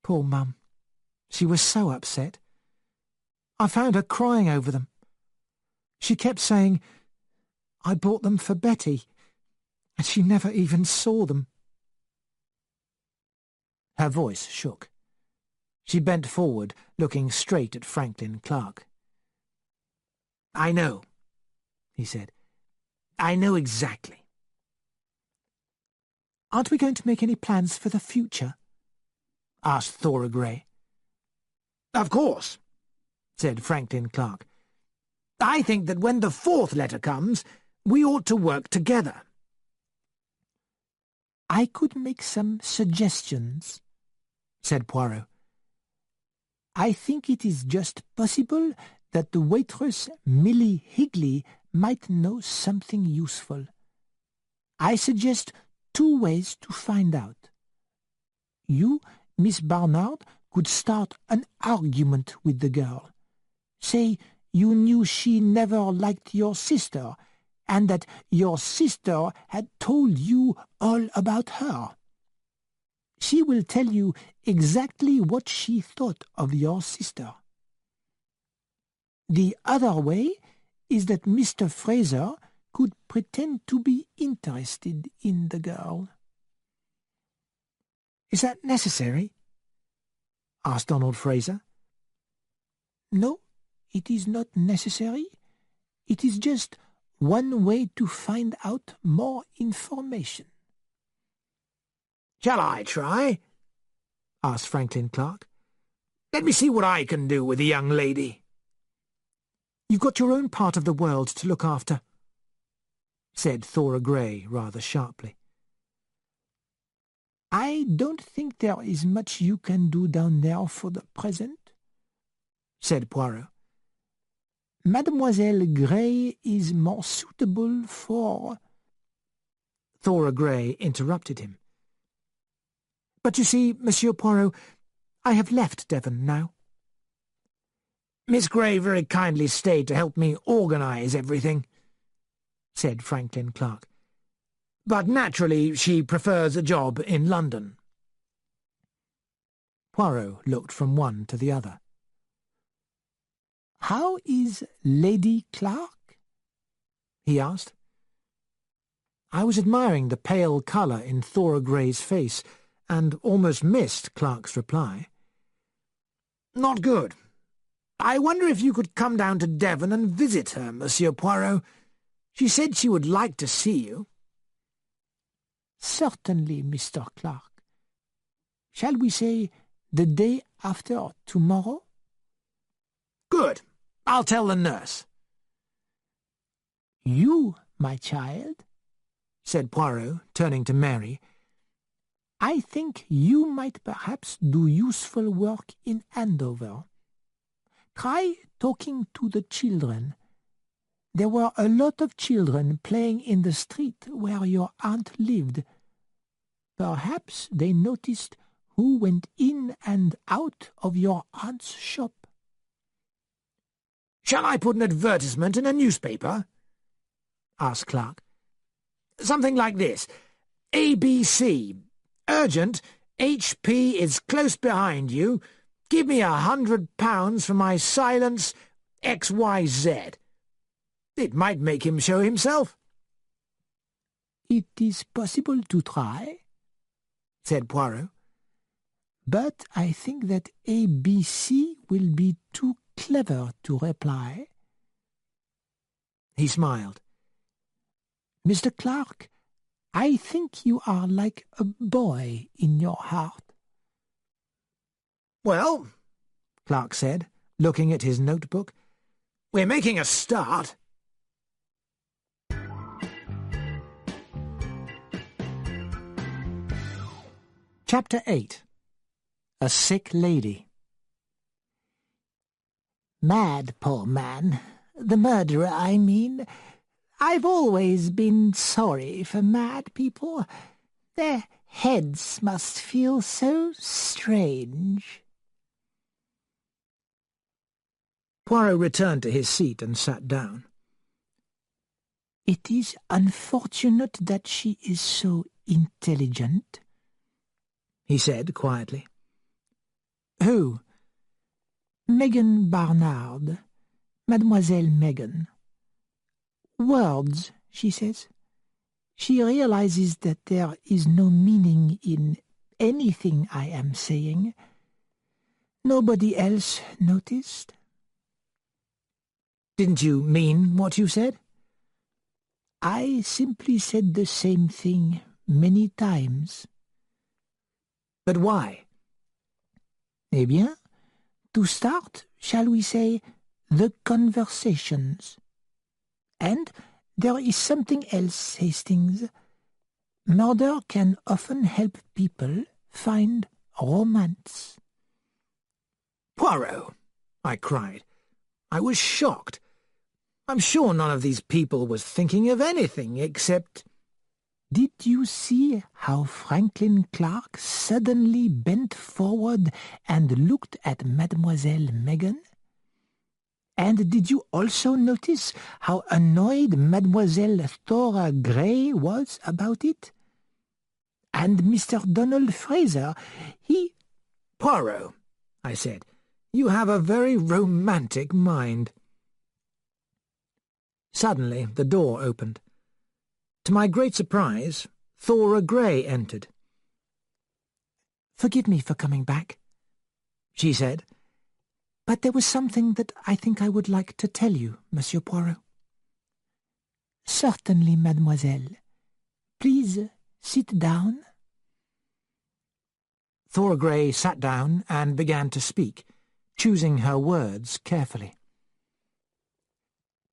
A: Poor Mum. She was so upset. I found her crying over them. She kept saying, I bought them for Betty, and she never even saw them. Her voice shook. She bent forward, looking straight at Franklin Clark. I know, he said. I know exactly.
B: Aren't we going to make any plans for the future?
A: Asked Thora Grey. Of course, said Franklin Clark. I think that when the fourth letter comes, we ought to work together.
B: I could make some suggestions, said Poirot. I think it is just possible that the waitress Millie Higley might know something useful. I suggest 2 ways to find out. You, Miss Barnard, could start an argument with the girl. Say you knew she never liked your sister, and that your sister had told you all about her. She will tell you exactly what she thought of your sister. The other way is that Mr. Fraser could pretend to be interested in the girl.
A: Is that necessary? Asked Donald Fraser.
B: No, it is not necessary. It is just one way to find out more information.
A: Shall I try? Asked Franklin Clark. Let me see what I can do with the young lady. You've got your own part of the world to look after, said Thora Grey rather sharply.
B: I don't think there is much you can do down there for the present, said Poirot. Mademoiselle Grey is more suitable for...
A: Thora Grey interrupted him. But you see, Monsieur Poirot, I have left Devon now. Miss Grey very kindly stayed to help me organize everything, said Franklin Clark. But naturally she prefers a job in London. Poirot looked from one to the other.
B: How is Lady Clark?
A: He asked. I was admiring the pale colour in Thora Grey's face and almost missed Clark's reply. "Not good. I wonder if you could come down to Devon and visit her, Monsieur Poirot. She said she would like to see you."
B: "Certainly, Mr. Clark. Shall we say the day after tomorrow?"
A: "Good. I'll tell the nurse."
B: "You, my child," said Poirot, turning to Mary, "I think you might perhaps do useful work in Andover. Try talking to the children. There were a lot of children playing in the street where your aunt lived. Perhaps they noticed who went in and out of your aunt's shop."
A: "Shall I put an advertisement in a newspaper?" asked Clark. "Something like this. ABC. Urgent. HP is close behind you. Give me £100 for my silence XYZ. It might make him show himself."
B: "It is possible to try," said Poirot, "but I think that ABC will be too clever to reply."
A: He smiled.
B: "Mr. Clark, I think you are like a boy in your heart."
A: "Well," Clark said, looking at his notebook, "we're making a start." Chapter 8. A Sick Lady.
B: "Mad, poor man. The murderer, I mean. I've always been sorry for mad people. Their heads must feel so strange."
A: Poirot returned to his seat and sat down.
B: "It is unfortunate that she is so intelligent,"
A: he said quietly.
B: "Who?" "Megan Barnard. Mademoiselle Megan. Words, she says. She realizes that there is no meaning in anything I am saying. Nobody else noticed."
A: "Didn't you mean what you said?"
B: "I simply said the same thing many times."
A: "But why?"
B: "Eh bien, to start, shall we say, the conversations. And there is something else, Hastings. Murder can often help people find romance."
A: "Poirot!" I cried. I was shocked. I'm sure none of these people was thinking of anything except—
B: "Did you see how Franklin Clark suddenly bent forward and looked at Mademoiselle Megan? And did you also notice how annoyed Mademoiselle Thora Gray was about it? And Mr. Donald Fraser, he—"
A: "Poirot," I said, "you have a very romantic mind." Suddenly the door opened. To my great surprise, Thora Gray entered.
B: "Forgive me for coming back," she said, "but there was something that I think I would like to tell you, Monsieur Poirot." "Certainly, mademoiselle. Please sit down."
A: Thora Gray sat down and began to speak, choosing her words carefully.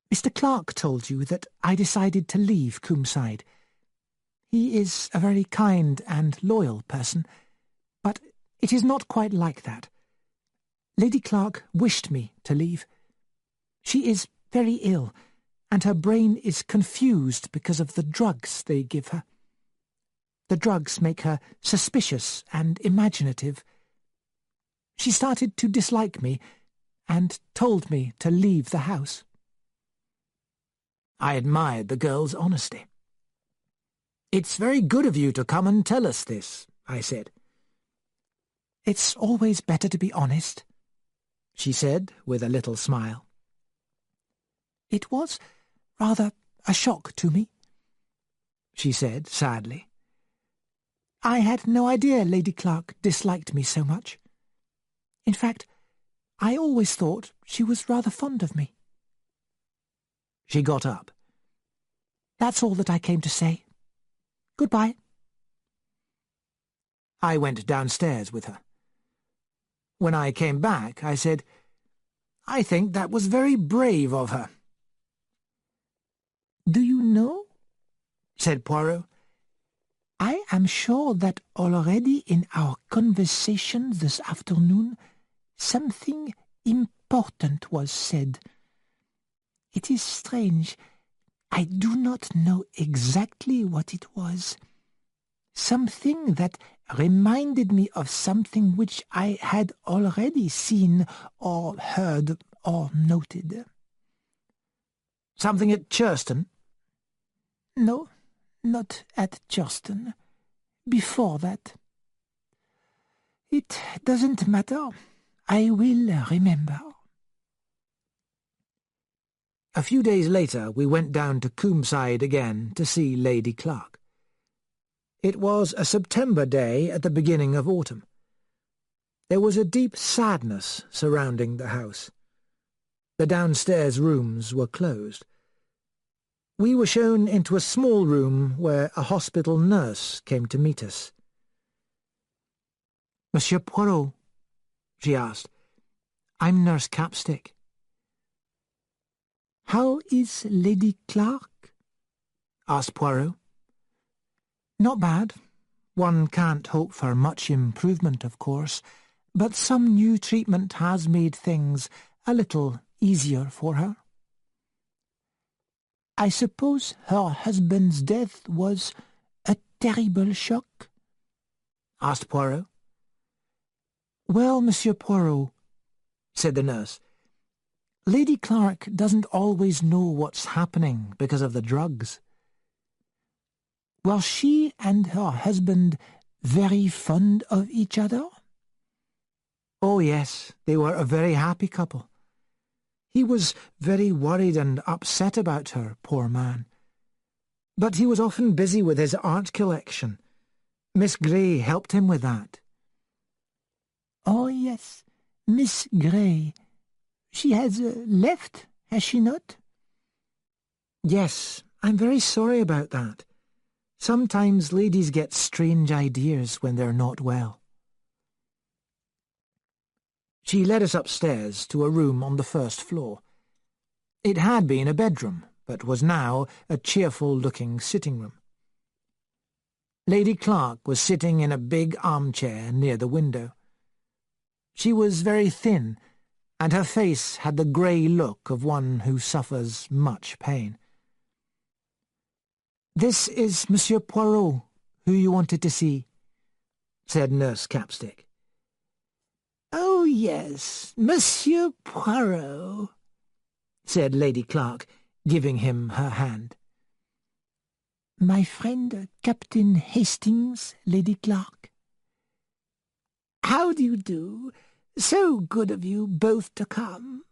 B: "Mr. Clark told you that I decided to leave Coomside. He is a very kind and loyal person, but it is not quite like that. Lady Clark wished me to leave. She is very ill, and her brain is confused because of the drugs they give her. The drugs make her suspicious and imaginative. She started to dislike me and told me to leave the house."
A: I admired the girl's honesty. "It's very good of you to come and tell us this," I said.
B: "It's always better to be honest,"
A: she said with a little smile.
B: "It was rather a shock to me,"
A: she said sadly.
B: I had no idea Lady Clark disliked me so much. In fact, I always thought she was rather fond of me.
A: She got up.
B: That's all that I came to say. Goodbye.
A: I went downstairs with her. When I came back, I said, "I think that was very brave of her."
B: Do you know,
A: said Poirot,
B: I am sure that already in our conversation this afternoon something important was said. It is strange. I do not know exactly what it was. Something that reminded me of something which I had already seen or heard or noted.
A: Something at Churston?
B: No, not at Churston. Before that. It doesn't matter. I will remember.
A: A few days later we went down to Coomside again to see Lady Clark. It was a September day at the beginning of autumn. There was a deep sadness surrounding the house. The downstairs rooms were closed. We were shown into a small room where a hospital nurse came to meet us.
B: "Monsieur Poirot," she asked, "I'm Nurse Capstick." "How is Lady Clark?"
A: asked Poirot.
B: "Not bad. One can't hope for much improvement, of course, but some new treatment has made things a little easier for her." "I suppose her husband's death was a terrible shock?"
A: asked Poirot.
B: "Well, Monsieur Poirot," said the nurse, "Lady Clark doesn't always know what's happening because of the drugs." "Was she and her husband very fond of each other?"
A: "Oh, yes, they were a very happy couple. He was very worried and upset about her, poor man. But he was often busy with his art collection. Miss Grey helped him with that."
B: "Oh, yes, Miss Grey. She has left, has she not?"
A: "Yes, I'm very sorry about that. Sometimes ladies get strange ideas when they're not well." She led us upstairs to a room on the first floor. It had been a bedroom, but was now a cheerful-looking sitting-room. Lady Clark was sitting in a big armchair near the window. She was very thin, and her face had the grey look of one who suffers much pain. "This is Monsieur Poirot, who you wanted to see," said Nurse Capstick.
B: "Oh, yes, Monsieur Poirot,"
A: said Lady Clark, giving him her hand.
B: "My friend Captain Hastings, Lady Clark." "How do you do? So good of you both to come."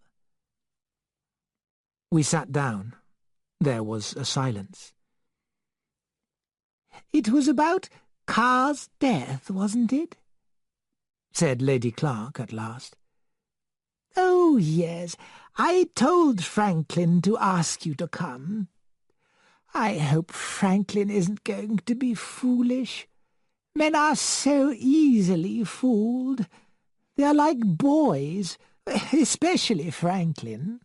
A: We sat down. There was a silence.
B: "It was about Carr's death, wasn't it?"
A: said Lady Clark at last.
B: "Oh, yes, I told Franklin to ask you to come. I hope Franklin isn't going to be foolish. Men are so easily fooled. They're like boys, especially Franklin."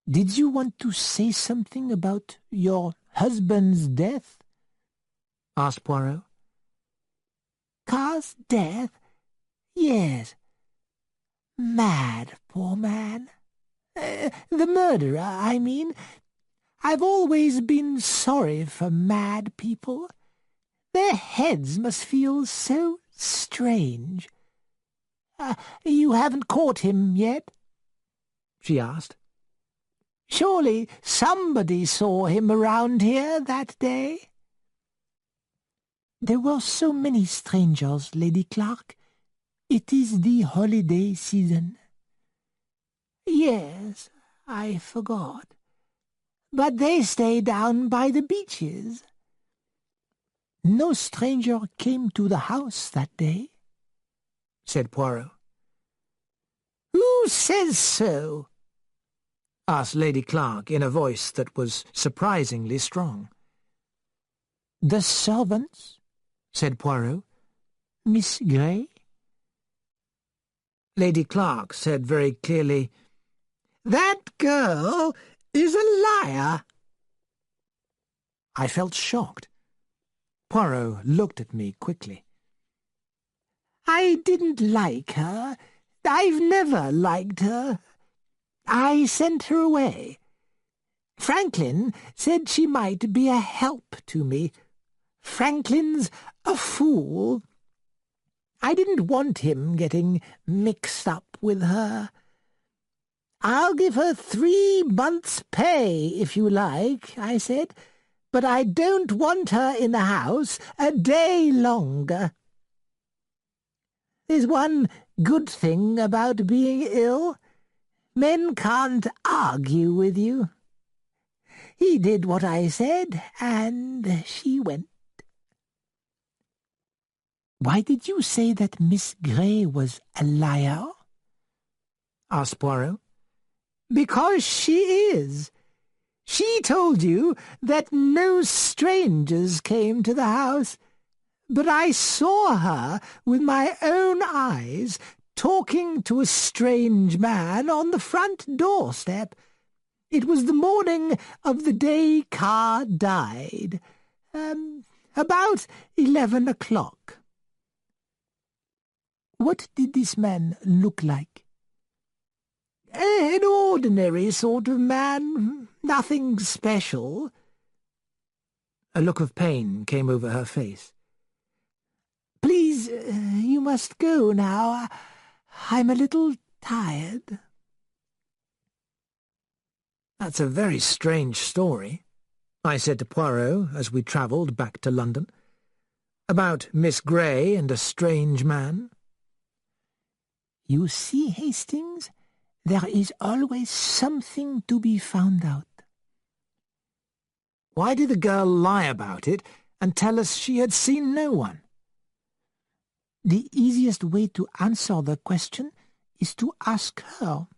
B: "Did you want to say something about your husband's death?"
A: asked Poirot.
B: "Carr's death? Yes. Mad, poor man. The murderer, I mean. I've always been sorry for mad people. Their heads must feel so strange. You haven't caught him yet?" she asked. "Surely somebody saw him around here that day?" "There were so many strangers, Lady Clark. It is the holiday season." "Yes, I forgot. But they stay down by the beaches." No stranger came to the house that day, said Poirot. Who says so? Asked Lady Clark in a voice that was surprisingly strong. The servants, said Poirot. Miss Grey?
A: Lady Clark said very clearly,
B: That girl is a liar.
A: I felt shocked. Poirot looked at me quickly.
B: I didn't like her. I've never liked her. I sent her away. Franklin said she might be a help to me. Franklin's a fool. I didn't want him getting mixed up with her. I'll give her 3 months' pay, if you like, I said, but I don't want her in the house a day longer. There's one good thing about being ill. Men can't argue with you. He did what I said, and she went. Why did you say that Miss Grey was a liar? Asked Poirot. Because she is. She told you that no strangers came to the house, but I saw her with my own eyes talking to a strange man on the front doorstep. It was the morning of the day Carr died, about 11 o'clock. What did this man look like? An ordinary sort of man, nothing special.
A: A look of pain came over her face.
B: Please, you must go now. I'm a little tired.
A: That's a very strange story, I said to Poirot as we travelled back to London. About Miss Grey and a strange man.
B: You see, Hastings, there is always something to be found out.
A: Why did the girl lie about it and tell us she had seen no one?
B: The easiest way to answer the question is to ask her.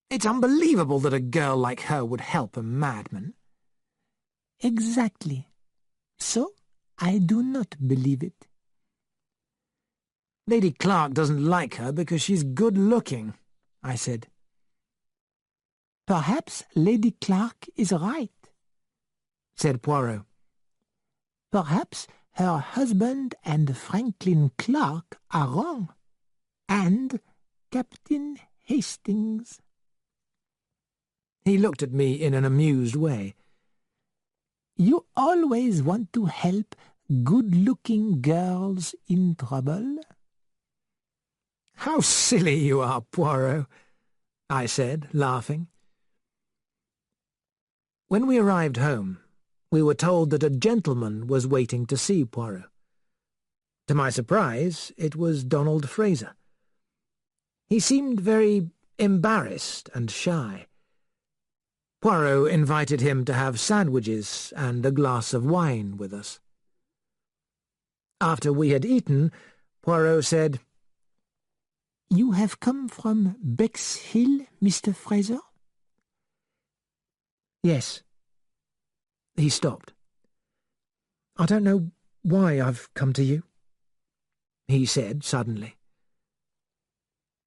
A: It's unbelievable that a girl like her would help a madman.
B: Exactly. So, I do not believe it.
A: Lady Clark doesn't like her because she's good-looking, I said.
B: Perhaps Lady Clark is right, said Poirot. Perhaps her husband and Franklin Clark are wrong, and Captain Hastings.
A: He looked at me in an amused way.
B: You always want to help good-looking girls in trouble?
A: How silly you are, Poirot, I said, laughing. When we arrived home, we were told that a gentleman was waiting to see Poirot. To my surprise, it was Donald Fraser. He seemed very embarrassed and shy. Poirot invited him to have sandwiches and a glass of wine with us. After we had eaten, Poirot said,
B: You have come from Bexhill, Mr. Fraser?
A: Yes. He stopped. I don't know why I've come to you, he said suddenly.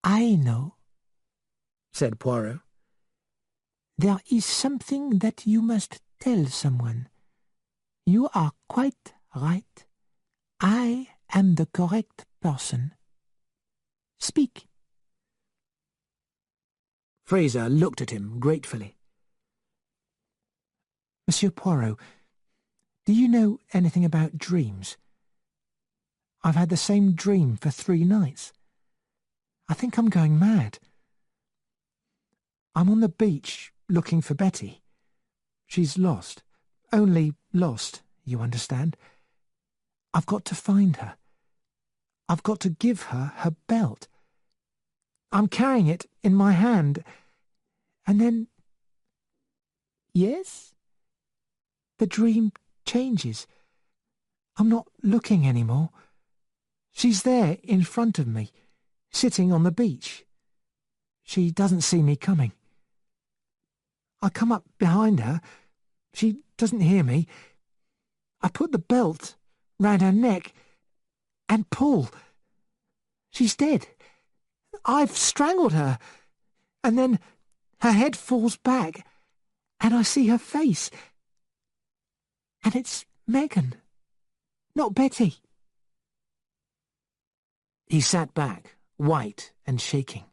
B: I know,
A: said Poirot.
B: There is something that you must tell someone. You are quite right. I am the correct person. Speak.
A: Fraser looked at him gratefully.
B: Monsieur Poirot, do you know anything about dreams? I've had the same dream for 3 nights. I think I'm going mad. I'm on the beach looking for Betty. She's lost. Only lost, you understand. I've got to find her. I've got to give her her belt. I'm carrying it in my hand. And then... Yes? The dream changes. I'm not looking anymore. She's there in front of me, sitting on the beach. She doesn't see me coming. I come up behind her. She doesn't hear me. I put the belt round her neck and pull. She's dead. I've strangled her. And then her head falls back, and I see her face. And it's Megan, not Betty. He sat back, white and shaking.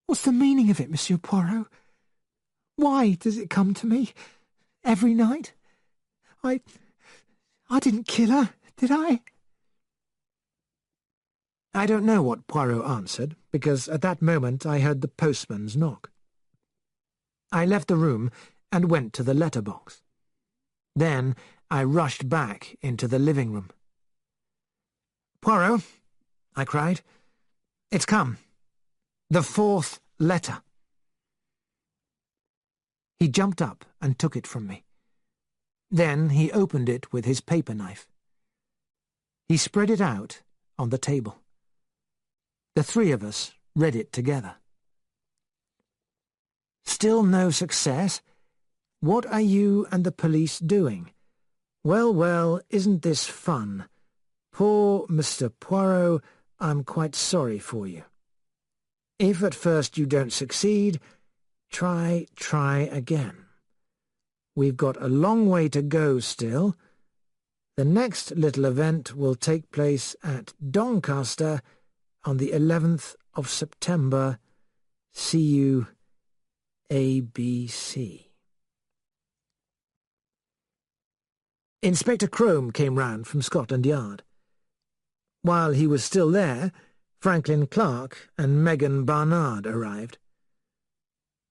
B: What's the meaning of it, Monsieur Poirot? Why does it come to me every night? I didn't kill her, did I?
A: I don't know what Poirot answered, because at that moment I heard the postman's knock. I left the room and went to the letterbox. Then I rushed back into the living room. "Poirot," I cried, "it's come. The 4th letter." He jumped up and took it from me. Then he opened it with his paper knife. He spread it out on the table. The 3 of us read it together. "Still no success? What are you and the police doing? Well, well, isn't this fun? Poor Mr. Poirot, I'm quite sorry for you. If at first you don't succeed, try again. We've got a long way to go still. The next little event will take place at Doncaster on the 11th of September. See you, ABC." Inspector Crome came round from Scotland Yard. While he was still there, Franklin Clark and Megan Barnard arrived.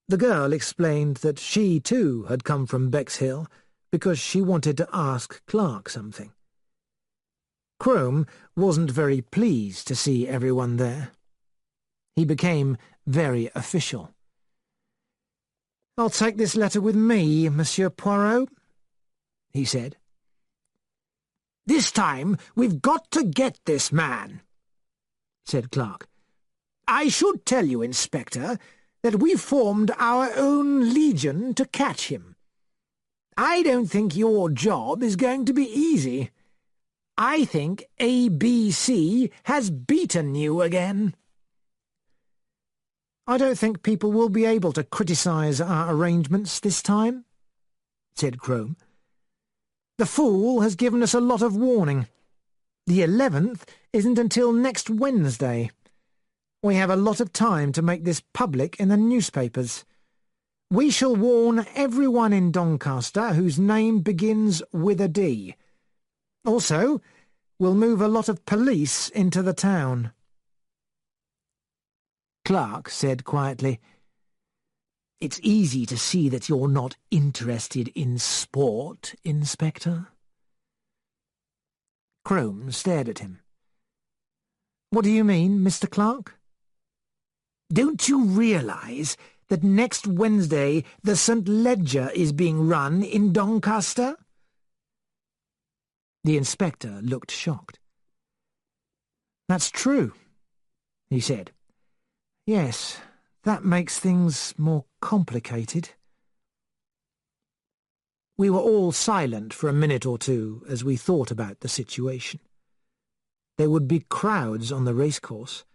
A: The girl explained that she, too, had come from Bexhill because she wanted to ask Clark something. Crome wasn't very pleased to see everyone there. He became very official. "I'll take this letter with me, Monsieur Poirot," he said. "This time we've got to get this man," said Clark. "I should tell you, Inspector, that we formed our own legion to catch him. I don't think your job is going to be easy. I think ABC has beaten you again." "I don't think people will be able to criticize our arrangements this time," said Crome. "The fool has given us a lot of warning. The 11th isn't until next Wednesday. We have a lot of time to make this public in the newspapers. We shall warn everyone in Doncaster whose name begins with a D. Also, we'll move a lot of police into the town." Clark said quietly, "It's easy to see that you're not interested in sport, Inspector." Crome stared at him. "What do you mean, Mr. Clark?" "Don't you realize that next Wednesday the St. Ledger is being run in Doncaster?" The inspector looked shocked. "That's true," he said. "Yes, that makes things more complicated." We were all silent for a minute or two as we thought about the situation. There would be crowds on the racecourse,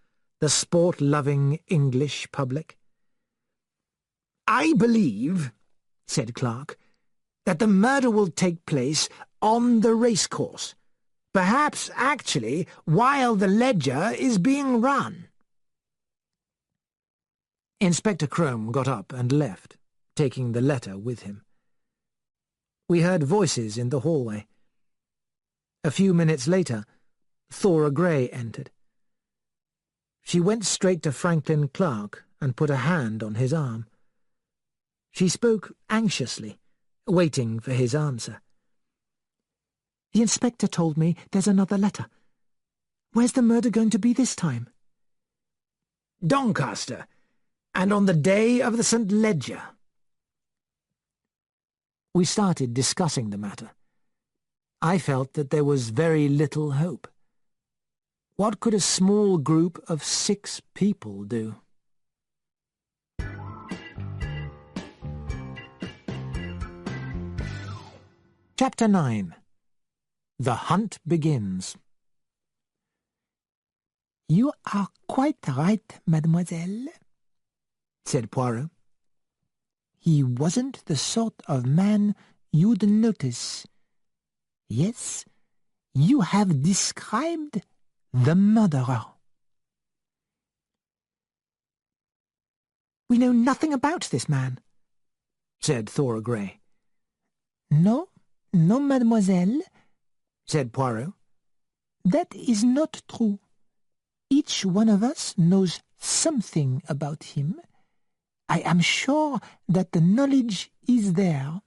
A: the sport-loving English public. "I believe," said Clark, "that the murder will take place on the racecourse, perhaps actually while the ledger is being run." Inspector Crome got up and left, taking the letter with him. We heard voices in the hallway. A few minutes later, Thora Grey entered. She went straight to Franklin Clark and put a hand on his arm. She spoke anxiously, waiting for his answer. "The inspector told me there's another letter. Where's the murder going to be this time?" "Doncaster, and on the day of the St. Ledger." We started discussing the matter. I felt that there was very little hope. What could a small group of 6 people do? Chapter 9. The Hunt Begins.
B: "You are quite right, mademoiselle," said Poirot. "He wasn't the sort of man you'd notice. Yes, you have described the murderer."
A: "We know nothing about this man," said Thora Grey.
B: "No, no, mademoiselle,"
A: said Poirot.
B: "that is not true. Each one of us knows something about him. I am sure that the knowledge is there."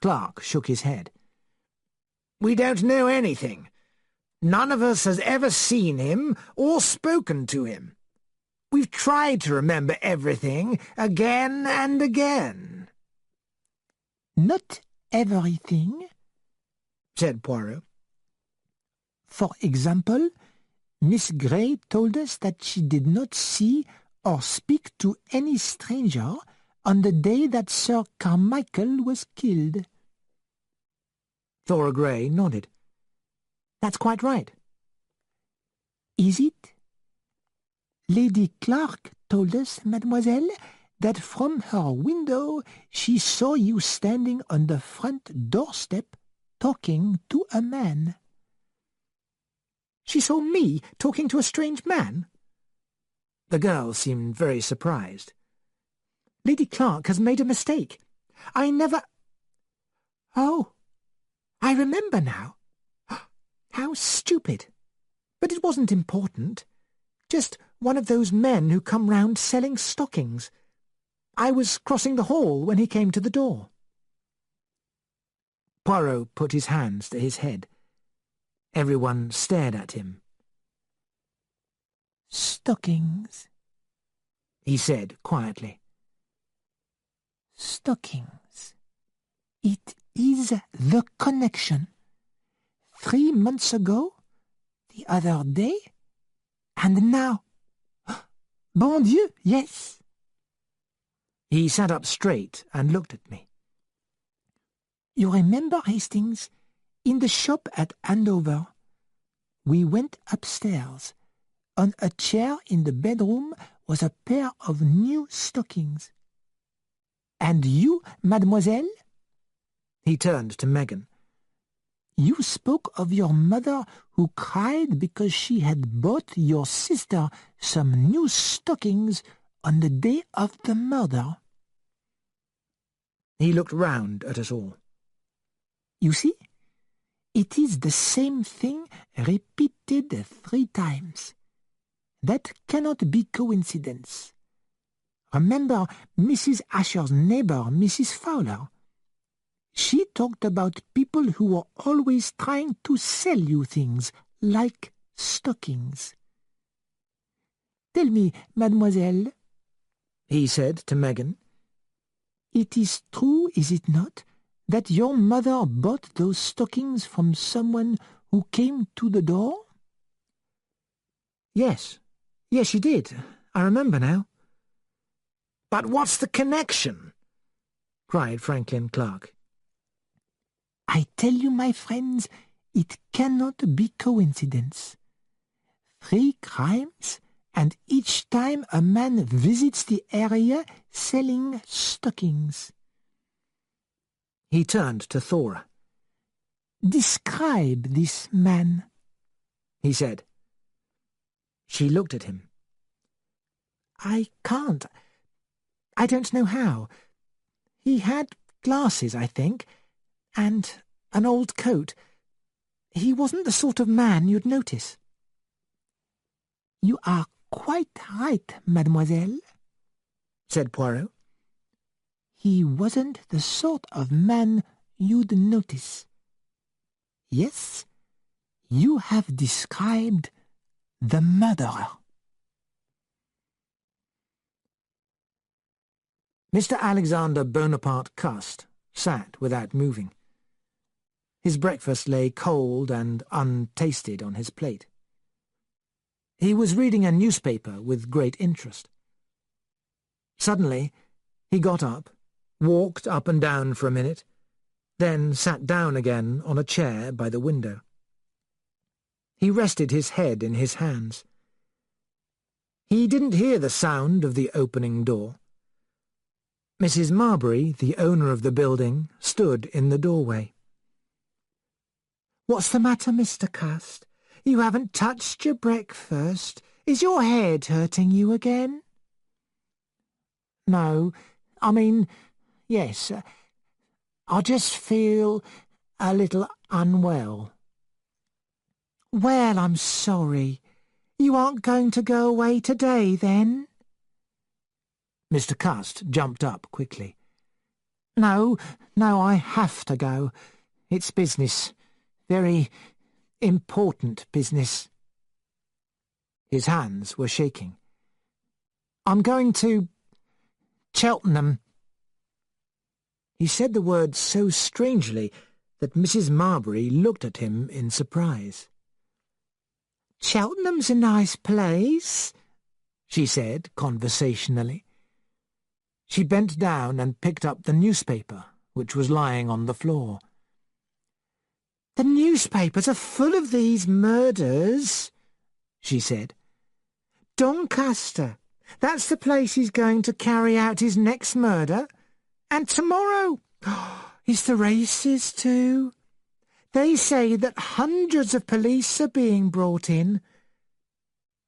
A: Clark shook his head.
C: "We don't know anything. None of us has ever seen him or spoken to him. We've tried to remember everything again and again."
B: "Not everything,"
C: said Poirot.
B: "For example, Miss Grey told us that she did not see or speak to any stranger on the day that Sir Carmichael was killed."
A: Thora Grey nodded. "That's quite right."
B: "Is it? Lady Clark told us, mademoiselle, that from her window she saw you standing on the front doorstep talking to a man."
A: "She saw me talking to a strange man?" The girl seemed very surprised. "Lady Clark has made a mistake. I never—" "Oh, I remember now. How stupid. But it wasn't important. Just one of those men who come round selling stockings. I was crossing the hall when he came to the door." Poirot put his hands to his head. Everyone stared at him.
B: "Stockings,"
A: he said quietly.
B: "Stockings. It is the connection. 3 months ago, the other day, and now. Bon Dieu, yes."
A: He sat up straight and looked at me.
B: "You remember, Hastings, in the shop at Andover, we went upstairs. On a chair in the bedroom was a pair of new stockings. And you, mademoiselle?"
A: He turned to Megan.
B: "You spoke of your mother who cried because she had bought your sister some new stockings on the day of the murder."
A: He looked round at us all.
B: "You see? It is the same thing repeated 3 times. That cannot be coincidence. Remember Mrs. Asher's neighbor, Mrs. Fowler? She talked about people who were always trying to sell you things, like stockings. Tell me, mademoiselle,"
A: he said to Megan,
B: "it is true, is it not, that your mother bought those stockings from someone who came to the door?"
A: Yes, she did. I remember now."
C: "But what's the connection?"
A: cried Franklin Clark.
B: "I tell you, my friends, it cannot be coincidence. 3 crimes, and each time a man visits the area selling stockings."
A: He turned to Thora.
B: "Describe this man,"
A: he said. She looked at him. "I can't. I don't know how. He had glasses, I think, and an old coat. He wasn't the sort of man you'd notice."
B: "You are quite right, mademoiselle,"
A: said Poirot.
B: "He wasn't the sort of man you'd notice. Yes, you have described the murderer."
A: Mr. Alexander Bonaparte Cust sat without moving. His breakfast lay cold and untasted on his plate. He was reading a newspaper with great interest. Suddenly, he got up, walked up and down for a minute, then sat down again on a chair by the window. He rested his head in his hands. He didn't hear the sound of the opening door. Mrs. Marbury, the owner of the building, stood in the doorway.
B: "What's the matter, Mr. Cust? You haven't touched your breakfast. Is your head hurting you again?" "No, yes. I just feel a little unwell." "Well, I'm sorry. You aren't going to go away today, then?"
A: Mr. Cust jumped up quickly.
B: No, I have to go. It's business. Very important business."
A: His hands were shaking.
B: "I'm going to Cheltenham."
A: He said the word so strangely that Mrs. Marbury looked at him in surprise.
B: "Cheltenham's a nice place,"
A: she said conversationally. She bent down and picked up the newspaper, which was lying on the floor.
B: "The newspapers are full of these murders," she said. "Doncaster, that's the place he's going to carry out his next murder. And tomorrow is the races too. They say that hundreds of police are being brought in.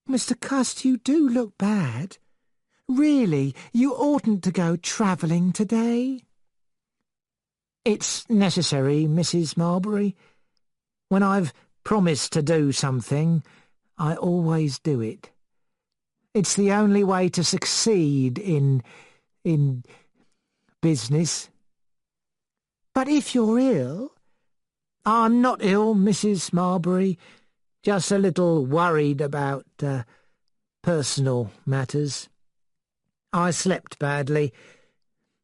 B: Mr. Cust, you do look bad. Really, you oughtn't to go travelling today."
A: "It's necessary, Mrs. Marbury. When I've promised to do something, I always do it. It's the only way to succeed in business."
B: "But if you're ill—"
A: "I'm not ill, Mrs. Marbury. Just a little worried about personal matters. I slept badly.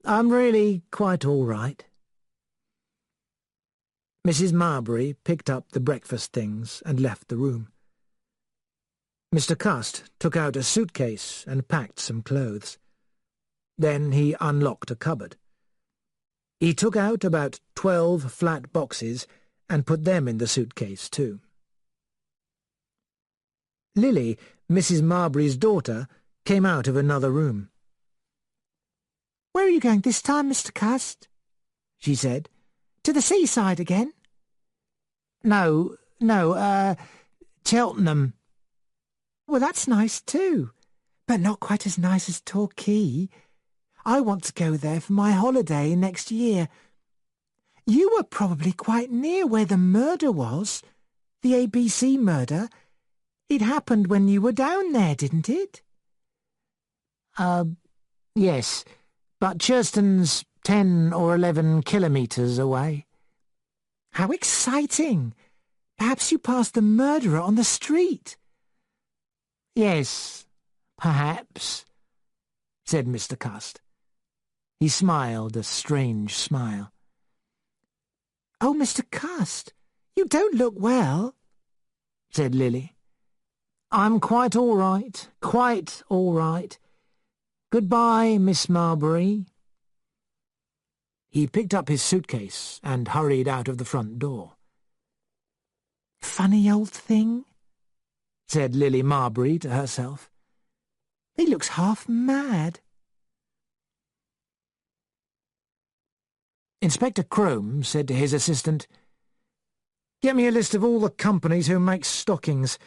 A: I'm really quite all right." Mrs. Marbury picked up the breakfast things and left the room. Mr. Cust took out a suitcase and packed some clothes. Then he unlocked a cupboard. He took out about 12 flat boxes and put them in the suitcase too. Lily, Mrs. Marbury's daughter, came out of another room.
B: "Where are you going this time, Mr. Cust?" she said. "To the seaside again?"
A: No, Cheltenham."
B: "Well, that's nice too, but not quite as nice as Torquay. I want to go there for my holiday next year. You were probably quite near where the murder was, the ABC murder. It happened when you were down there, didn't it?"
A: Yes, but Churston's 10 or 11 kilometres away."
B: "How exciting! Perhaps you passed the murderer on the street."
A: "Yes, perhaps," said Mr. Cust. He smiled a strange smile.
B: "Oh, Mr. Cust, you don't look well,"
A: said Lily. "I'm quite all right, quite all right. Goodbye, Miss Marbury." He picked up his suitcase and hurried out of the front door.
B: "Funny old thing,"
A: said Lily Marbury to herself.
B: "He looks half mad."
A: Inspector Crome said to his assistant, "Get me a list of all the companies who make stockings,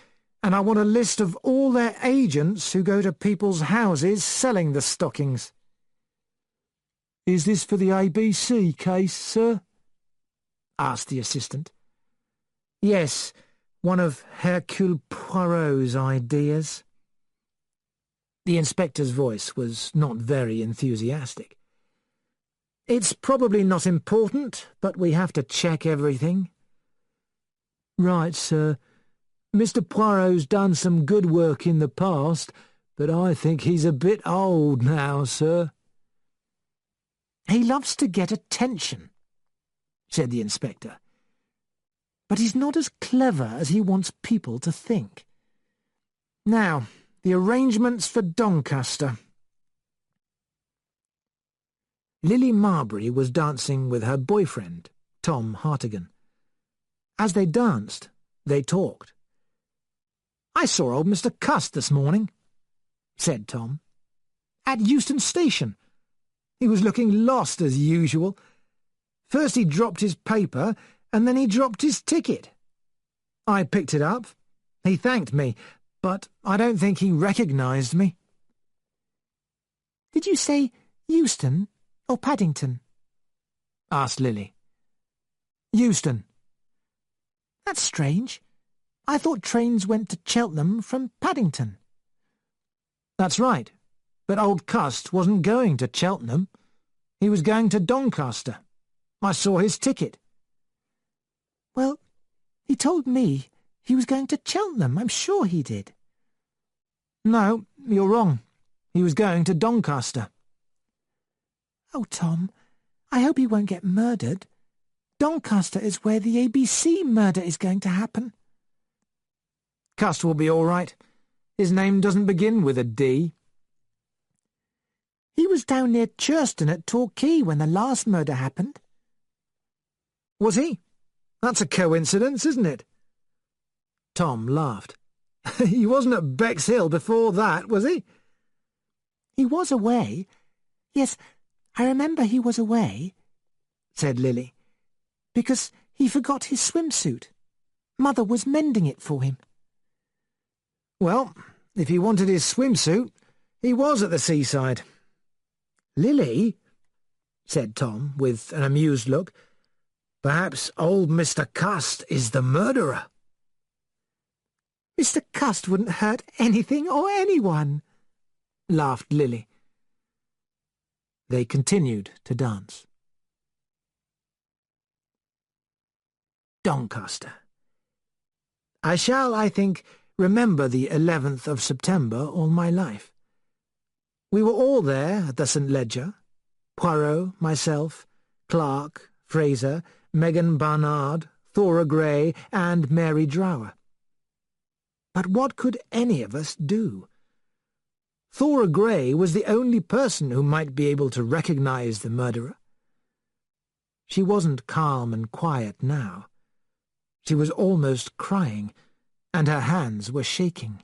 A: and I want a list of all their agents who go to people's houses selling the stockings." "Is this for the ABC case, sir?" asked the assistant. "Yes, one of Hercule Poirot's ideas." The inspector's voice was not very enthusiastic. "It's probably not important, but we have to check everything." "Right, sir. Mr. Poirot's done some good work in the past, but I think he's a bit old now, sir." "He loves to get attention," said the inspector. but he's not as clever as he wants people to think. Now, the arrangements for Doncaster. Lily Marbury was dancing with her boyfriend, Tom Hartigan. As they danced, they talked. "I saw old Mr. Cust this morning," said Tom. "At Euston Station. He was looking lost as usual. First he dropped his paper, and then he dropped his ticket. I picked it up. He thanked me, but I don't think he recognised me."
B: "Did you say Euston or Paddington?"
A: asked Lily. "Euston."
B: "That's strange. I thought trains went to Cheltenham from Paddington."
A: "That's right, but old Cust wasn't going to Cheltenham. He was going to Doncaster. I saw his ticket."
B: "Well, he told me he was going to Cheltenham. I'm sure he did."
A: "No, you're wrong. He was going to Doncaster."
B: "Oh, Tom, I hope he won't get murdered. Doncaster is where the ABC murder is going to happen."
A: "Cust will be all right. His name doesn't begin with a D."
B: "He was down near Churston at Torquay when the last murder happened."
A: "Was he? That's a coincidence, isn't it?" Tom laughed. "He wasn't at Bexhill before that, was he?"
B: "He was away. Yes, I remember he was away," said Lily, "because he forgot his swimsuit. Mother was mending it for him."
A: "Well, if he wanted his swimsuit, he was at the seaside." "Lily," said Tom, with an amused look, "perhaps old Mr. Cust is the murderer."
B: "Mr. Cust wouldn't hurt anything or anyone,"
A: laughed Lily. They continued to dance. Doncaster. I shall, I think, remember the 11th of September all my life. We were all there at the St. Leger. Poirot, myself, Clark, Fraser, Megan Barnard, Thora Grey, and Mary Drower. But what could any of us do? Thora Grey was the only person who might be able to recognise the murderer. She wasn't calm and quiet now. She was almost crying, and her hands were shaking.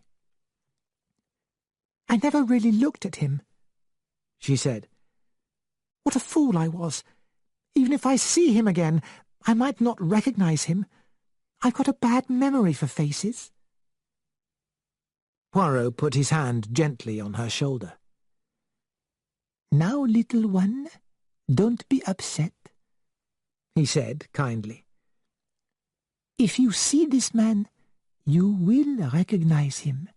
B: "I never really looked at him," she said. "What a fool I was. Even if I see him again, I might not recognise him. I've got a bad memory for faces."
A: Poirot put his hand gently on her shoulder.
B: "Now, little one, don't be upset," he said kindly. "If you see this man, you will recognise him.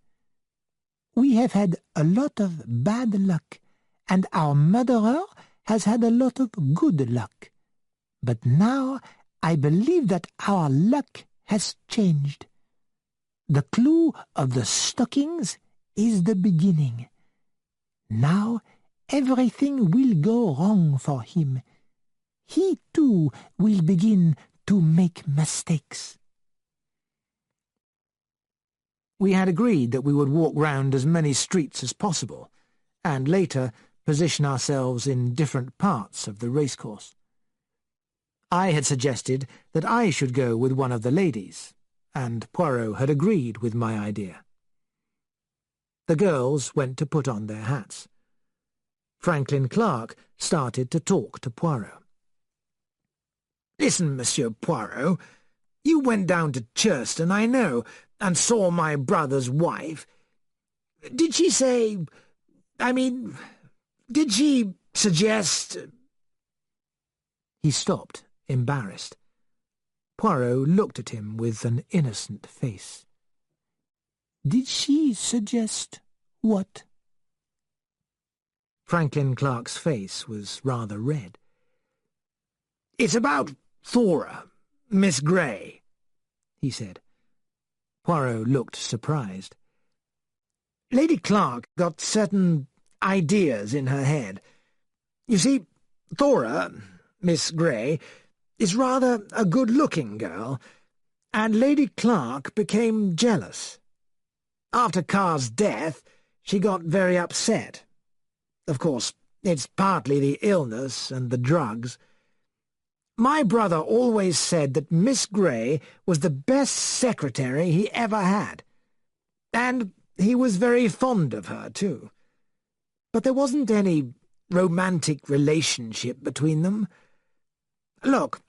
B: We have had a lot of bad luck, and our murderer has had a lot of good luck. But now I believe that our luck has changed. The clue of the stockings is the beginning. Now everything will go wrong for him. He, too, will begin to make mistakes."
A: We had agreed that we would walk round as many streets as possible, and later position ourselves in different parts of the racecourse. I had suggested that I should go with one of the ladies, and Poirot had agreed with my idea. The girls went to put on their hats. Franklin Clark started to talk to Poirot. "Listen, Monsieur Poirot, you went down to Churston, I know, and saw my brother's wife. Did she say... did she suggest—" He stopped, embarrassed. Poirot looked at him with an innocent face.
B: "Did she suggest what?"
A: Franklin Clark's face was rather red. "It's about Thora, Miss Grey," he said. Poirot looked surprised. "Lady Clark got certain ideas in her head. You see, Thora, Miss Grey, is rather a good-looking girl, And Lady Clark became jealous. After Carr's death, she got very upset. Of course, it's partly the illness and the drugs. My brother always said that Miss Grey was the best secretary he ever had. And he was very fond of her, too. But there wasn't any romantic relationship between them. Look.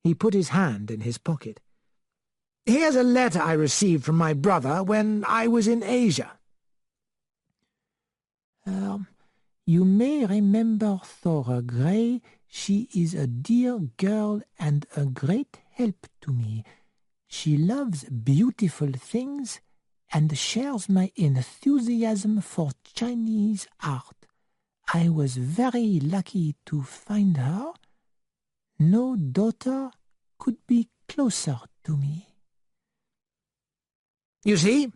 A: He put his hand in his pocket. Here's a letter I received from my brother when I was in Asia.
B: You may remember Thora Grey. She is a dear girl and a great help to me. She loves beautiful things and shares my enthusiasm for Chinese art. I was very lucky to find her. No daughter could be closer to me.
A: You see,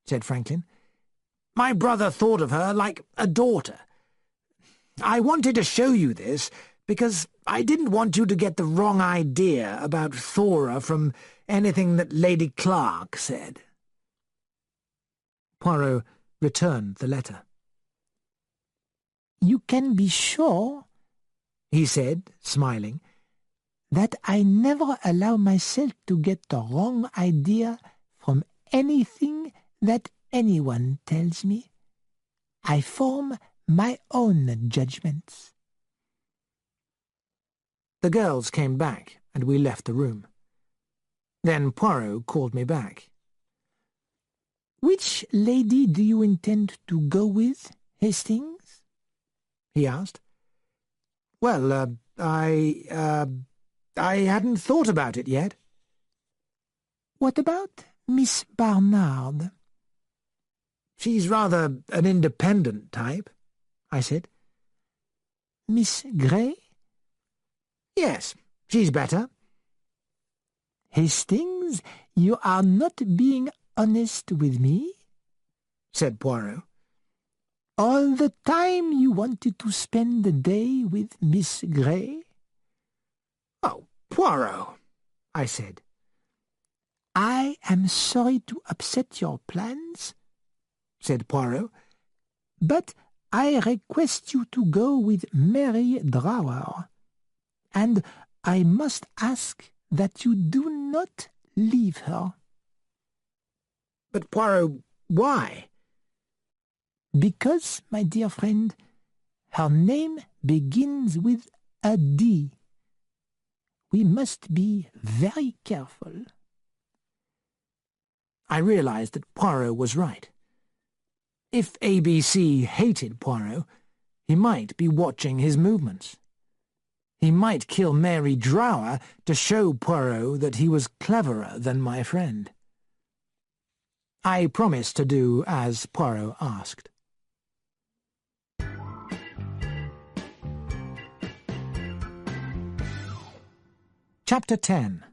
A: said Franklin, my brother thought of her like a daughter. I wanted to show you this because I didn't want you to get the wrong idea about Thora from anything that Lady Clark said. Poirot returned the letter.
B: You can be sure, he said, smiling, that I never allow myself to get the wrong idea from anything that anyone tells me. I form my own judgments.
A: The girls came back, and we left the room. Then Poirot called me back.
B: Which lady do you intend to go with, Hastings?
A: He asked. Well, I hadn't thought about it yet.
B: What about Miss Barnard?
A: She's rather an independent type, I said.
B: Miss Grey?
A: Yes, she's better.
B: Hastings, you are not being honest with me,
A: said Poirot.
B: All the time you wanted to spend the day with Miss Grey?
A: Oh, Poirot, I said.
B: I am sorry to upset your plans, said Poirot, but I request you to go with Mary Drower, and I must ask that you do not leave her.
A: But, Poirot, why?
B: Because, my dear friend, her name begins with a D. We must be very careful.
A: I realized that Poirot was right. If ABC hated Poirot, he might be watching his movements. He might kill Mary Drower to show Poirot that he was cleverer than my friend. I promised to do as Poirot asked. Chapter 10.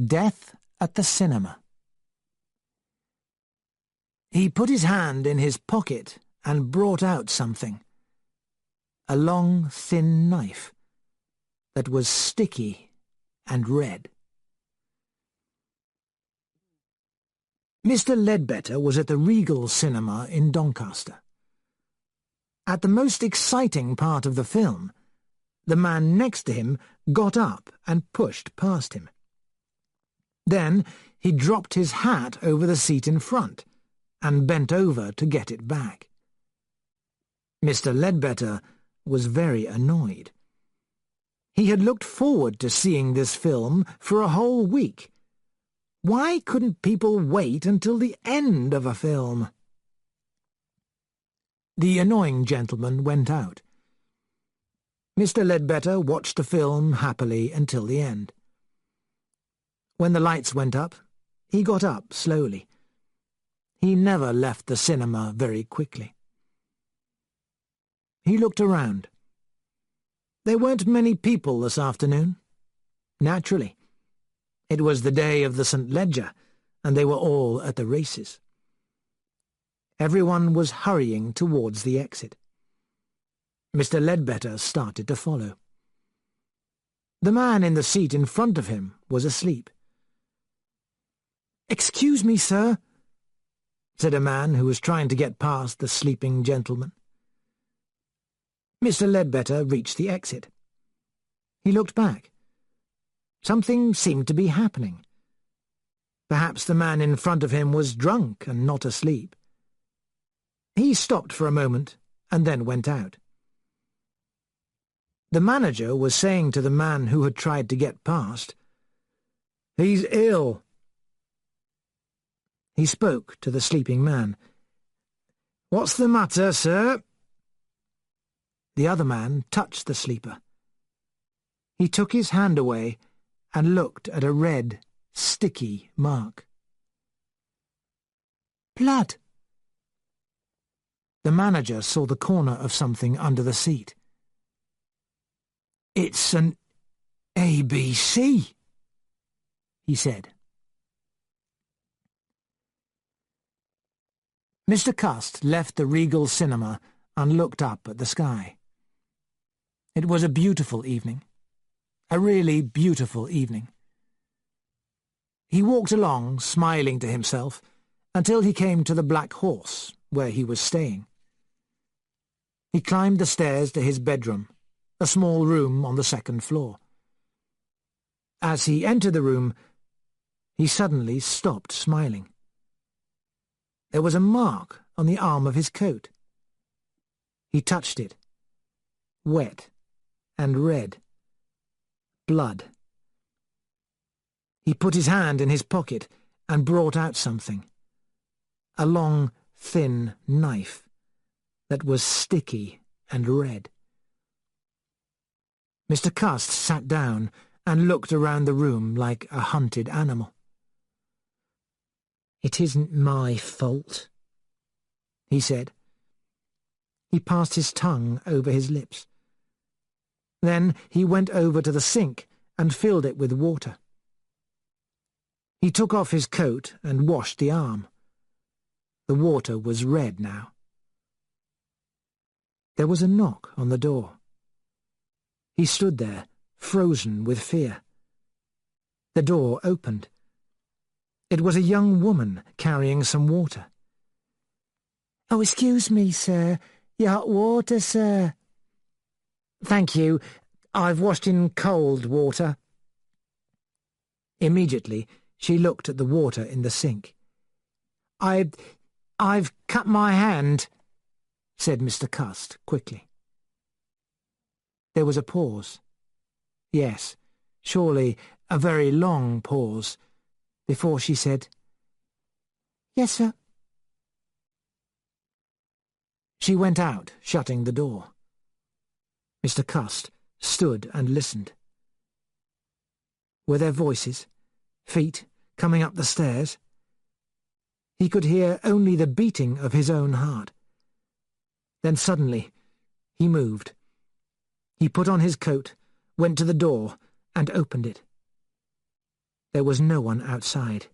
A: Death at the Cinema. He put his hand in his pocket and brought out something. A long, thin knife that was sticky and red. Mr. Ledbetter was at the Regal Cinema in Doncaster. At the most exciting part of the film, the man next to him got up and pushed past him. Then he dropped his hat over the seat in front and bent over to get it back. Mr. Ledbetter was very annoyed. He had looked forward to seeing this film for a whole week. Why couldn't people wait until the end of a film? The annoying gentleman went out. Mr. Ledbetter watched the film happily until the end. When the lights went up, he got up slowly. He never left the cinema very quickly. He looked around. There weren't many people this afternoon. Naturally. It was the day of the St. Leger, and they were all at the races. Everyone was hurrying towards the exit. Mr. Ledbetter started to follow. The man in the seat in front of him was asleep. "Excuse me, sir," said a man who was trying to get past the sleeping gentleman. Mr. Ledbetter reached the exit. He looked back. Something seemed to be happening. Perhaps the man in front of him was drunk and not asleep. He stopped for a moment and then went out. The manager was saying to the man who had tried to get past, "He's ill." He spoke to the sleeping man. "What's the matter, sir?" The other man touched the sleeper. He took his hand away and looked at a red, sticky mark. "Blood." The manager saw the corner of something under the seat. "It's an ABC," he said. Mr. Cust left the Regal Cinema and looked up at the sky. It was a beautiful evening. A really beautiful evening. He walked along, smiling to himself, until he came to the Black Horse, where he was staying. He climbed the stairs to his bedroom, a small room on the second floor. As he entered the room, he suddenly stopped smiling. There was a mark on the arm of his coat. He touched it. Wet and red. Blood. He put his hand in his pocket and brought out something. A long, thin knife that was sticky and red. Mr. Cust sat down and looked around the room like a hunted animal. "It isn't my fault," he said. He passed his tongue over his lips. Then he went over to the sink and filled it with water. He took off his coat and washed the arm. The water was red now. There was a knock on the door. He stood there, frozen with fear. The door opened. It was a young woman carrying some water. "Oh, excuse me, sir. Your hot water, sir." "Thank you. I've washed in cold water." Immediately, she looked at the water in the sink. I've cut my hand," said Mr. Cust quickly. There was a pause. Yes, surely a very long pause, before she said, "Yes, sir." She went out, shutting the door. Mr. Cust stood and listened. Were there voices, feet coming up the stairs? He could hear only the beating of his own heart. Then suddenly he moved. He put on his coat, went to the door, and opened it. There was no one outside.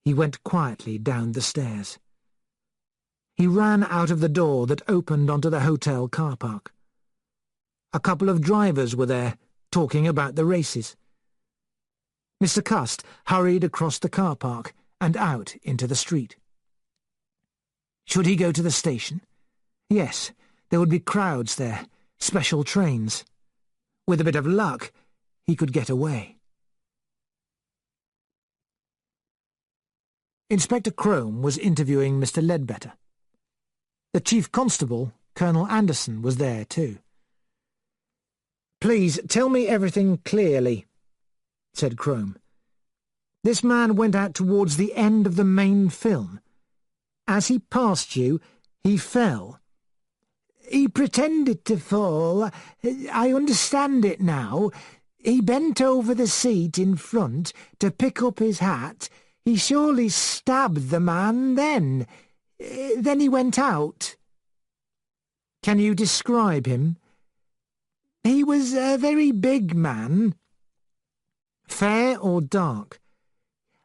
A: He went quietly down the stairs. He ran out of the door that opened onto the hotel car park. A couple of drivers were there, talking about the races. Mr. Cust hurried across the car park and out into the street. Should he go to the station? Yes, there would be crowds there, special trains. With a bit of luck, he could get away. Inspector Crome was interviewing Mr. Ledbetter. The Chief Constable, Colonel Anderson, was there too. "Please, tell me everything clearly," said Crome. "This man went out towards the end of the main film. As he passed you, he fell." "He pretended to fall. I understand it now. He bent over the seat in front to pick up his hat. He surely stabbed the man then. Then he went out." "Can you describe him?" "He was a very big man." "Fair or dark?"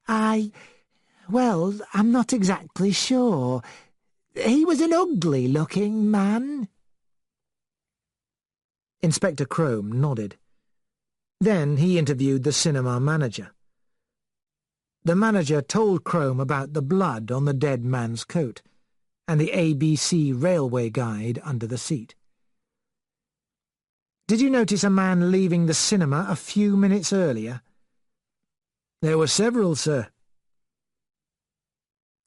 A: Well, I'm not exactly sure. He was an ugly-looking man." Inspector Crome nodded. Then he interviewed the cinema manager. The manager told Crome about the blood on the dead man's coat and the ABC railway guide under the seat. "Did you notice a man leaving the cinema a few minutes earlier?"
C: "There were several, sir."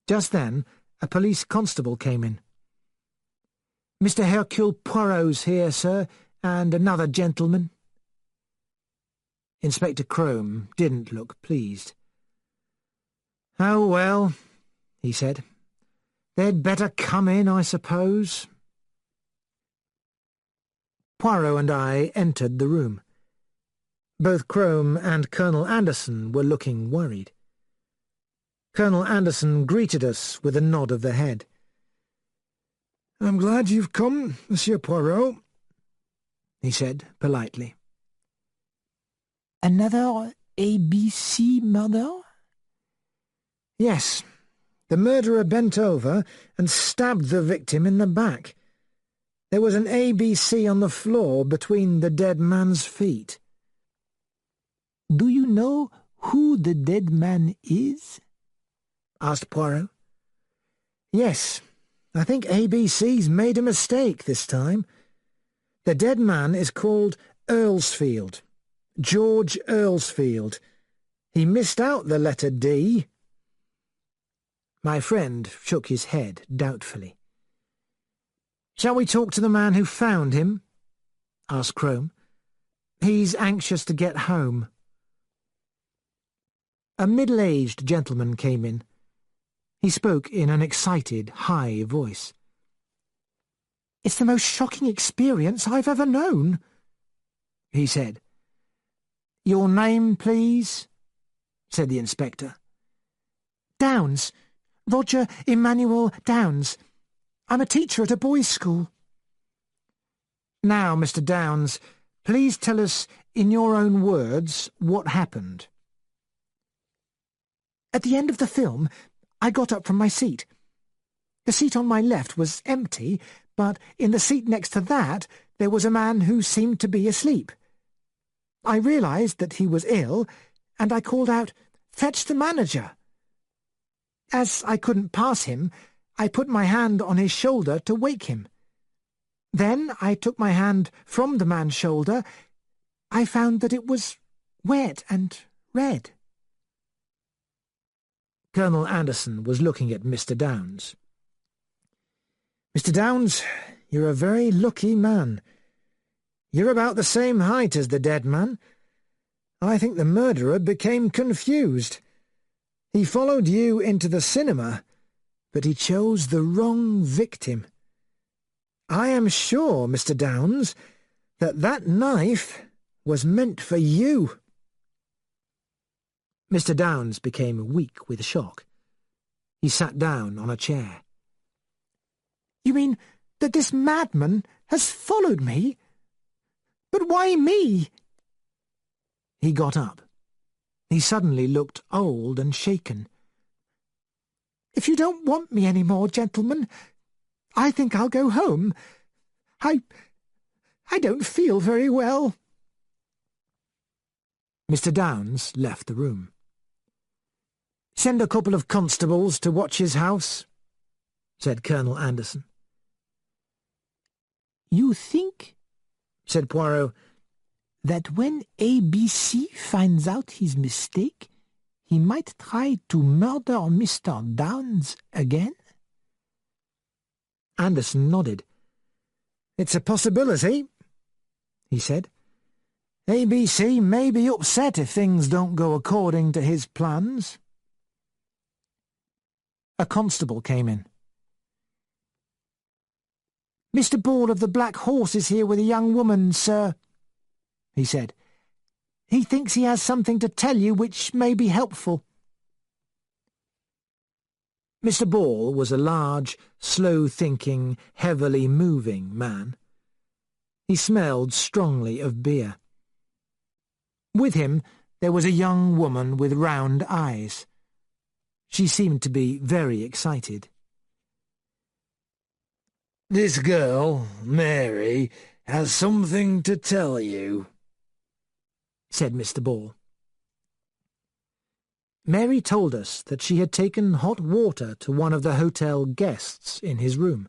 A: Just then, a police constable came in. "Mr. Hercule Poirot's here, sir, and another gentleman." Inspector Crome didn't look pleased. "Oh, well," he said, "they'd better come in, I suppose." Poirot and I entered the room. Both Crome and Colonel Anderson were looking worried. Colonel Anderson greeted us with a nod of the head.
C: "I'm glad you've come, Monsieur Poirot,"
A: he said politely.
B: "Another ABC murder?"
A: "Yes. The murderer bent over and stabbed the victim in the back. There was an ABC on the floor between the dead man's feet."
B: "Do you know who the dead man is?"
A: asked Poirot. "Yes, I think ABC's made a mistake this time. The dead man is called Earlsfield, George Earlsfield. He missed out the letter D." My friend shook his head doubtfully. "Shall we talk to the man who found him?" asked Crome. "He's anxious to get home." A middle-aged gentleman came in. He spoke in an excited, high voice. "It's the most shocking experience I've ever known," he said. "Your name, please?" said the inspector. "Downs. Roger Emmanuel Downs. I'm a teacher at a boys' school." "Now, Mr. Downs, please tell us in your own words what happened." "At the end of the film, I got up from my seat. The seat on my left was empty, but in the seat next to that there was a man who seemed to be asleep. I realized that he was ill, and I called out, 'Fetch the manager!' As I couldn't pass him, I put my hand on his shoulder to wake him. Then I took my hand from the man's shoulder. I found that it was wet and red." Colonel Anderson was looking at Mr. Downs. "Mr. Downs, you're a very lucky man. You're about the same height as the dead man. I think the murderer became confused. He followed you into the cinema, but he chose the wrong victim. I am sure, Mr. Downs, that knife was meant for you." Mr. Downs became weak with shock. He sat down on a chair. "You mean that this madman has followed me? But why me?" He got up. He suddenly looked old and shaken. "If you don't want me any more, gentlemen, I think I'll go home. I don't feel very well." Mr. Downs left the room. "Send a couple of constables to watch his house," said Colonel Anderson.
B: "You think,"
A: said Poirot,
B: "that when ABC finds out his mistake, he might try to murder Mr. Downs again?"
A: Anderson nodded. "It's a possibility," he said. "ABC may be upset if things don't go according to his plans." A constable came in. "Mr. Ball of the Black Horse is here with a young woman, sir," he said. "He thinks he has something to tell you which may be helpful." Mr. Ball was a large, slow-thinking, heavily moving man. He smelled strongly of beer. With him there was a young woman with round eyes. She seemed to be very excited.
C: "This girl, Mary, has something to tell you,"
A: said Mr. Ball. Mary told us that she had taken hot water to one of the hotel guests in his room.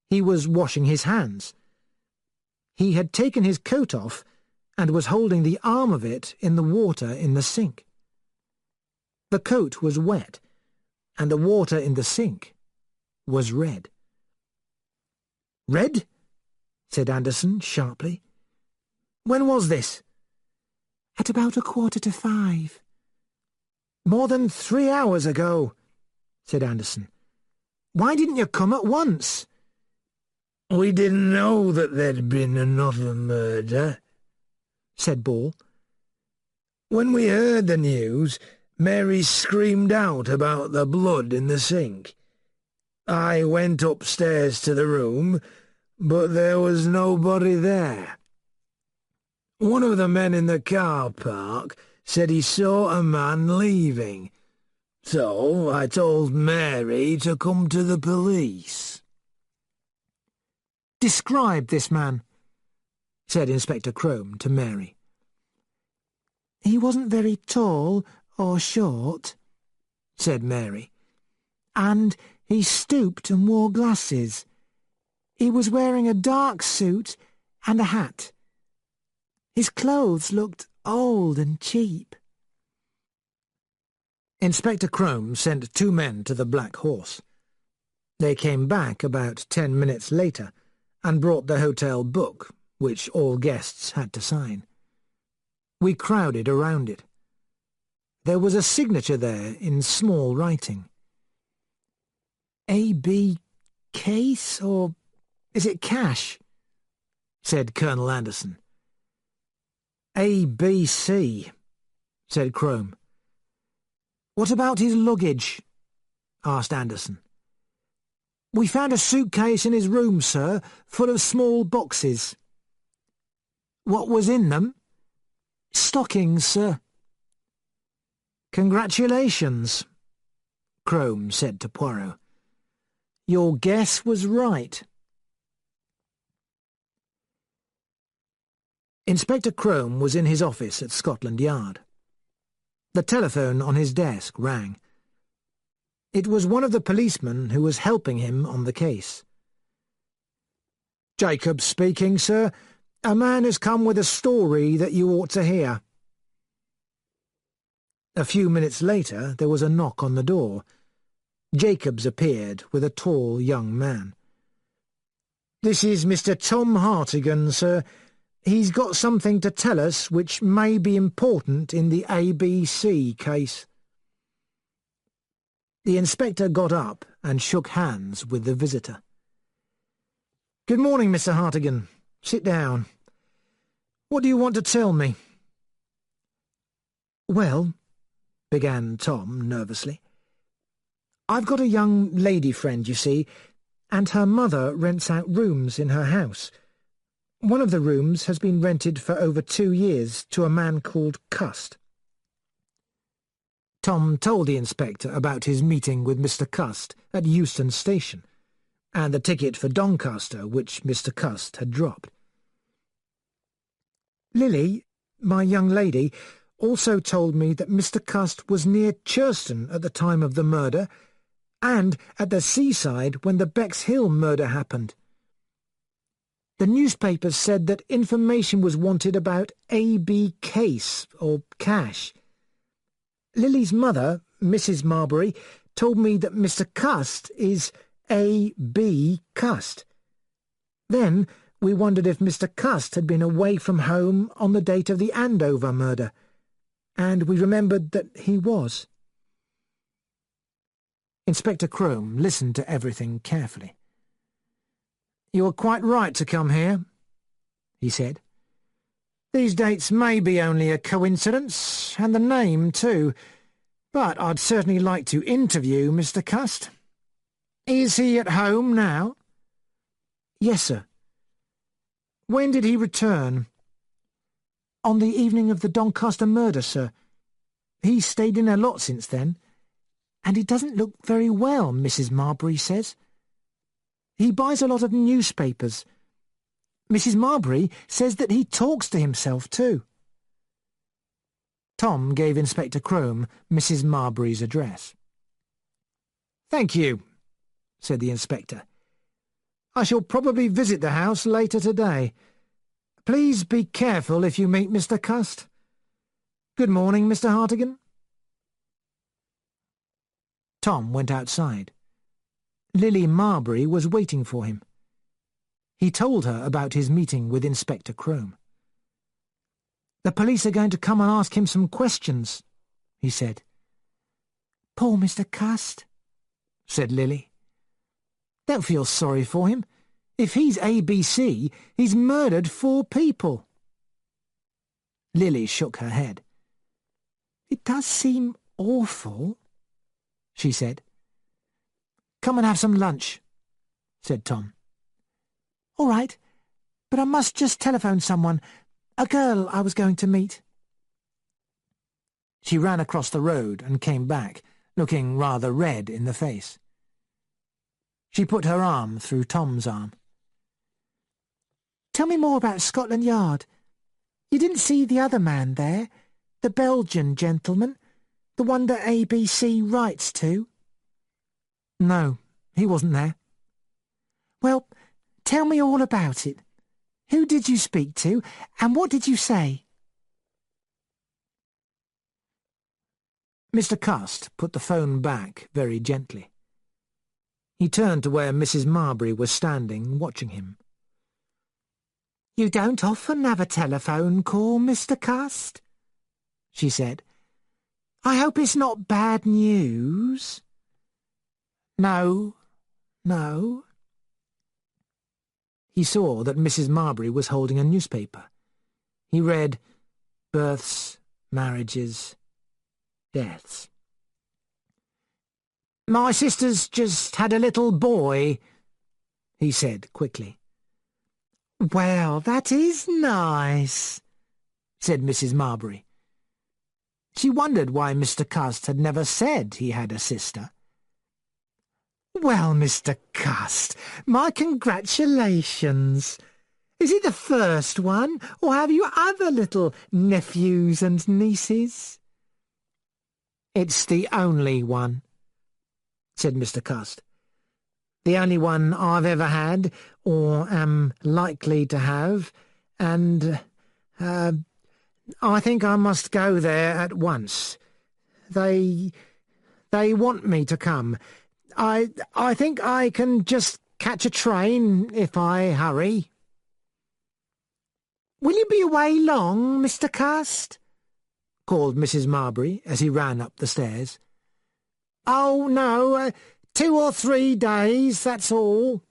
A: He was washing his hands. He had taken his coat off and was holding the arm of it in the water in the sink. The coat was wet, and the water in the sink was red. "Red?" said Anderson sharply. "When was this?" "At about 5:15. "More than 3 hours ago," said Anderson. "Why didn't you come at once?"
B: "We didn't know that there'd been another murder," said Ball. "When we heard the news, Mary screamed out about the blood in the sink. I went upstairs to the room, but there was nobody there. One of the men in the car park said he saw a man leaving, so I told Mary to come to the police."
A: "Describe this man," said Inspector Crome to Mary. "He wasn't very tall or short," said Mary, "and he stooped and wore glasses. He was wearing a dark suit and a hat. His clothes looked old and cheap." Inspector Crome sent 2 men to the Black Horse. They came back about 10 minutes later and brought the hotel book, which all guests had to sign. We crowded around it. There was a signature there in small writing. "A.B. Case, or is it Cash?" said Colonel Anderson. "A.B.C., said Crome. "What about his luggage?" asked Anderson. "We found a suitcase in his room, sir, full of small boxes." "What was in them?" "Stockings, sir." "Congratulations," Crome said to Poirot. "Your guess was right." Inspector Crome was in his office at Scotland Yard. The telephone on his desk rang. It was one of the policemen who was helping him on the case. "Jacobs speaking, sir. A man has come with a story that you ought to hear." A few minutes later there was a knock on the door. Jacobs appeared with a tall young man. "This is Mr. Tom Hartigan, sir. He's got something to tell us which may be important in the ABC case." The inspector got up and shook hands with the visitor. "Good morning, Mr. Hartigan. Sit down. What do you want to tell me?" "Well," began Tom nervously, "I've got a young lady friend, you see, and her mother rents out rooms in her house. One of the rooms has been rented for over 2 years to a man called Cust." Tom told the inspector about his meeting with Mr. Cust at Euston Station, and the ticket for Doncaster which Mr. Cust had dropped. "Lily, my young lady, also told me that Mr. Cust was near Churston at the time of the murder, and at the seaside when the Bexhill murder happened. The newspapers said that information was wanted about A.B. Case, or Cash. Lily's mother, Mrs. Marbury, told me that Mr. Cust is A.B. Cust. Then we wondered if Mr. Cust had been away from home on the date of the Andover murder, and we remembered that he was." Inspector Crome listened to everything carefully. "You are quite right to come here," he said. "These dates may be only a coincidence, and the name too, but I'd certainly like to interview Mr. Cust. Is he at home now?" "Yes, sir." "When did he return?" "On the evening of the Doncaster murder, sir. He's stayed in a lot since then, and he doesn't look very well, Mrs. Marbury says. He buys a lot of newspapers. Mrs. Marbury says that he talks to himself too." Tom gave Inspector Crome Mrs. Marbury's address. "Thank you," said the inspector. "I shall probably visit the house later today. Please be careful if you meet Mr. Cust. Good morning, Mr. Hartigan." Tom went outside. Lily Marbury was waiting for him. He told her about his meeting with Inspector Crome. "The police are going to come and ask him some questions," he said. "Poor Mr. Cust," said Lily. "Don't feel sorry for him. If he's ABC, he's murdered 4 people." Lily shook her head. "It does seem awful," she said. "Come and have some lunch," said Tom. "All right, but I must just telephone someone, a girl I was going to meet." She ran across the road and came back, looking rather red in the face. She put her arm through Tom's arm. "Tell me more about Scotland Yard. You didn't see the other man there, the Belgian gentleman, the one that ABC writes to?" "No, he wasn't there." "Well, tell me all about it. Who did you speak to, and what did you say?" Mr. Cust put the phone back very gently. He turned to where Mrs. Marbury was standing, watching him. "You don't often have a telephone call, Mr. Cust," she said. "I hope it's not bad news." "No, no." He saw that Mrs. Marbury was holding a newspaper. He read, "Births, marriages, deaths." "My sister's just had a little boy," he said quickly. "Well, that is nice," said Mrs. Marbury. She wondered why Mr. Cust had never said he had a sister. "Well, Mr. Cust, my congratulations. Is it the first one, or have you other little nephews and nieces?" "It's the only one," said Mr. Cust. "The only one I've ever had, or am likely to have, and, I think I must go there at once. They want me to come. I think I can just catch a train if I hurry." "Will you be away long, Mr. Cust?" called Mrs. Marbury as he ran up the stairs. "Oh, no, 2 or 3 days, that's all."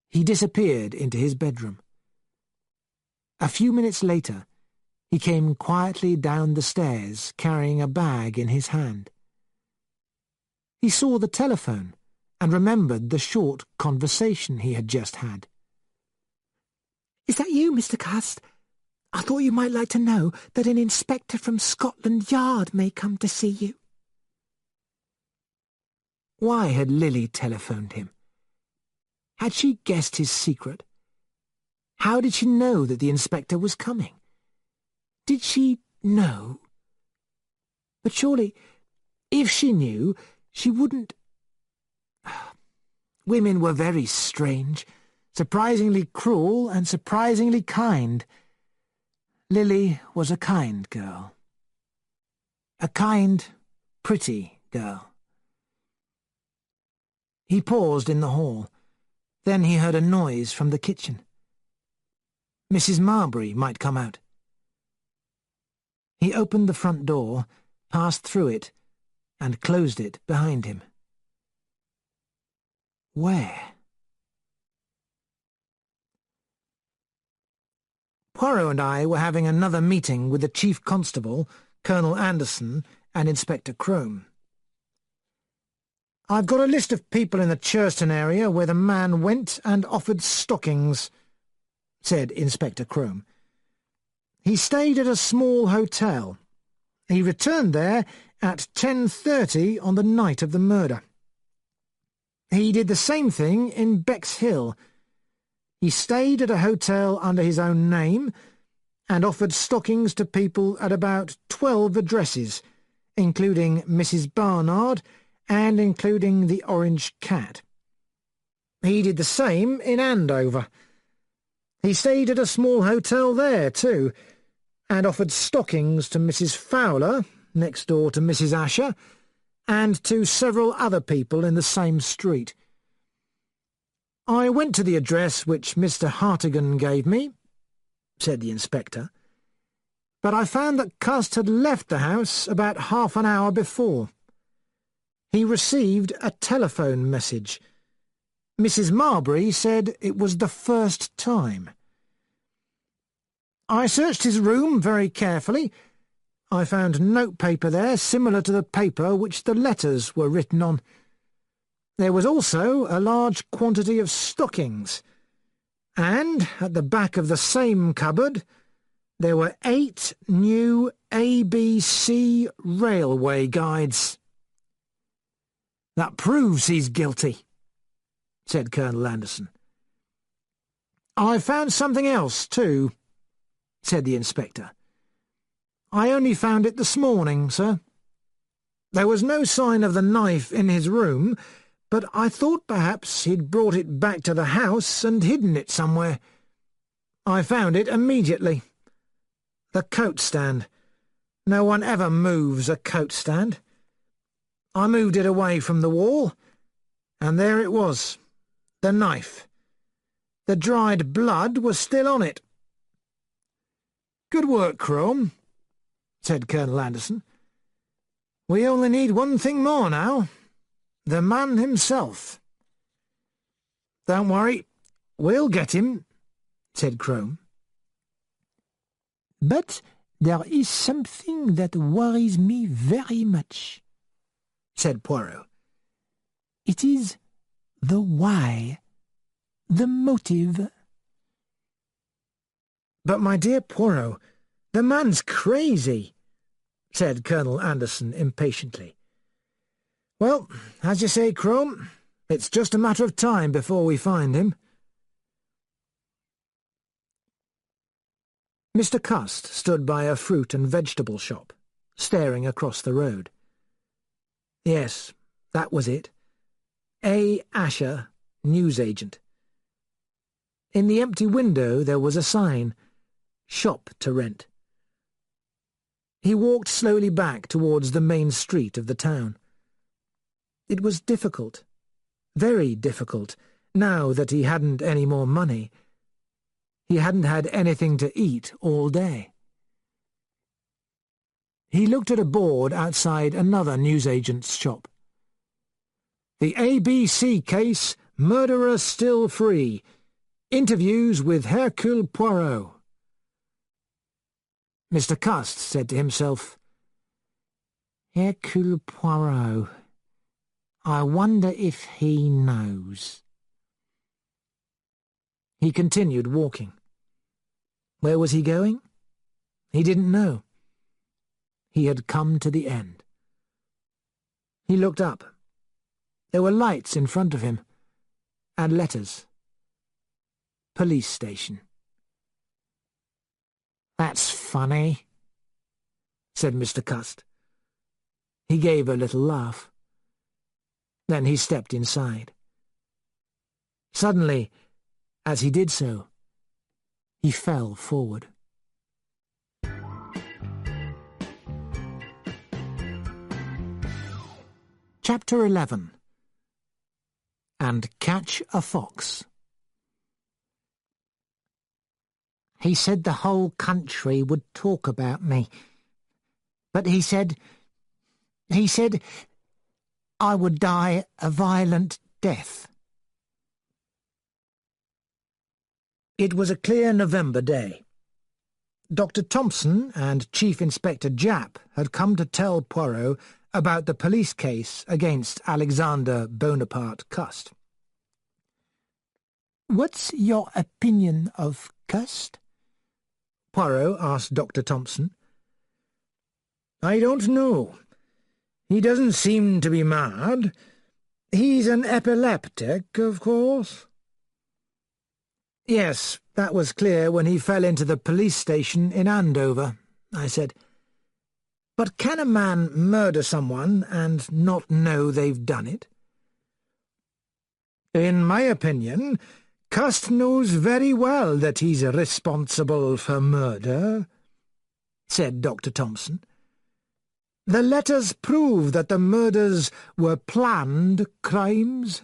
A: He disappeared into his bedroom. A few minutes later, he came quietly down the stairs, carrying a bag in his hand. He saw the telephone and remembered the short conversation he had just had. "Is that you, Mr. Cust? I thought you might like to know that an inspector from Scotland Yard may come to see you." Why had Lily telephoned him? Had she guessed his secret? How did she know that the inspector was coming? Did she know? But surely, if she knew, she wouldn't... Women were very strange, surprisingly cruel and surprisingly kind. Lily was a kind girl. A kind, pretty girl. He paused in the hall. Then he heard a noise from the kitchen. Mrs. Marbury might come out. He opened the front door, passed through it, and closed it behind him. Where? Poirot and I were having another meeting with the Chief Constable, Colonel Anderson, and Inspector Crome. "I've got a list of people in the Churston area where the man went and offered stockings," said Inspector Crome. "He stayed at a small hotel. He returned there at 10:30 on the night of the murder. He did the same thing in Bexhill. He stayed at a hotel under his own name, and offered stockings to people at about 12 addresses, including Mrs. Barnard and including the Orange Cat. He did the same in Andover. He stayed at a small hotel there, too, and offered stockings to Mrs. Fowler, next door to Mrs. Asher, and to several other people in the same street. I went to the address which Mr. Hartigan gave me, said the inspector, but I found that Cust had left the house about half an hour before. He received a telephone message. Mrs. Marbury said it was the first time. I searched his room very carefully. I found notepaper there similar to the paper which the letters were written on. There was also a large quantity of stockings, and at the back of the same cupboard there were 8 new ABC railway guides. "That proves he's guilty," said Colonel Anderson. "I found something else, too," said the inspector. "I only found it this morning, sir. There was no sign of the knife in his room, but I thought perhaps he'd brought it back to the house and hidden it somewhere. I found it immediately. The coat stand. No one ever moves a coat stand. I moved it away from the wall, and there it was, the knife. The dried blood was still on it." "Good work, Crome," said Colonel Anderson. "We only need one thing more now. The man himself." "Don't worry, we'll get him," said Crome.
B: "But there is something that worries me very much,"
A: said Poirot.
B: "It is the why, the motive."
A: "But, my dear Poirot, the man's crazy," said Colonel Anderson impatiently. "Well, as you say, Crome, it's just a matter of time before we find him." Mr. Cust stood by a fruit and vegetable shop, staring across the road. Yes, that was it. A. Asher, newsagent. In the empty window there was a sign, "Shop to rent." He walked slowly back towards the main street of the town. It was difficult, very difficult, now that he hadn't any more money. He hadn't had anything to eat all day. He looked at a board outside another newsagent's shop. "The ABC case, murderer still free. Interviews with Hercule Poirot." Mr. Cust said to himself, "Hercule Poirot. I wonder if he knows." He continued walking. Where was he going? He didn't know. He had come to the end. He looked up. There were lights in front of him, and letters. Police station. "That's funny," said Mr. Cust. He gave a little laugh. Then he stepped inside. Suddenly, as he did so, he fell forward. Chapter 11. And Catch a Fox. "He said the whole country would talk about me. But he said I would die a violent death." It was a clear November day. Dr. Thompson and Chief Inspector Japp had come to tell Poirot about the police case against Alexander Bonaparte Cust.
B: "What's your opinion of Cust?"
A: Poirot asked Dr. Thompson. "I don't know. He doesn't seem to be mad. He's an epileptic, of course." "Yes, That was clear when he fell into the police station in Andover, I said. But can a man murder someone and not know they've done it? In my opinion, Cust knows very well that he's responsible for murder, said Dr. Thompson. The letters prove that the murders were planned crimes.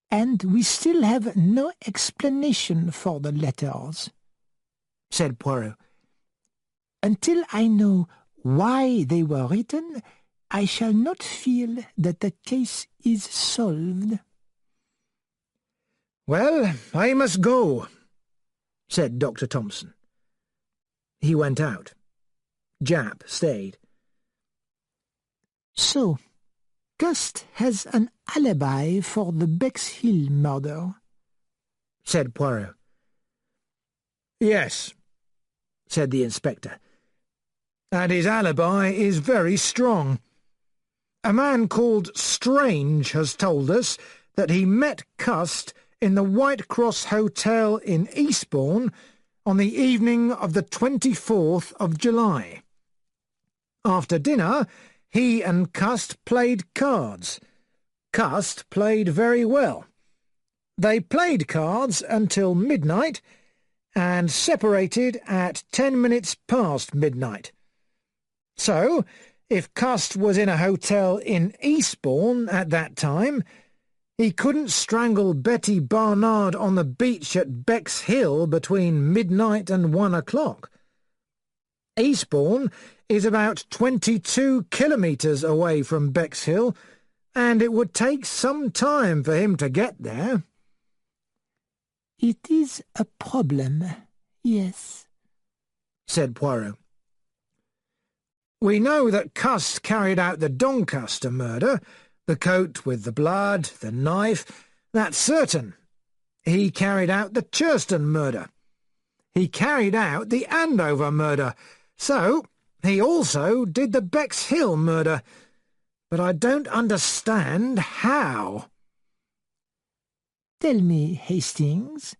B: And we still have no explanation for the letters, said Poirot. Until I know why they were written, I shall not feel that the case is solved.
A: Well, I must go, said Dr. Thompson. He went out. Japp stayed.
B: So, Cust has an alibi for the Bexhill murder,
A: said Poirot. Yes, said the inspector. And his alibi is very strong. A man called Strange has told us that he met Cust in the White Cross Hotel in Eastbourne on the evening of the 24th of July. After dinner, he and Cust played cards. Cust played very well. They played cards until midnight and separated at 10 minutes past midnight. So, if Cust was in a hotel in Eastbourne at that time, he couldn't strangle Betty Barnard on the beach at Bexhill between midnight and 1 o'clock. Eastbourne is about 22 kilometres away from Bexhill, and it would take some time for him to get there.
B: It is a problem, yes,
A: said Poirot. We know that Cust carried out the Doncaster murder, the coat with the blood, the knife, that's certain. He carried out the Churston murder. He carried out the Andover murder, so he also did the Bexhill murder, but I don't understand how.
B: Tell me, Hastings,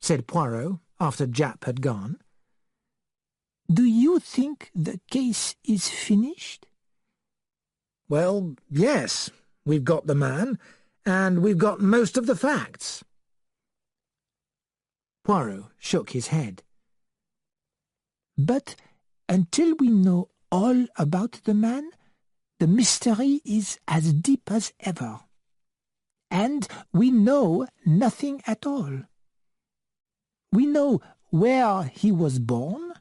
B: said Poirot after Japp had gone. Do you think the case is finished?
A: Well, yes, we've got the man, and we've got most of the facts.
B: Poirot shook his head. But until we know all about the man, the mystery is as deep as ever. And we know nothing at all. We know where he was born.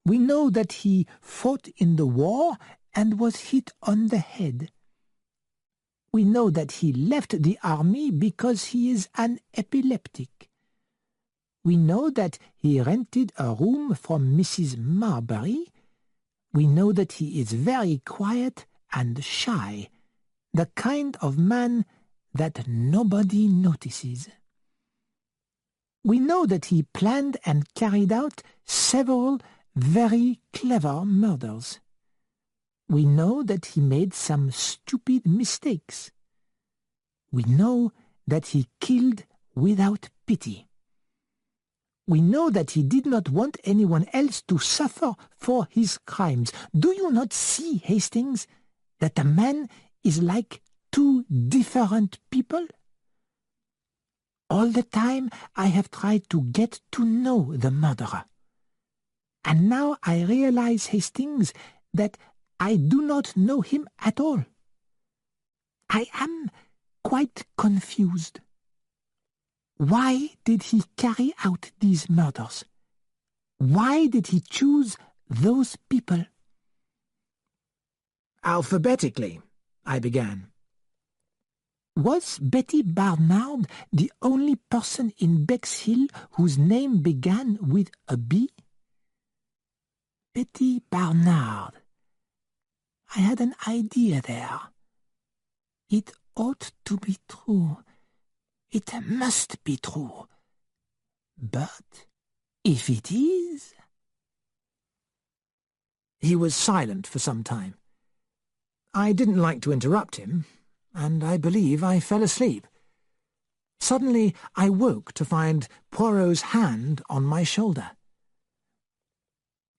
B: We know that he fought in the war and was hit on the head. We know that he left the army because he is an epileptic. We know that he rented a room from Mrs. Marbury. We know that he is very quiet and shy, the kind of man that nobody notices. We know that he planned and carried out several very clever murders. We know that he made some stupid mistakes. We know that he killed without pity. We know that he did not want anyone else to suffer for his crimes. Do you not see, Hastings, that a man is like two different people? All the time I have tried to get to know the murderer. And now I realize, Hastings, that I do not know him at all. I am quite confused. Why did he carry out these murders? Why did he choose those people?
A: Alphabetically, I began.
B: Was Betty Barnard the only person in Bexhill whose name began with a B? Betty Barnard. I had an idea there. It ought to be true. It must be true. But if it is...
A: He was silent for some time. I didn't like to interrupt him, and I believe I fell asleep. Suddenly I woke to find Poirot's hand on my shoulder.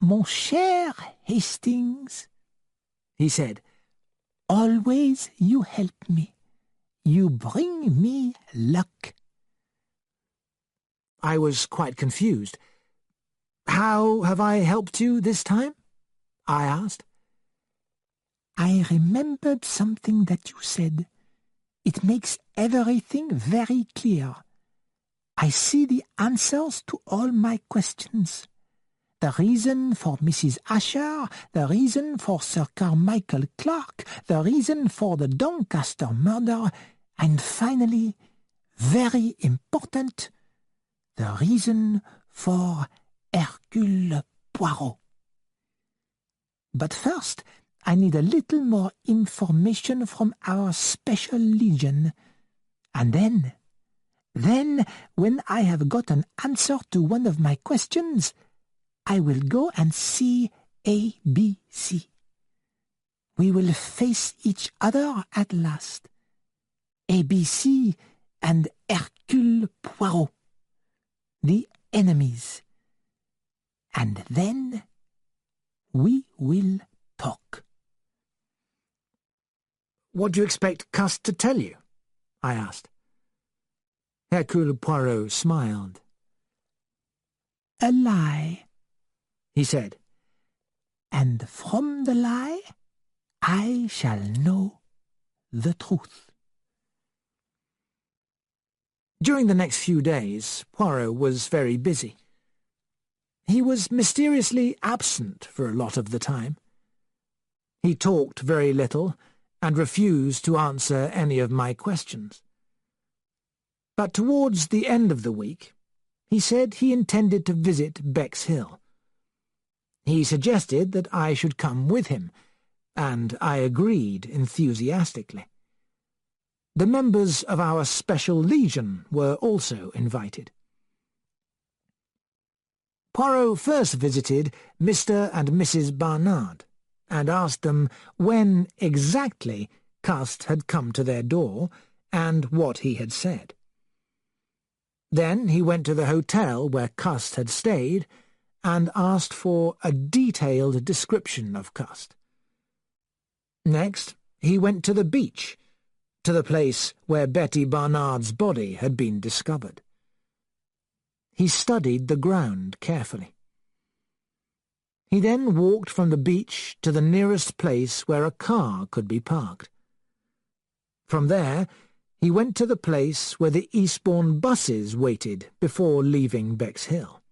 B: "Mon cher Hastings," he said, "always you help me. You bring me luck."
A: I was quite confused. "How have I helped you this time?" I asked.
B: "I remembered something that you said. It makes everything very clear. I see the answers to all my questions. The reason for Mrs. Asher, the reason for Sir Carmichael Clark, the reason for the Doncaster murder, and finally, very important, the reason for Hercule Poirot. But first, I need a little more information from our special legion. And then, when I have got an answer to one of my questions, I will go and see ABC. We will face each other at last. ABC and Hercule Poirot, the enemies. And then we will talk."
A: "What do you expect Cust to tell you?" I asked. Hercule Poirot smiled.
B: "A lie,"
A: he said.
B: "And from the lie I shall know the truth."
A: During the next few days, Poirot was very busy. He was mysteriously absent for a lot of the time. He talked very little and refused to answer any of my questions. But towards the end of the week, he said he intended to visit Bexhill. He suggested that I should come with him, and I agreed enthusiastically. The members of our special legion were also invited. Poirot first visited Mr. and Mrs. Barnard, and asked them when exactly Cust had come to their door and what he had said. Then he went to the hotel where Cust had stayed and asked for a detailed description of Cust. Next, he went to the beach, to the place where Betty Barnard's body had been discovered. He studied the ground carefully. He then walked from the beach to the nearest place where a car could be parked. From there, he went to the place where the Eastbourne buses waited before leaving Bexhill.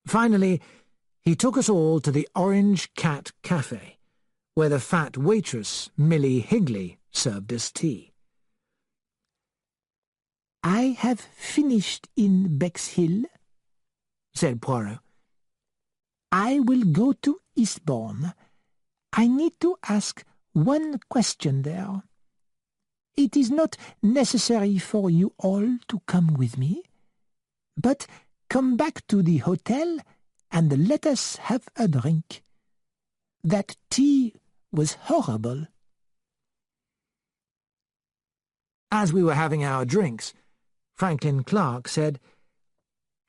A: Finally, he took us all to the Orange Cat Cafe, where the fat waitress, Millie Higley, served us tea.
B: "I have finished in Bexhill," said Poirot. "I will go to Eastbourne. I need to ask one question there. It is not necessary for you all to come with me, but come back to the hotel and let us have a drink. That tea was horrible."
A: As we were having our drinks, Franklin Clark said,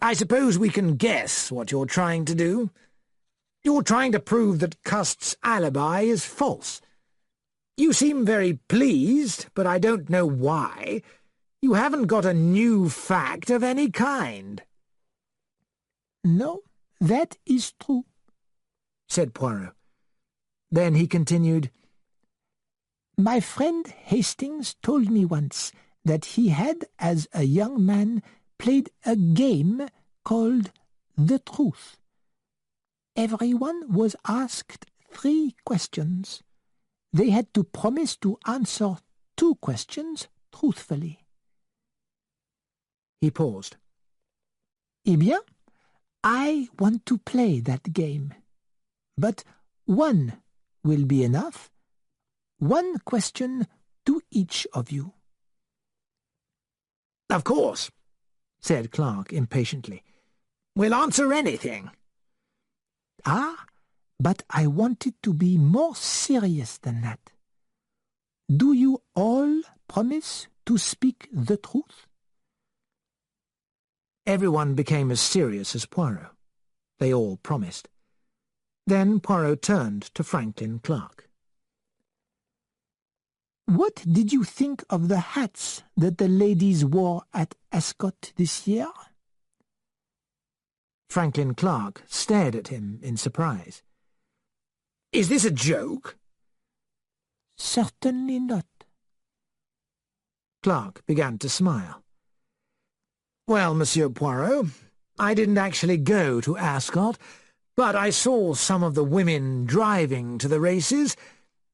A: "I suppose we can guess what you're trying to do. You're trying to prove that Cust's alibi is false. You seem very pleased, but I don't know why. You haven't got a new fact of any kind."
B: "No, that is true,"
A: said Poirot. Then he continued,
B: "My friend Hastings told me once that he had, as a young man, played a game called The Truth. Everyone was asked 3 questions. They had to promise to answer 2 questions truthfully."
A: He paused.
B: "Eh bien, I want to play that game. But one will be enough. 1 question to each of you."
A: "Of course," said Clark impatiently. "We'll answer anything."
B: "Ah, but I want it to be more serious than that. Do you all promise to speak the truth?"
A: Everyone became as serious as Poirot. They all promised. Then Poirot turned to Franklin Clark.
B: "What did you think of the hats that the ladies wore at Ascot this year?"
A: Franklin Clark stared at him in surprise.
C: "Is this a joke?"
B: "Certainly not."
A: Clark began to smile. "Well, Monsieur Poirot, I didn't actually go to Ascot, but I saw some of the women driving to the races,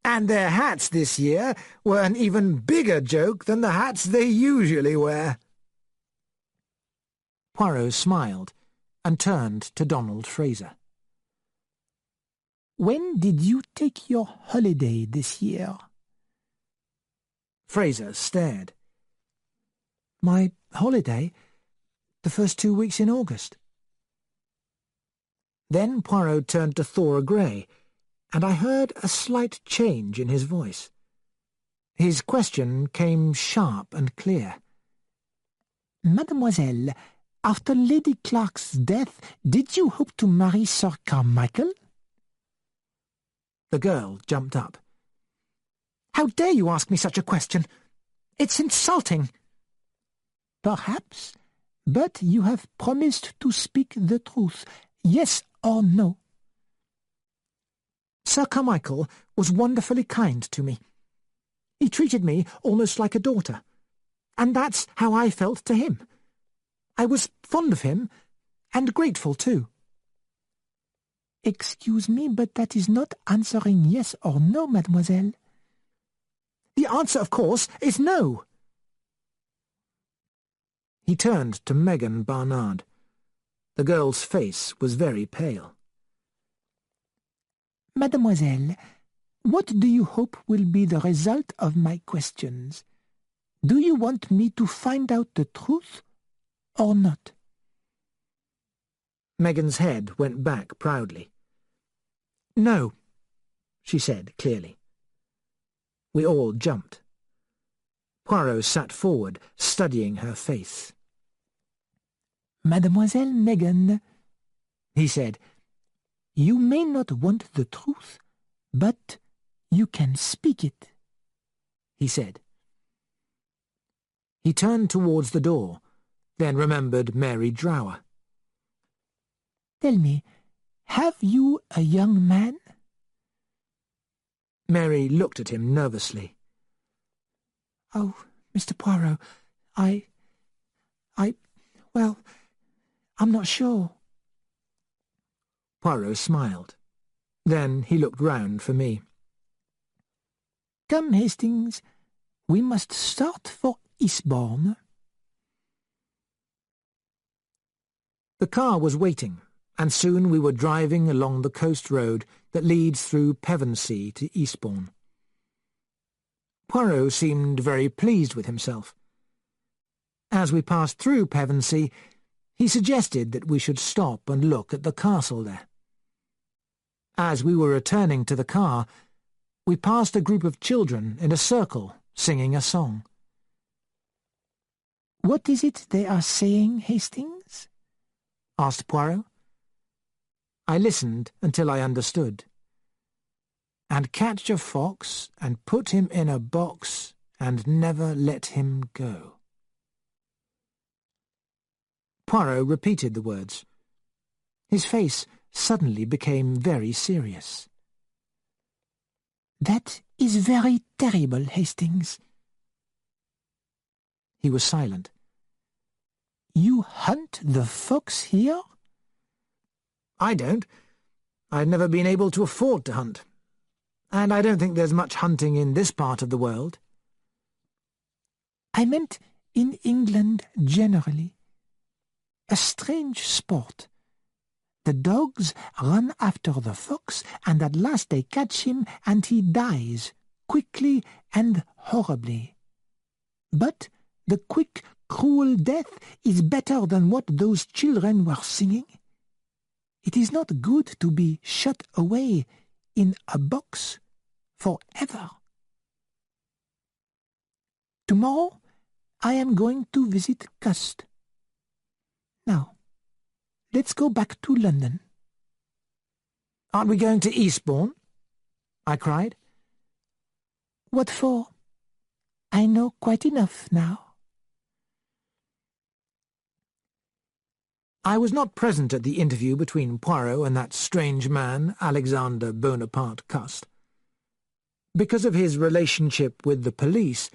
A: and their hats this year were an even bigger joke than the hats they usually wear." Poirot smiled and turned to Donald Fraser.
B: "When did you take your holiday this year?"
A: Fraser stared.
B: "My holiday? The first 2 weeks in August."
A: Then Poirot turned to Thora Grey, and I heard a slight change in his voice. His question came sharp and clear.
B: "Mademoiselle, after Lady Clark's death, did you hope to marry Sir Carmichael?"
A: The girl jumped up.
B: "How dare you ask me such a question? It's insulting." "Perhaps, but you have promised to speak the truth, yes or no?"
A: "Sir Carmichael was wonderfully kind to me. He treated me almost like a daughter, and that's how I felt to him. I was fond of him, and grateful too."
B: "Excuse me, but that is not answering yes or no, mademoiselle."
A: "The answer, of course, is no." He turned to Megan Barnard. The girl's face was very pale.
B: "Mademoiselle, what do you hope will be the result of my questions? Do you want me to find out the truth or not?"
A: Megan's head went back proudly. "No," she said clearly. We all jumped. Poirot sat forward, studying her face.
B: "Mademoiselle Megan," he said, "you may not want the truth, but you can speak it," he said.
A: He turned towards the door, then remembered Mary Drower.
B: "Tell me, have you a young man?"
A: Mary looked at him nervously.
B: "Oh, Mr. Poirot, well, I'm not sure."
A: Poirot smiled. Then he looked round for me.
B: "Come, Hastings, we must start for Eastbourne."
A: The car was waiting, and soon we were driving along the coast road that leads through Pevensey to Eastbourne. Poirot seemed very pleased with himself. As we passed through Pevensey, he suggested that we should stop and look at the castle there. As we were returning to the car, we passed a group of children in a circle singing a song.
B: "What is it they are saying, Hastings?"
A: asked Poirot. I listened until I understood. "And catch a fox, and put him in a box, and never let him go." Poirot repeated the words. His face suddenly became very serious.
B: "That is very terrible, Hastings."
A: He was silent.
B: "You hunt the fox here?"
A: "I don't. I've never been able to afford to hunt. And I don't think there's much hunting in this part of the world."
B: "I meant in England generally. A strange sport. The dogs run after the fox, and at last they catch him, and he dies, quickly and horribly. But the quick, cruel death is better than what those children were singing. It is not good to be shut away in a box forever. Tomorrow I am going to visit Cust. Now, let's go back to London.
A: Aren't we going to Eastbourne? I cried.
B: What for? I know quite enough now.
A: I was not present at the interview between Poirot and that strange man, Alexander Bonaparte Cust. Because of his relationship with the police,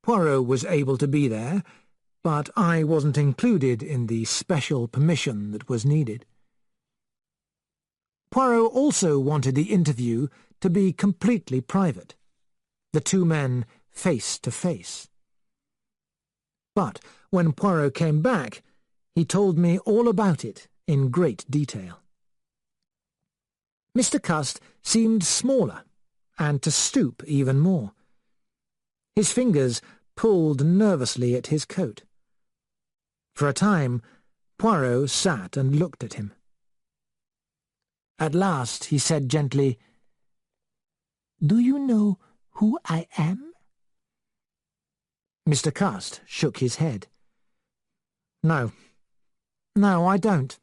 A: Poirot was able to be there, but I wasn't included in the special permission that was needed. Poirot also wanted the interview to be completely private, the two men face to face. But when Poirot came back, he told me all about it in great detail. Mr. Cust seemed smaller, and to stoop even more. His fingers pulled nervously at his coat. For a time, Poirot sat and looked at him. At last he said gently,
B: "Do you know who I am?"
A: Mr. Cust shook his head. No, I don't.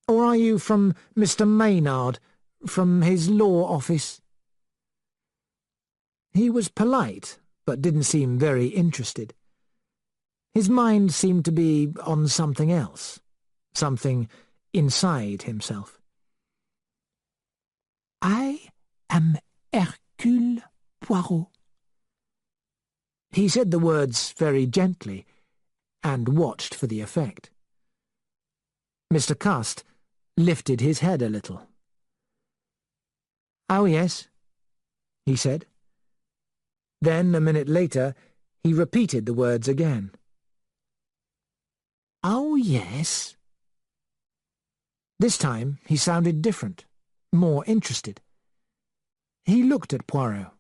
A: Or are you from Mr. Maynard, from his law office?" He was polite, but didn't seem very interested. His mind seemed to be on something else, something inside himself.
B: "I am Hercule Poirot."
A: He said the words very gently, and watched for the effect. Mr. Cust lifted his head a little. "Oh, yes," he said. Then, a minute later, he repeated the words again.
B: "Oh, yes."
A: This time he sounded different, more interested. He looked at Poirot.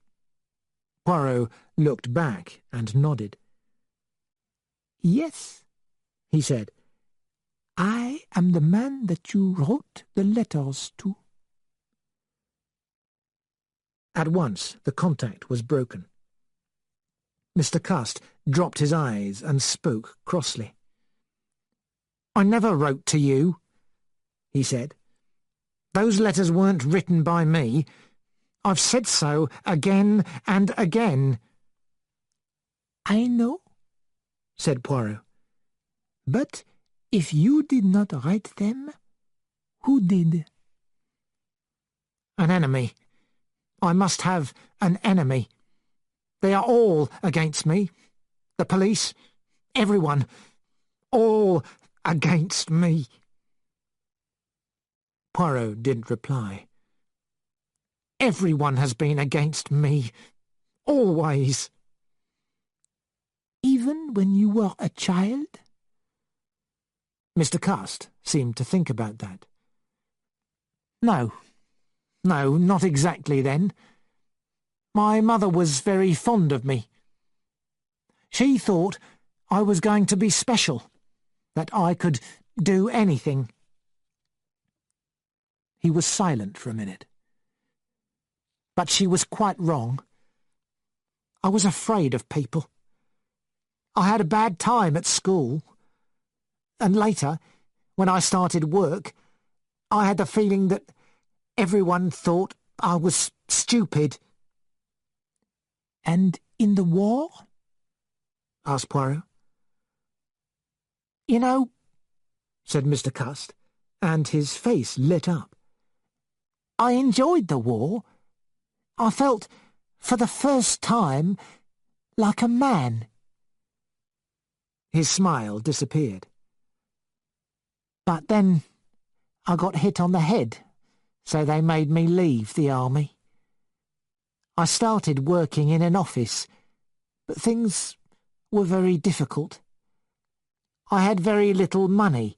A: Poirot looked back and nodded.
B: "Yes,"
A: he said.
B: "I am the man that you wrote the letters to."
A: At once the contact was broken. Mr. Cust dropped his eyes and spoke crossly. "I never wrote to you," he said. "Those letters weren't written by me. I've said so again and again."
B: "I know," said Poirot. "But if you did not write them, who did?"
A: "An enemy. I must have an enemy. They are all against me. The police, everyone, all against me." Poirot didn't reply. "Everyone has been against me. Always."
B: "Even when you were a child?"
A: Mr. Cust seemed to think about that. No, not exactly then. My mother was very fond of me. She thought I was going to be special, that I could do anything." He was silent for a minute. "But she was quite wrong. I was afraid of people. I had a bad time at school. And later, when I started work, I had the feeling that everyone thought I was stupid."
B: "And in the war?"
A: asked Poirot. "You know," said Mr. Cust, and his face lit up, "I enjoyed the war. I felt, for the first time, like a man." His smile disappeared. "But then I got hit on the head, so they made me leave the army. I started working in an office, but things were very difficult. I had very little money,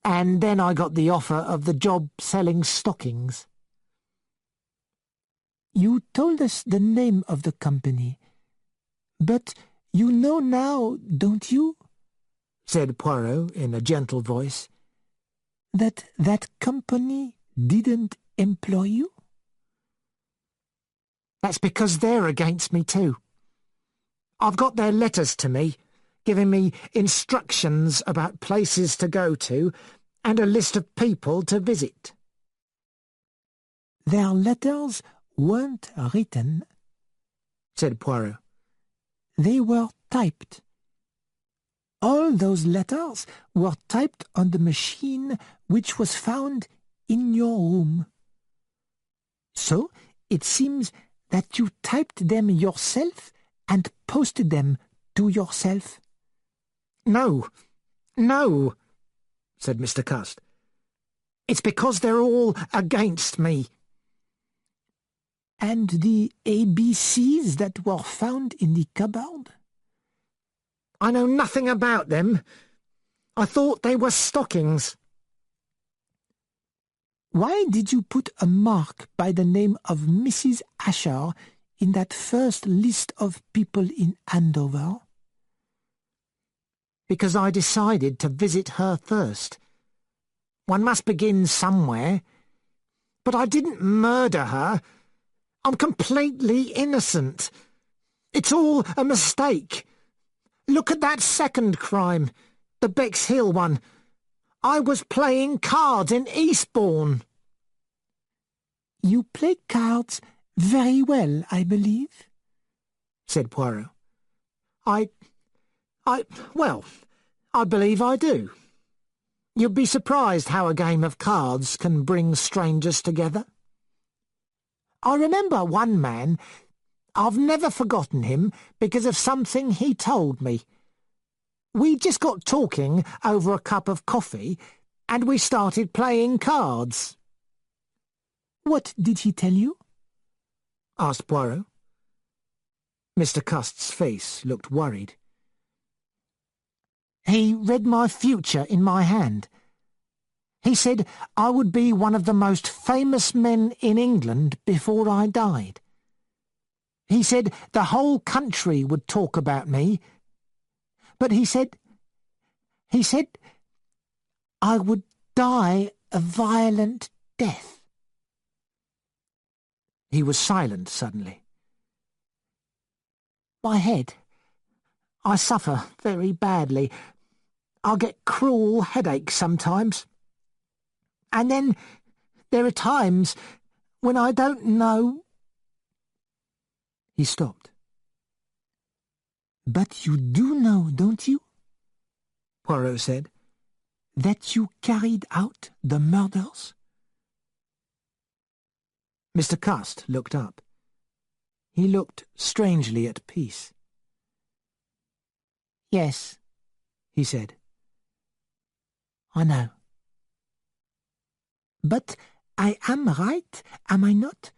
A: and then I got the offer of the job selling stockings."
B: "You told us the name of the company, but you know now, don't you,"
A: said Poirot in a gentle voice,
B: that company didn't employ you?"
A: "That's because they're against me too. I've got their letters to me, giving me instructions about places to go to and a list of people to visit."
B: "Their letters weren't written," said Poirot. "They were typed. All those letters were typed on the machine which was found in your room. So it seems that you typed them yourself and posted them to yourself."
A: No, said Mr. Cust. "It's because they're all against me."
B: "And the ABCs that were found in the cupboard?"
A: "I know nothing about them. I thought they were stockings."
B: "Why did you put a mark by the name of Mrs. Asher in that first list of people in Andover?"
A: "Because I decided to visit her first. One must begin somewhere. But I didn't murder her. I'm completely innocent. It's all a mistake. Look at that second crime, the Bexhill one. I was playing cards in Eastbourne."
B: "You play cards very well, I believe,"
A: said Poirot. Well, I believe I do. You'd be surprised how a game of cards can bring strangers together. I remember one man. I've never forgotten him because of something he told me. We just got talking over a cup of coffee, and we started playing cards."
B: "What did he tell you?"
A: asked Poirot. Mr. Cust's face looked worried. "He read my future in my hand. He said I would be one of the most famous men in England before I died. He said the whole country would talk about me. But he said I would die a violent death." He was silent suddenly. "My head. I suffer very badly. I get cruel headaches sometimes. And then there are times when I don't know—" He stopped.
B: "But you do know, don't you?"
A: Poirot said.
B: "That you carried out the murders?"
A: Mr. Cust looked up. He looked strangely at peace. "Yes," he said. "I know."
B: "But I am right, am I not?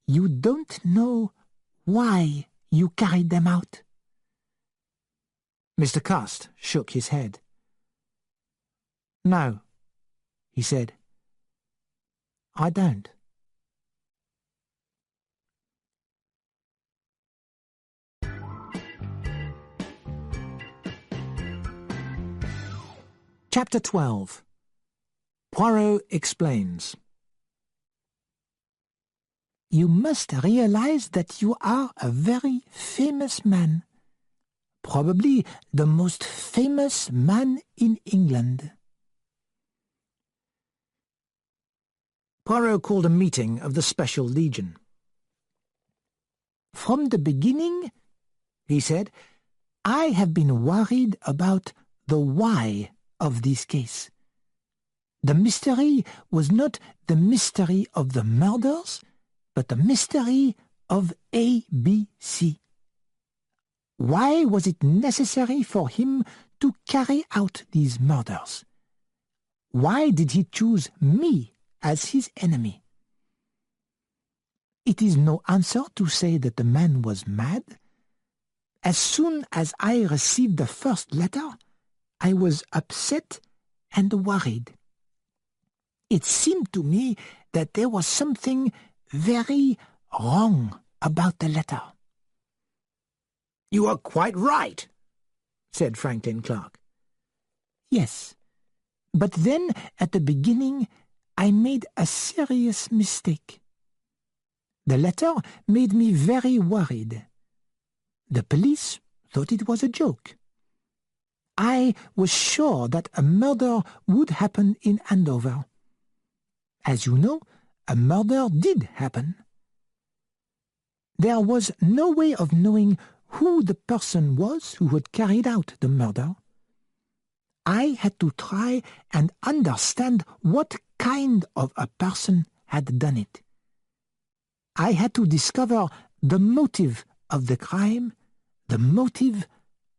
B: You don't know why you carried them out?"
A: Mr. Cust shook his head. "No," he said. "I don't." Chapter 12. Poirot Explains.
B: "You must realize that you are a very famous man. Probably the most famous man in England."
A: Poirot called a meeting of the Special Legion.
B: "From the beginning," he said, "I have been worried about the why of this case. The mystery was not the mystery of the murders, but the mystery of ABC. Why was it necessary for him to carry out these murders? Why did he choose me as his enemy? It is no answer to say that the man was mad. As soon as I received the first letter, I was upset and worried. It seemed to me that there was something very wrong about the letter."
A: "You are quite right," said Franklin Clark.
B: "Yes, but then at the beginning I made a serious mistake. The letter made me very worried. The police thought it was a joke. I was sure that a murder would happen in Andover. As you know, a murder did happen. There was no way of knowing who the person was who had carried out the murder. I had to try and understand what kind of a person had done it. I had to discover the motive of the crime, the motive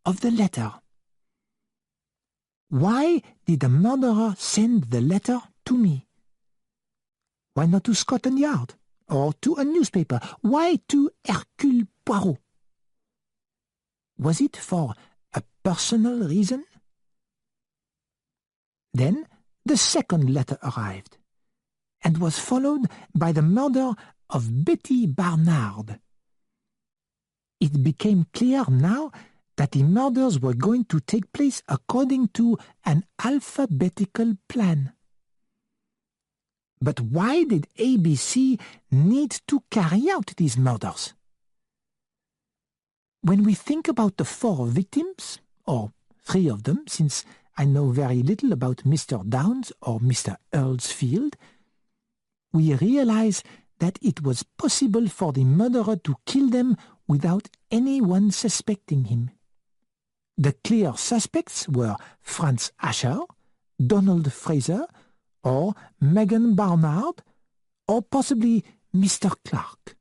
B: of the letter. Why did the murderer send the letter to me? Why not to Scotland Yard or to a newspaper? Why to Hercule Poirot? Was it for a personal reason? Then the second letter arrived, and was followed by the murder of Betty Barnard. It became clear now that the murders were going to take place according to an alphabetical plan. But why did ABC need to carry out these murders? When we think about the 4 victims, or 3 of them, since I know very little about Mr. Downs or Mr. Earlsfield, we realize that it was possible for the murderer to kill them without anyone suspecting him. The clear suspects were Franz Asher, Donald Fraser, or Megan Barnard, or possibly Mr. Clark.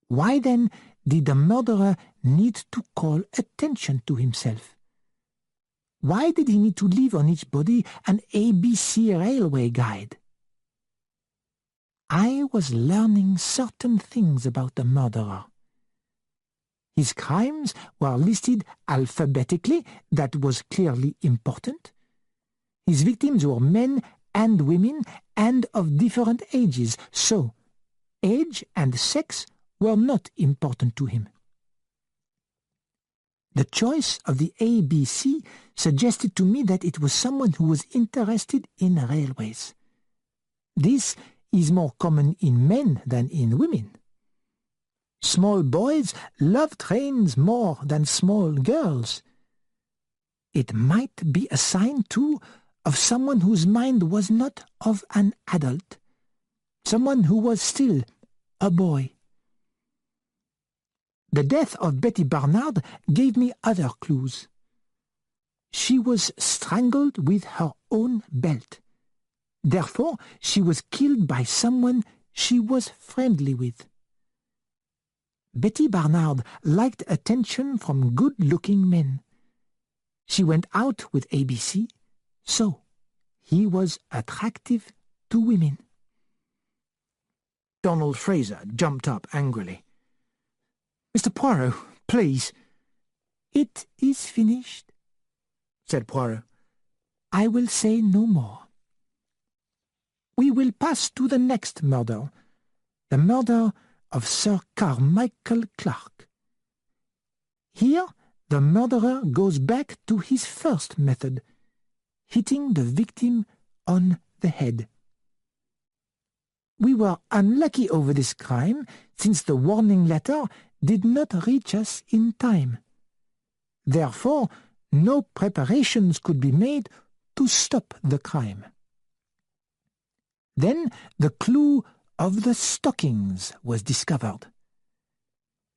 B: Why then did the murderer need to call attention to himself? Why did he need to leave on each body an ABC railway guide? I was learning certain things about the murderer. His crimes were listed alphabetically. That was clearly important. His victims were men and women and of different ages, so age and sex were not important to him. The choice of the ABC suggested to me that it was someone who was interested in railways. This is more common in men than in women. Small boys love trains more than small girls. It might be a sign, too, of someone whose mind was not of an adult, someone who was still a boy. The death of Betty Barnard gave me other clues. She was strangled with her own belt. Therefore, she was killed by someone she was friendly with. Betty Barnard liked attention from good-looking men. She went out with ABC, so he was attractive to women.
A: Donald Fraser jumped up angrily.
B: "Mr. Poirot, please." "It is finished," said Poirot. "I will say no more. We will pass to the next murder, the murder of Sir Carmichael Clark. Here the murderer goes back to his first method, hitting the victim on the head. We were unlucky over this crime, since the warning letter did not reach us in time. Therefore, no preparations could be made to stop the crime. Then the clue of the stockings was discovered.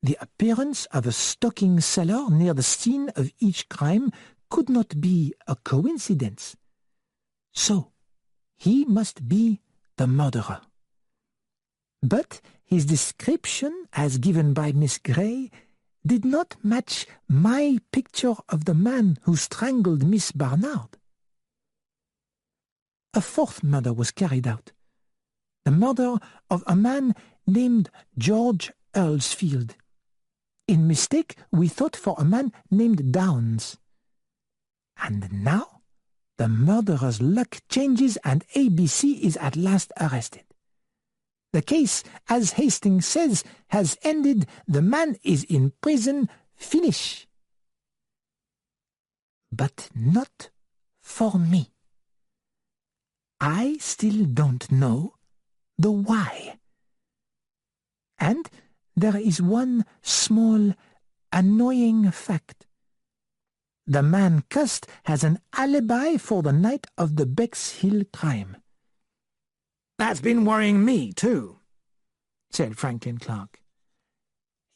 B: The appearance of a stocking seller near the scene of each crime could not be a coincidence. So, he must be the murderer. But his description, as given by Miss Grey, did not match my picture of the man who strangled Miss Barnard. A 4th murder was carried out, the murder of a man named George Earlsfield. In mistake, we thought for a man named Downs. And now the murderer's luck changes and ABC is at last arrested. The case, as Hastings says, has ended. The man is in prison. Finish. But not for me. I still don't know the why. And there is one small annoying fact. The man cussed has an alibi for the night of the Bexhill crime."
A: "That's been worrying me, too," said Franklin Clark.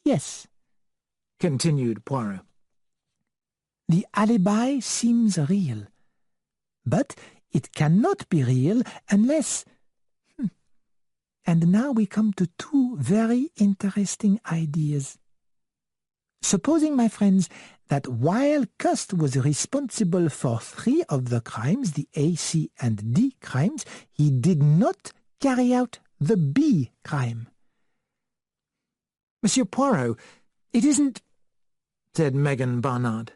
B: "Yes,"
A: continued Poirot.
B: "the alibi seems real, but it cannot be real unless— And now we come to two very interesting ideas. Supposing, my friends, that while Cust was responsible for 3 of the crimes, the A, C, and D crimes, he did not carry out the B crime.
A: "Monsieur Poirot, it isn't—" said Megan Barnard.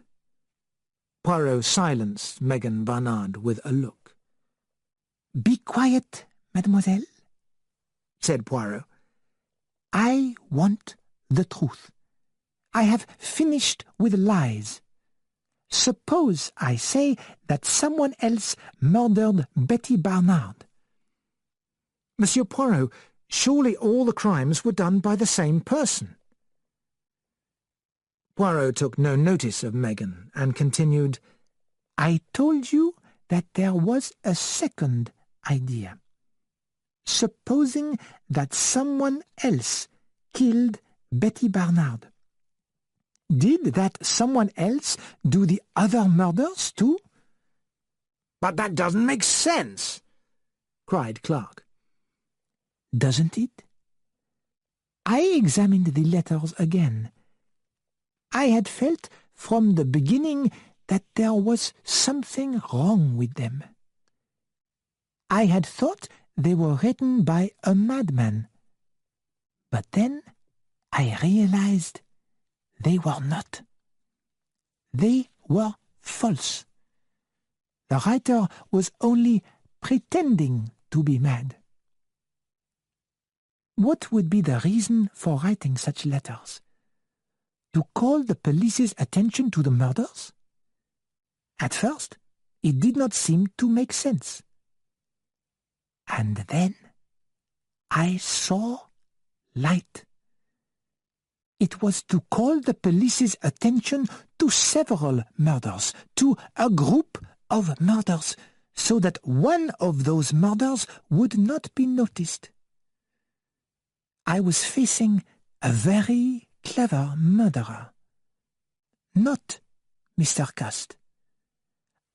A: Poirot silenced Megan Barnard with a look.
B: "Be quiet, mademoiselle," said Poirot. "I want the truth. I have finished with lies. Suppose I say that someone else murdered Betty Barnard."
A: "Monsieur Poirot, surely all the crimes were done by the same person." Poirot took no notice of Megan and continued,
B: "I told you that there was a second idea. Supposing that someone else killed Betty Barnard. Did that someone else do the other murders too?"
A: "But that doesn't make sense," cried Clark.
B: "Doesn't it?" I examined the letters again. I had felt from the beginning that there was something wrong with them. I had thought they were written by a madman. But then I realized they were not. They were false. The writer was only pretending to be mad. What would be the reason for writing such letters? To call the police's attention to the murders? At first, it did not seem to make sense. And then I saw light. It was to call the police's attention to several murders, to a group of murders, so that one of those murders would not be noticed. I was facing a very clever murderer. Not Mr. Cust.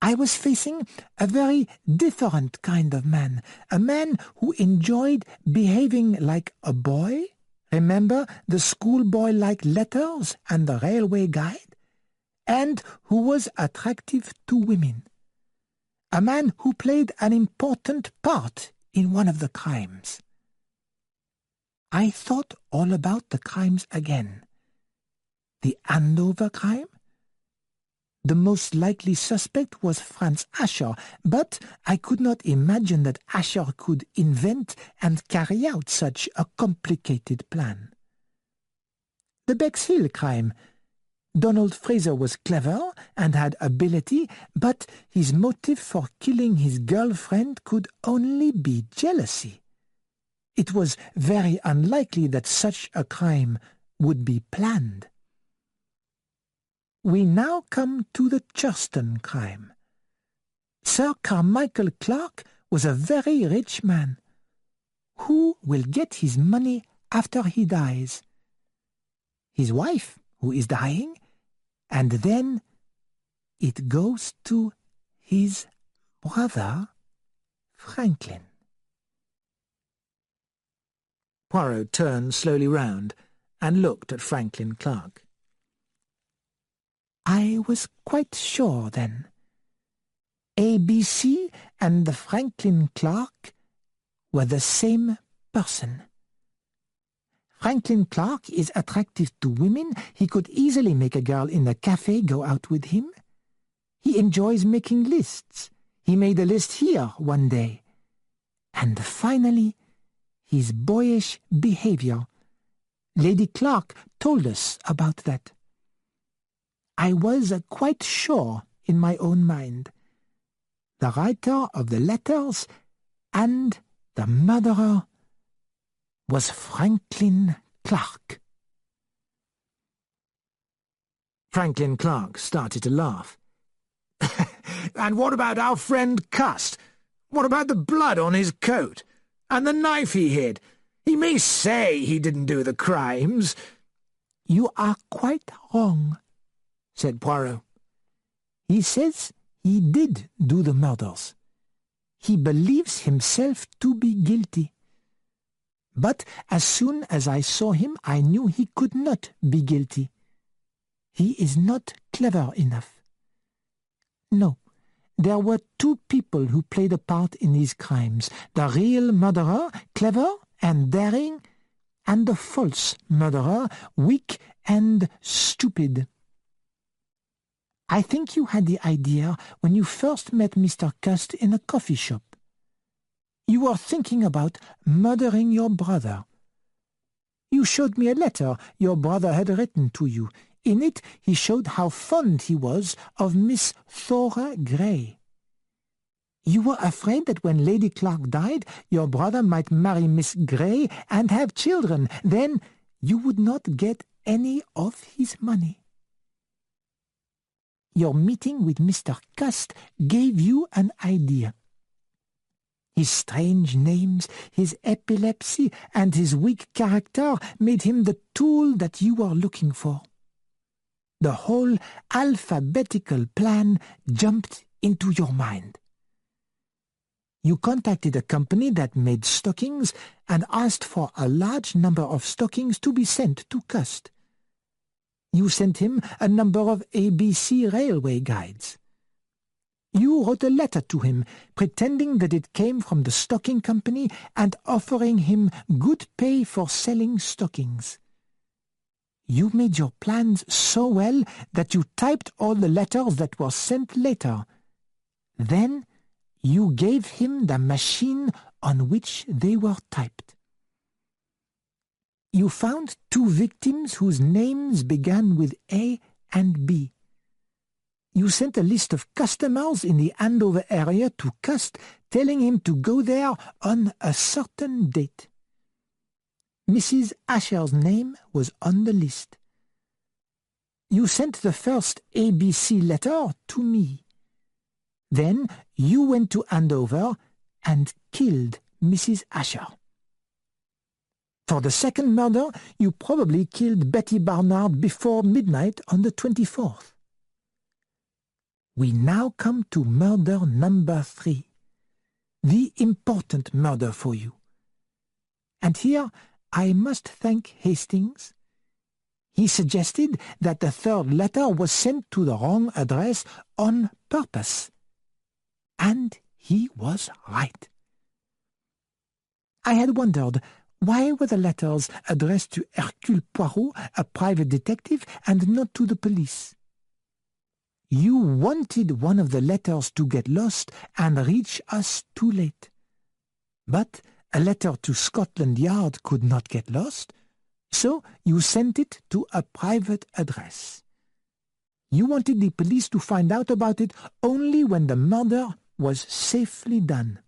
B: I was facing a very different kind of man, a man who enjoyed behaving like a boy. Remember the schoolboy-like letters and the railway guide? And who was attractive to women. A man who played an important part in one of the crimes. I thought all about the crimes again. The Andover crime? The most likely suspect was Franz Asher, but I could not imagine that Asher could invent and carry out such a complicated plan. The Bexhill crime. Donald Fraser was clever and had ability, but his motive for killing his girlfriend could only be jealousy. It was very unlikely that such a crime would be planned. We now come to the Churston crime. Sir Carmichael Clark was a very rich man. Who will get his money after he dies? His wife, who is dying, and then it goes to his brother, Franklin.
A: Poirot turned slowly round and looked at Franklin Clark.
B: I was quite sure then. ABC and the Franklin Clark were the same person. Franklin Clark is attractive to women. He could easily make a girl in a cafe go out with him. He enjoys making lists. He made a list here one day. And finally, his boyish behavior. Lady Clark told us about that. I was quite sure in my own mind. The writer of the letters and the murderer was Franklin Clark.
A: Franklin Clark started to laugh.
C: And what about our friend Cust? What about the blood on his coat? And the knife he hid? He may say he didn't do the crimes.
B: "You are quite wrong," said Poirot. "He says he did do the murders. He believes himself to be guilty. But as soon as I saw him, I knew he could not be guilty. He is not clever enough. No, there were two people who played a part in these crimes, the real murderer, clever and daring, and the false murderer, weak and stupid. I think you had the idea when you first met Mr. Cust in a coffee shop. You were thinking about murdering your brother. You showed me a letter your brother had written to you. In it he showed how fond he was of Miss Thora Grey. You were afraid that when Lady Clark died, your brother might marry Miss Grey and have children. Then you would not get any of his money. Your meeting with Mr. Cust gave you an idea. His strange names, his epilepsy, and his weak character made him the tool that you were looking for. The whole alphabetical plan jumped into your mind. You contacted a company that made stockings and asked for a large number of stockings to be sent to Cust. You sent him a number of ABC railway guides. You wrote a letter to him, pretending that it came from the stocking company and offering him good pay for selling stockings. You made your plans so well that you typed all the letters that were sent later. Then you gave him the machine on which they were typed. You found two victims whose names began with A and B. You sent a list of customers in the Andover area to Cust, telling him to go there on a certain date. Mrs. Asher's name was on the list. You sent the first ABC letter to me. Then you went to Andover and killed Mrs. Asher. For the second murder, you probably killed Betty Barnard before midnight on the 24th. We now come to murder number 3, the important murder for you. And here I must thank Hastings. He suggested that the third letter was sent to the wrong address on purpose. And he was right. I had wondered, why were the letters addressed to Hercule Poirot, a private detective, and not to the police? You wanted one of the letters to get lost and reach us too late. But a letter to Scotland Yard could not get lost, so you sent it to a private address. You wanted the police to find out about it only when the murder was safely done.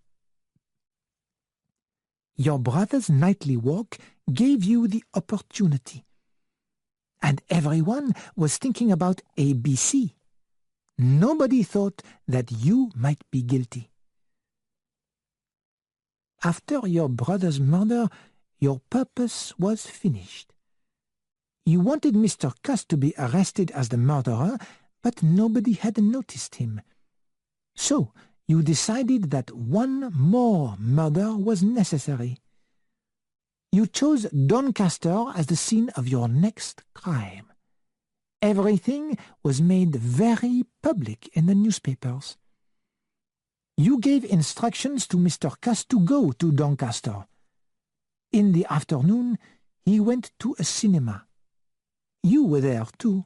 B: Your brother's nightly walk gave you the opportunity. And everyone was thinking about ABC. Nobody thought that you might be guilty. After your brother's murder, your purpose was finished. You wanted Mr. Cust to be arrested as the murderer, but nobody had noticed him. So you decided that one more murder was necessary. You chose Doncaster as the scene of your next crime. Everything was made very public in the newspapers. You gave instructions to Mr. Cust to go to Doncaster. In the afternoon, he went to a cinema. You were there too.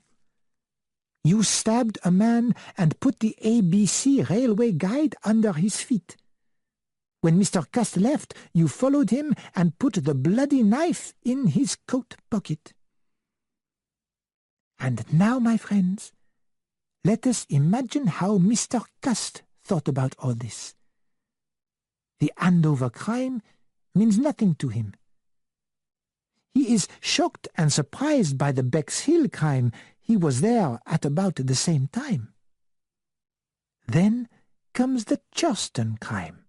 B: You stabbed a man and put the ABC railway guide under his feet. When Mr. Cust left, you followed him and put the bloody knife in his coat pocket. And now, my friends, let us imagine how Mr. Cust thought about all this. The Andover crime means nothing to him. He is shocked and surprised by the Bexhill crime. he was there at about the same time. Then comes the Churston crime.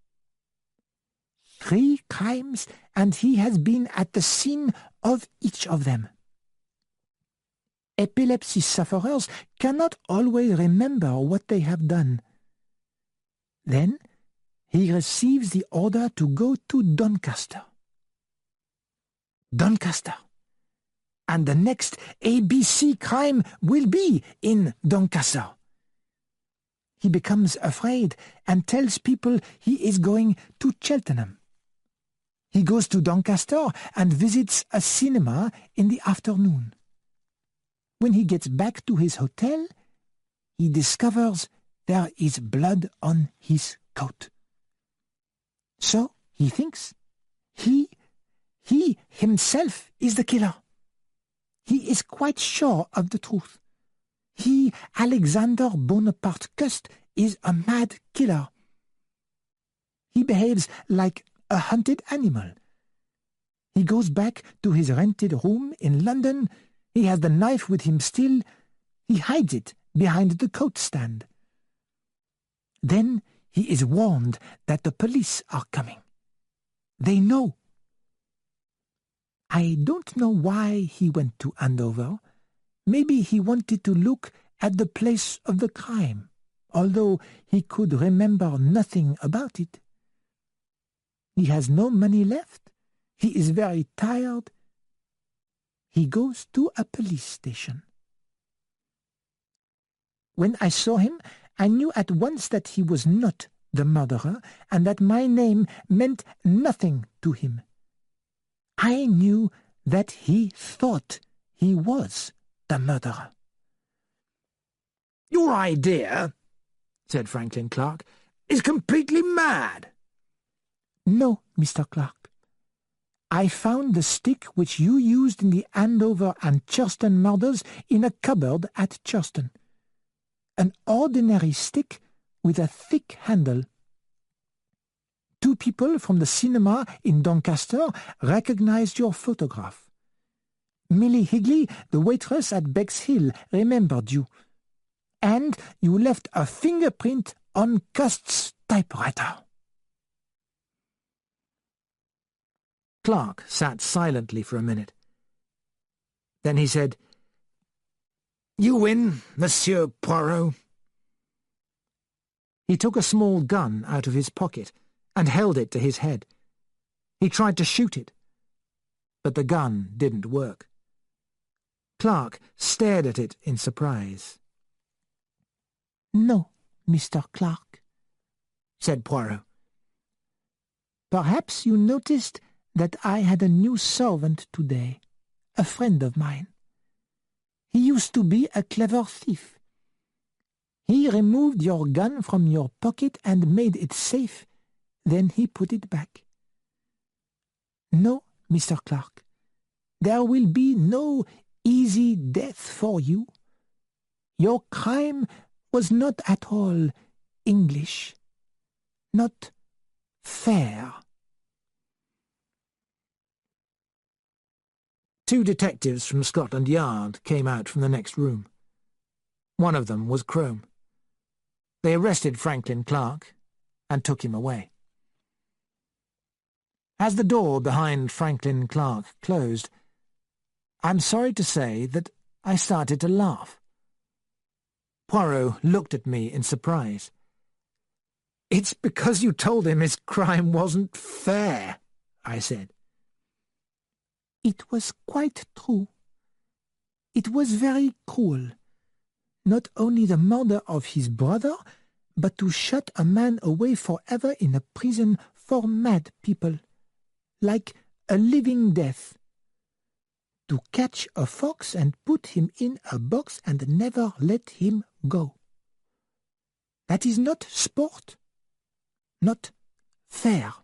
B: 3 crimes, and he has been at the scene of each of them. Epilepsy sufferers cannot always remember what they have done. Then he receives the order to go to Doncaster. Doncaster. And the next ABC crime will be in Doncaster. He becomes afraid and tells people he is going to Cheltenham. He goes to Doncaster and visits a cinema in the afternoon. When he gets back to his hotel, he discovers there is blood on his coat. So he thinks he himself is the killer. He is quite sure of the truth. He, Alexander Bonaparte Cust, is a mad killer. He behaves like a hunted animal. He goes back to his rented room in London. He has the knife with him still. He hides it behind the coat stand. Then he is warned that the police are coming. They know. I don't know why he went to Andover. Maybe he wanted to look at the place of the crime, although he could remember nothing about it. He has no money left. He is very tired. He goes to a police station. When I saw him, I knew at once that he was not the murderer, and that my name meant nothing to him. I knew that he thought he was the murderer.
A: "Your idea," said Franklin Clark, "is completely mad."
B: "No, Mr. Clark. I found the stick which you used in the Andover and Churston murders in a cupboard at Churston. An ordinary stick with a thick handle. 2 people from the cinema in Doncaster recognized your photograph. Millie Higley, the waitress at Bexhill, remembered you. And you left a fingerprint on Cust's typewriter."
A: Clark sat silently for a minute. Then he said, "You win, Monsieur Poirot." He took a small gun out of his pocket and held it to his head. He tried to shoot it, but the gun didn't work. Clark stared at it in surprise.
B: "No, Mr. Clark,"
A: said Poirot.
B: "Perhaps you noticed that I had a new servant today, a friend of mine. He used to be a clever thief. He removed your gun from your pocket and made it safe. Then he put it back. No, Mr. Clark, there will be no easy death for you. Your crime was not at all English, not fair."
A: 2 detectives from Scotland Yard came out from the next room. One of them was Crome. They arrested Franklin Clark and took him away. As the door behind Franklin Clark closed, I'm sorry to say that I started to laugh. Poirot looked at me in surprise. "It's because you told him his crime wasn't fair," I said.
B: "It was quite true. It was very cruel. Not only the murder of his brother, but to shut a man away forever in a prison for mad people, like a living death. To catch a fox and put him in a box and never let him go. That is not sport, not fair."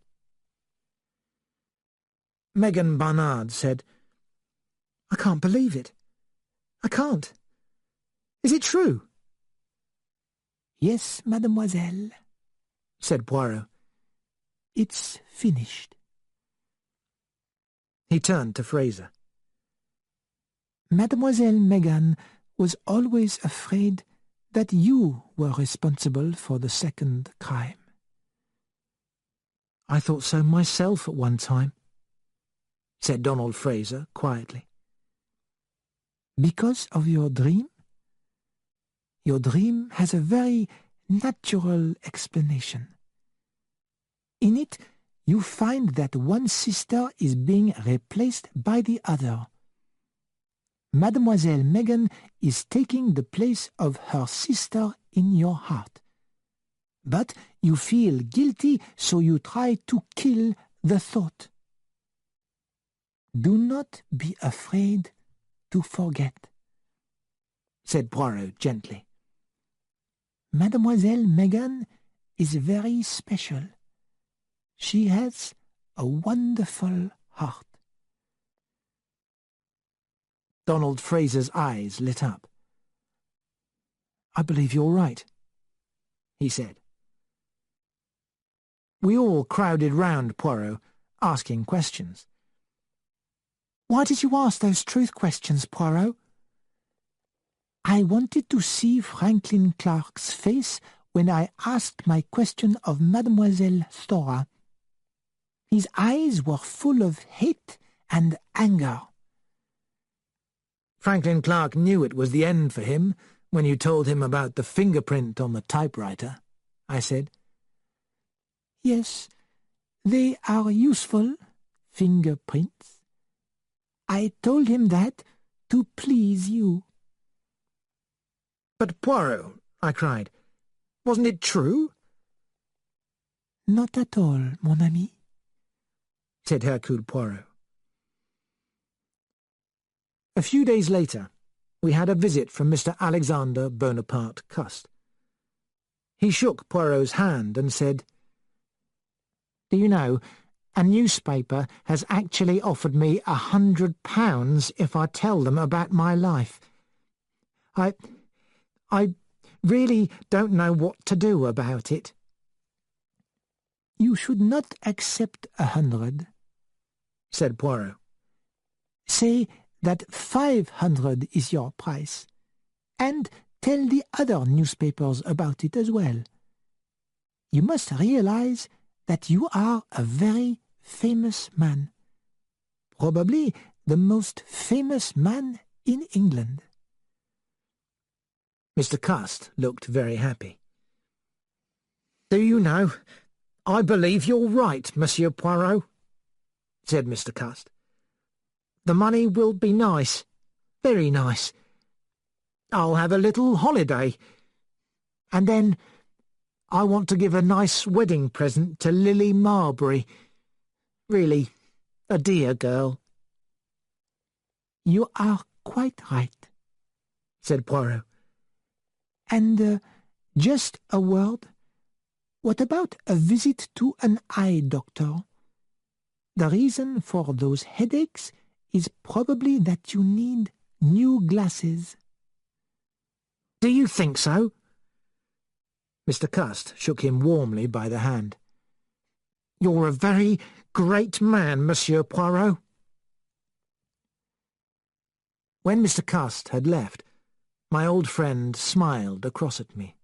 A: Megan Barnard said, "I can't believe it. I can't. Is it true?"
B: "Yes, mademoiselle,"
A: said Poirot.
B: "It's finished."
A: He turned to Fraser.
B: "Mademoiselle Megan was always afraid that you were responsible for the second crime.
A: I thought so myself at one time, said Donald Fraser quietly.
B: Because of your dream? Your dream has a very natural explanation. In it, you find that one sister is being replaced by the other. Mademoiselle Megan is taking the place of her sister in your heart. But you feel guilty, so you try to kill the thought. Do not be afraid to forget, said Poirot gently. Mademoiselle Megan is very special. She has a wonderful heart.
A: Donald Fraser's eyes lit up. I believe you're right, he said. We all crowded round Poirot, asking questions.
B: Why did you ask those truth questions, Poirot? I wanted to see Franklin Clark's face when I asked my question of Mademoiselle Stora. His eyes were full of hate and anger.
A: Franklin Clark knew it was the end for him when you told him about the fingerprint on the typewriter, I said.
B: Yes, they are useful, fingerprints. I told him that to please you.
A: But Poirot, I cried, wasn't it true?
B: Not at all, mon ami,
A: said Hercule Poirot. A few days later, we had a visit from Mr. Alexander Bonaparte Cust. He shook Poirot's hand and said, "Do you know, a newspaper has actually offered me £100 if I tell them about my life. I really don't know what to do about it."
B: You should not accept 100,
A: said Poirot.
B: Say that 500 is your price, and tell the other newspapers about it as well. You must realize that you are a very famous man, probably the most famous man in England.
A: Mr. Cust looked very happy. "Do you know, I believe you're right, Monsieur Poirot," said Mr. Cust. "The money will be nice, very nice. I'll have a little holiday. And then I want to give a nice wedding present to Lily Marbury. Really, a dear girl."
B: You are quite right,
A: said Poirot.
B: And just a word. What about a visit to an eye doctor? The reason for those headaches is probably that you need new glasses.
A: "Do you think so?" Mr. Cust shook him warmly by the hand. "You're a very great man, Monsieur Poirot." When Mr. Cust had left, my old friend smiled across at me.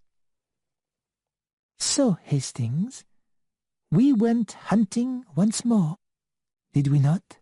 B: "So, Hastings, we went hunting once more, did we not?"